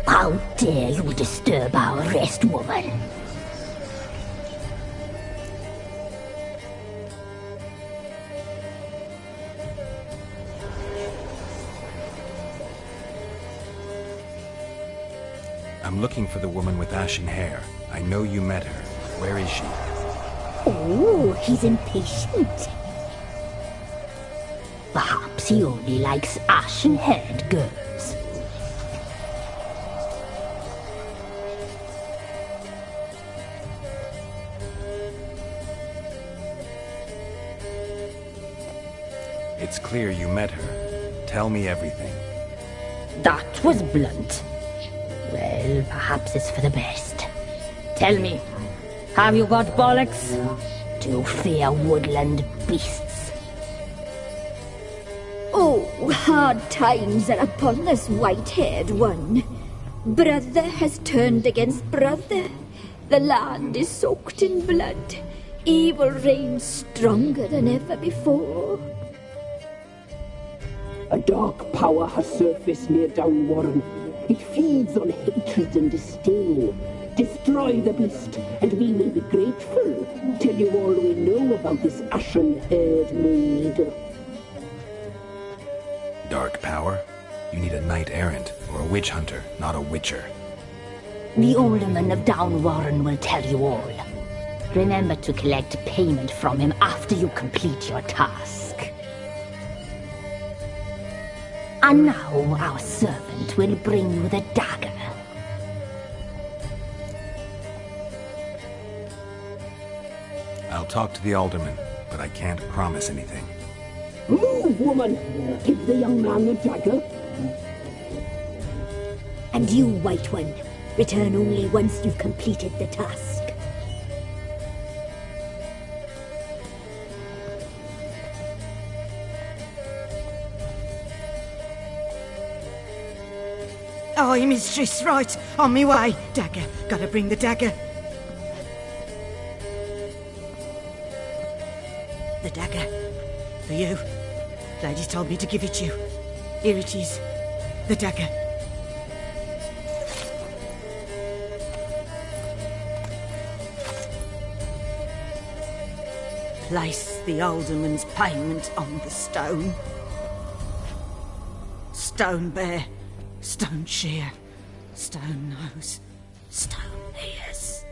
[SPEAKER 9] How dare you disturb our rest, woman?
[SPEAKER 2] I'm looking for the woman with ashen hair. I know you met her. Where is she?
[SPEAKER 9] Oh, he's impatient. Perhaps he only likes ashen-haired girls.
[SPEAKER 2] It's clear you met her. Tell me everything.
[SPEAKER 9] That was blunt. Well, perhaps it's for the best. Tell me, have you got bollocks? Do you fear woodland beasts?
[SPEAKER 15] Oh, hard times are upon this white-haired one. Brother has turned against brother. The land is soaked in blood. Evil reigns stronger than ever before.
[SPEAKER 23] A dark power has surfaced near Downwarren. It feeds on hatred and disdain. Destroy the beast, and we will be grateful. Tell you all we know about this ashen-haired maid.
[SPEAKER 2] Dark power? You need a knight-errant or a witch hunter, not a witcher.
[SPEAKER 9] The alderman of Downwarren will tell you all. Remember to collect payment from him after you complete your task. And now our servant will bring you the dagger.
[SPEAKER 2] I'll talk to the alderman, but I can't promise anything.
[SPEAKER 23] Move, woman! Give the young man the dagger.
[SPEAKER 15] And you, White One, return only once you've completed the task.
[SPEAKER 8] Aye, mistress, right. On me way. Dagger. Gotta bring the dagger. The dagger. For you. Lady told me to give it you. Here it is. The dagger. Place the alderman's payment on the stone. Stone bear. Stone shear, stone nose, stone ears.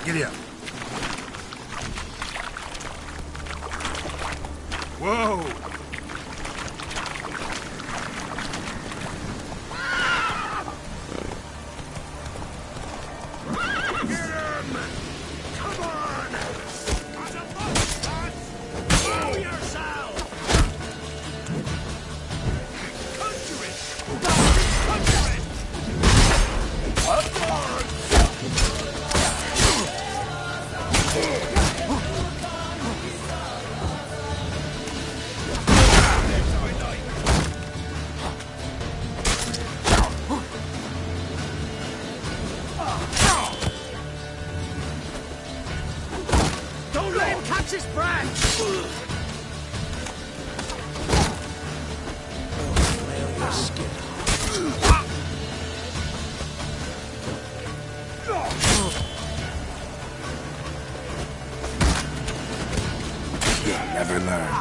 [SPEAKER 2] Giddy up. Whoa! Never learn.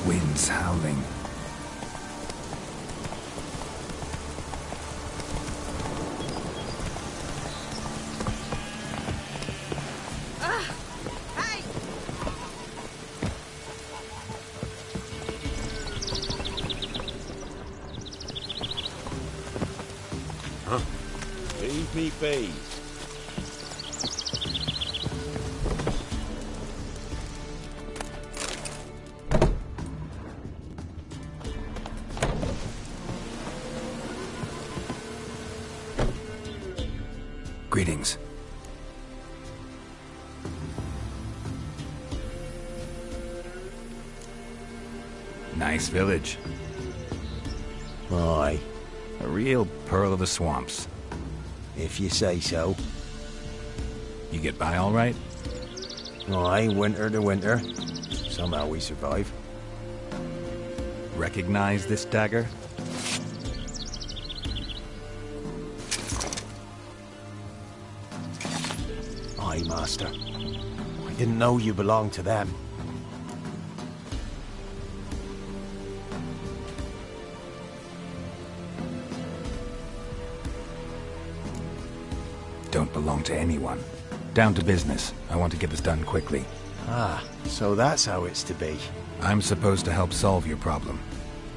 [SPEAKER 2] Winds howling.
[SPEAKER 4] Leave me be.
[SPEAKER 2] Greetings. Nice village.
[SPEAKER 22] Aye.
[SPEAKER 2] A real pearl of the swamps.
[SPEAKER 22] If you say so.
[SPEAKER 2] You get by all right?
[SPEAKER 17] Aye, winter to winter. Somehow we survive.
[SPEAKER 2] Recognize this dagger?
[SPEAKER 17] Aye, Master. I didn't know you belonged to them.
[SPEAKER 2] Don't belong to anyone. Down to business. I want to get this done quickly.
[SPEAKER 17] Ah, so that's how it's to be.
[SPEAKER 2] I'm supposed to help solve your problem.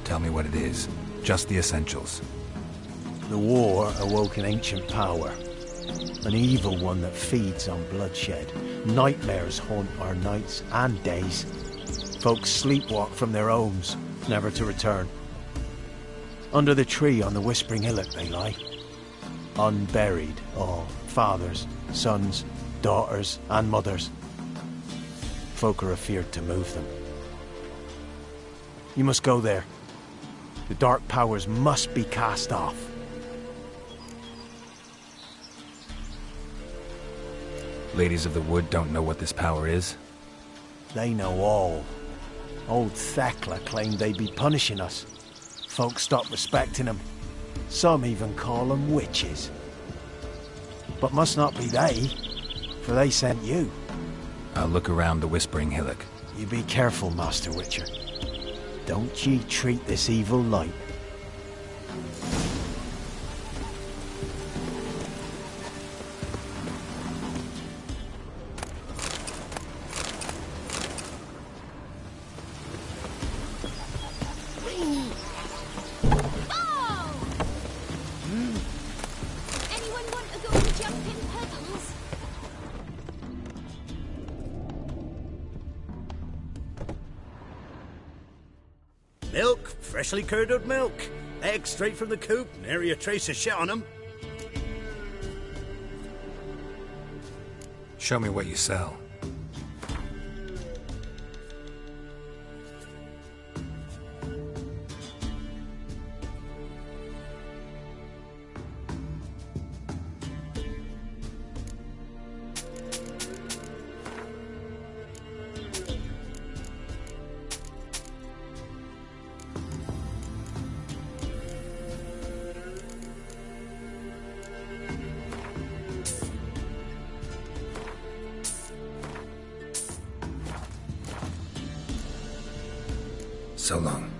[SPEAKER 2] Tell me what it is. Just the essentials.
[SPEAKER 17] The war awoke an ancient power. An evil one that feeds on bloodshed. Nightmares haunt our nights and days. Folks sleepwalk from their homes, never to return. Under the tree on the Whispering Hillock they lie. Unburied, all. Fathers, sons, daughters, and mothers. Folk are afeard to move them. You must go there. The dark powers must be cast off.
[SPEAKER 2] Ladies of the Wood don't know what this power is?
[SPEAKER 17] They know all. Old Thekla claimed they'd be punishing us. Folk stopped respecting them. Some even call them witches. But must not be they, for they sent you.
[SPEAKER 2] I'll look around the Whispering Hillock.
[SPEAKER 17] You be careful, Master Witcher. Don't ye treat this evil light.
[SPEAKER 4] Milk, freshly curdled milk. Eggs straight from the coop, nary a trace of shit on them.
[SPEAKER 2] Show me what you sell. So long.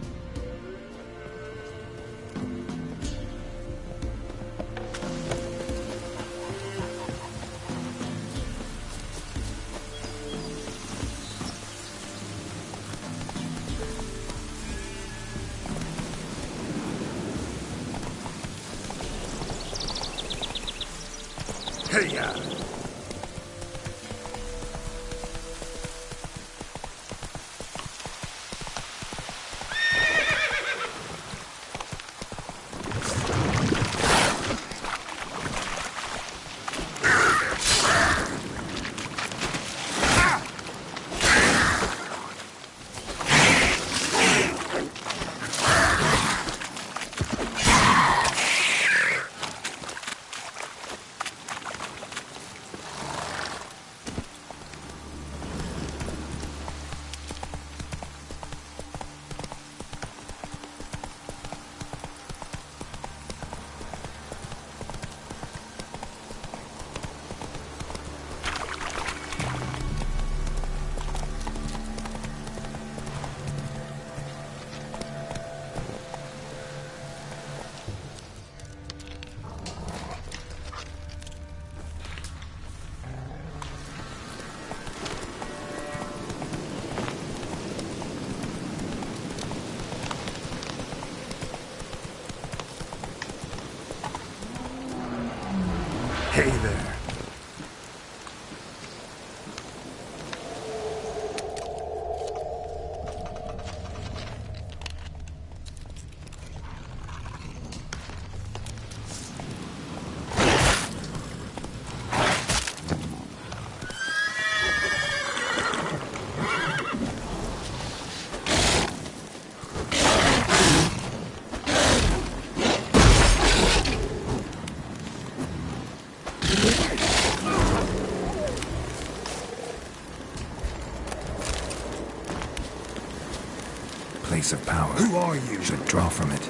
[SPEAKER 4] Hey-ya! Hey there.
[SPEAKER 2] place of power.
[SPEAKER 20] Who are you?
[SPEAKER 2] Should draw from it.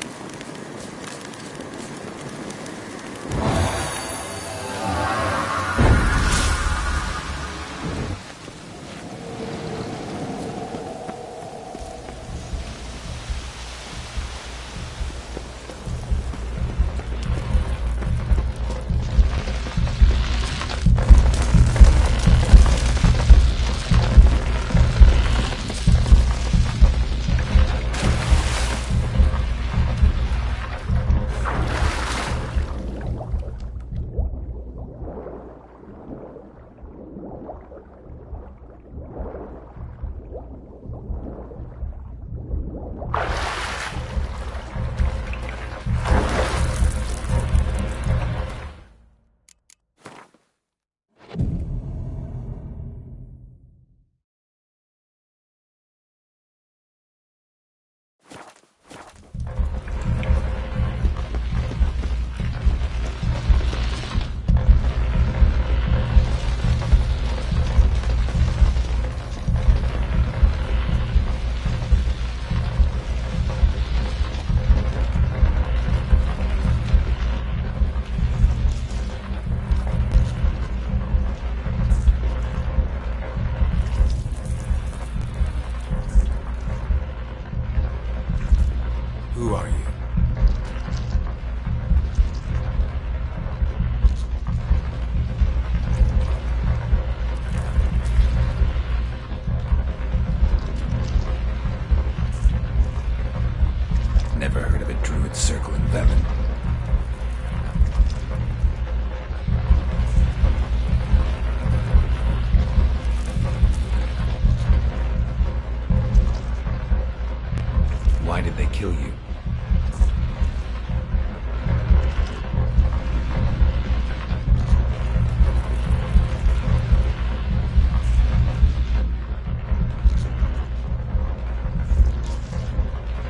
[SPEAKER 2] Who are you? Never heard of a druid circle in Velen. Why did they kill you?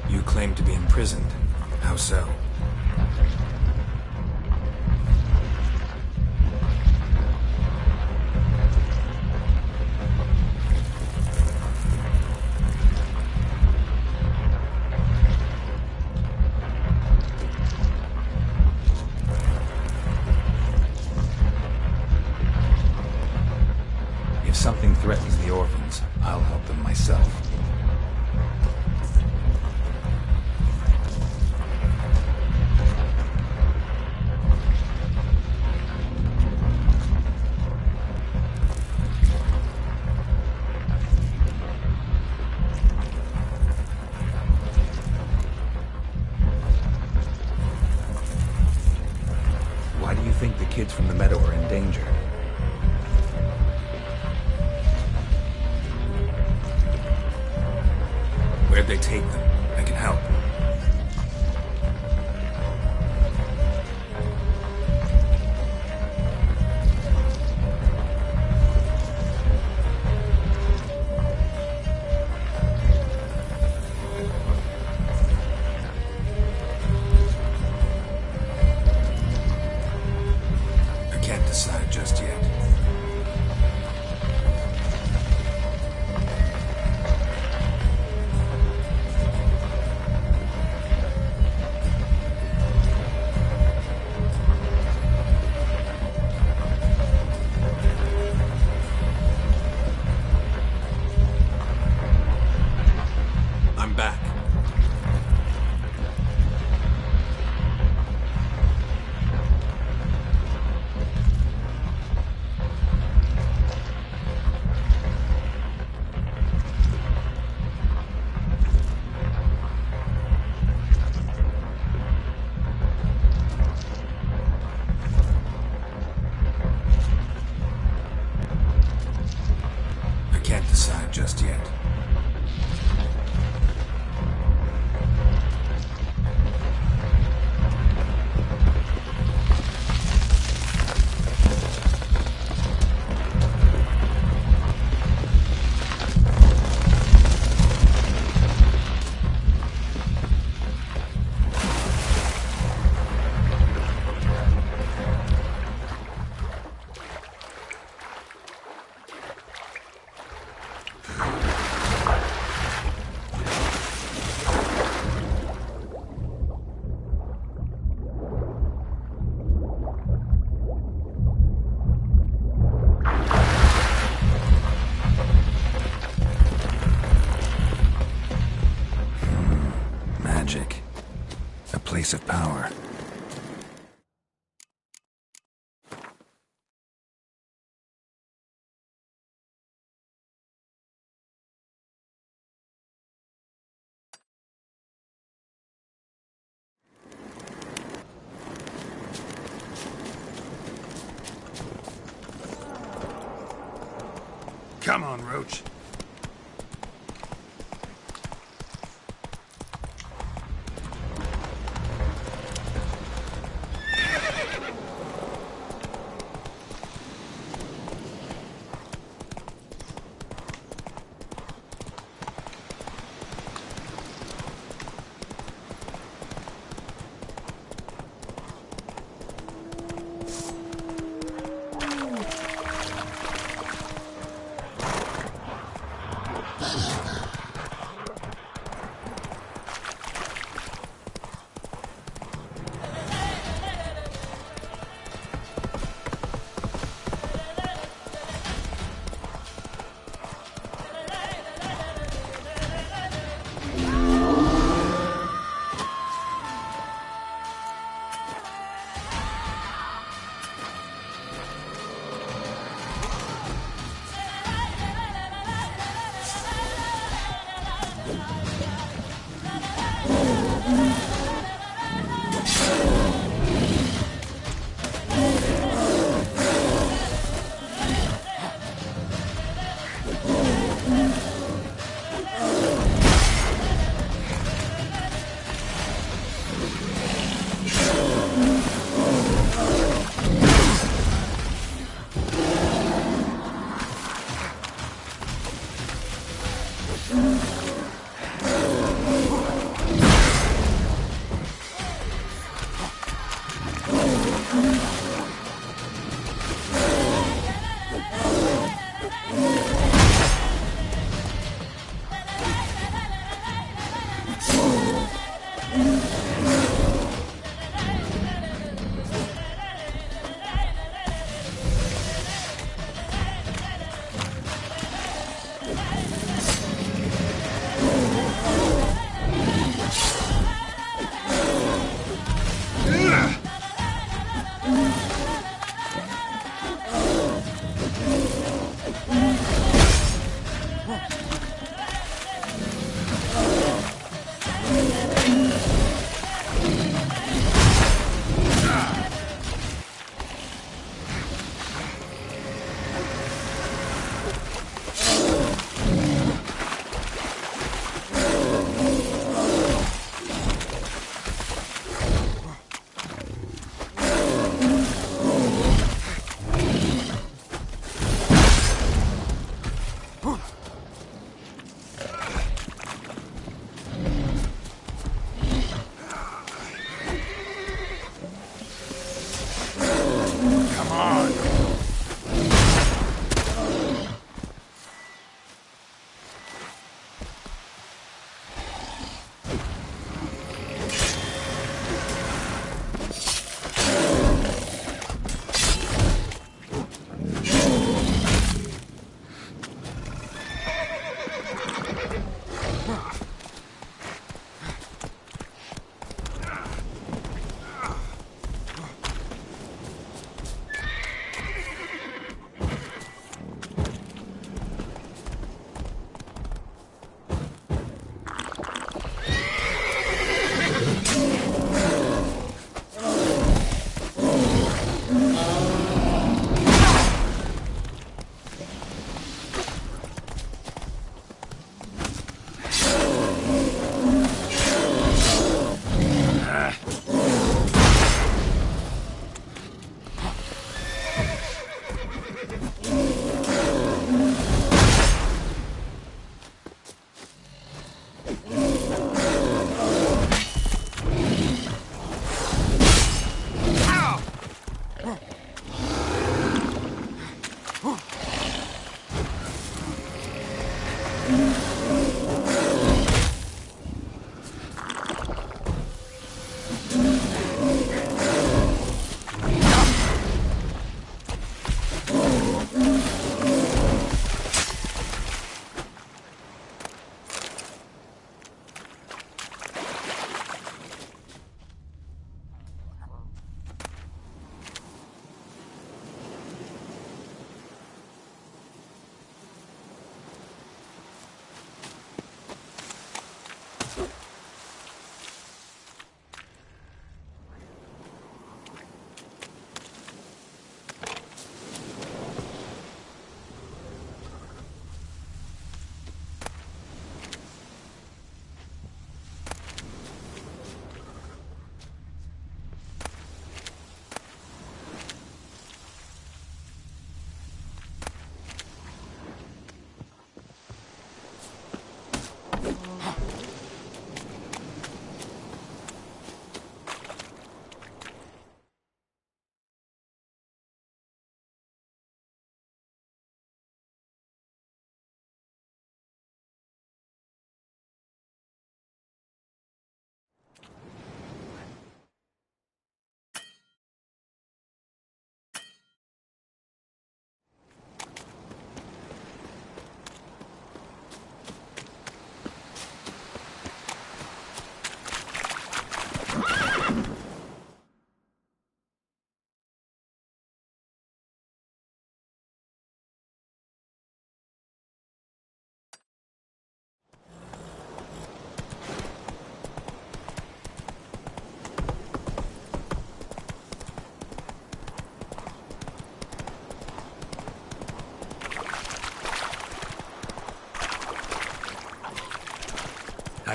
[SPEAKER 2] You claim to be imprisoned. How so? If something threatens the orphans, I'll help them myself. Why do you think the kids from the meadow are in danger? Where'd they take them? I can help. I can't decide just yet. power. Come on, Roach.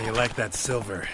[SPEAKER 2] How you like that silver?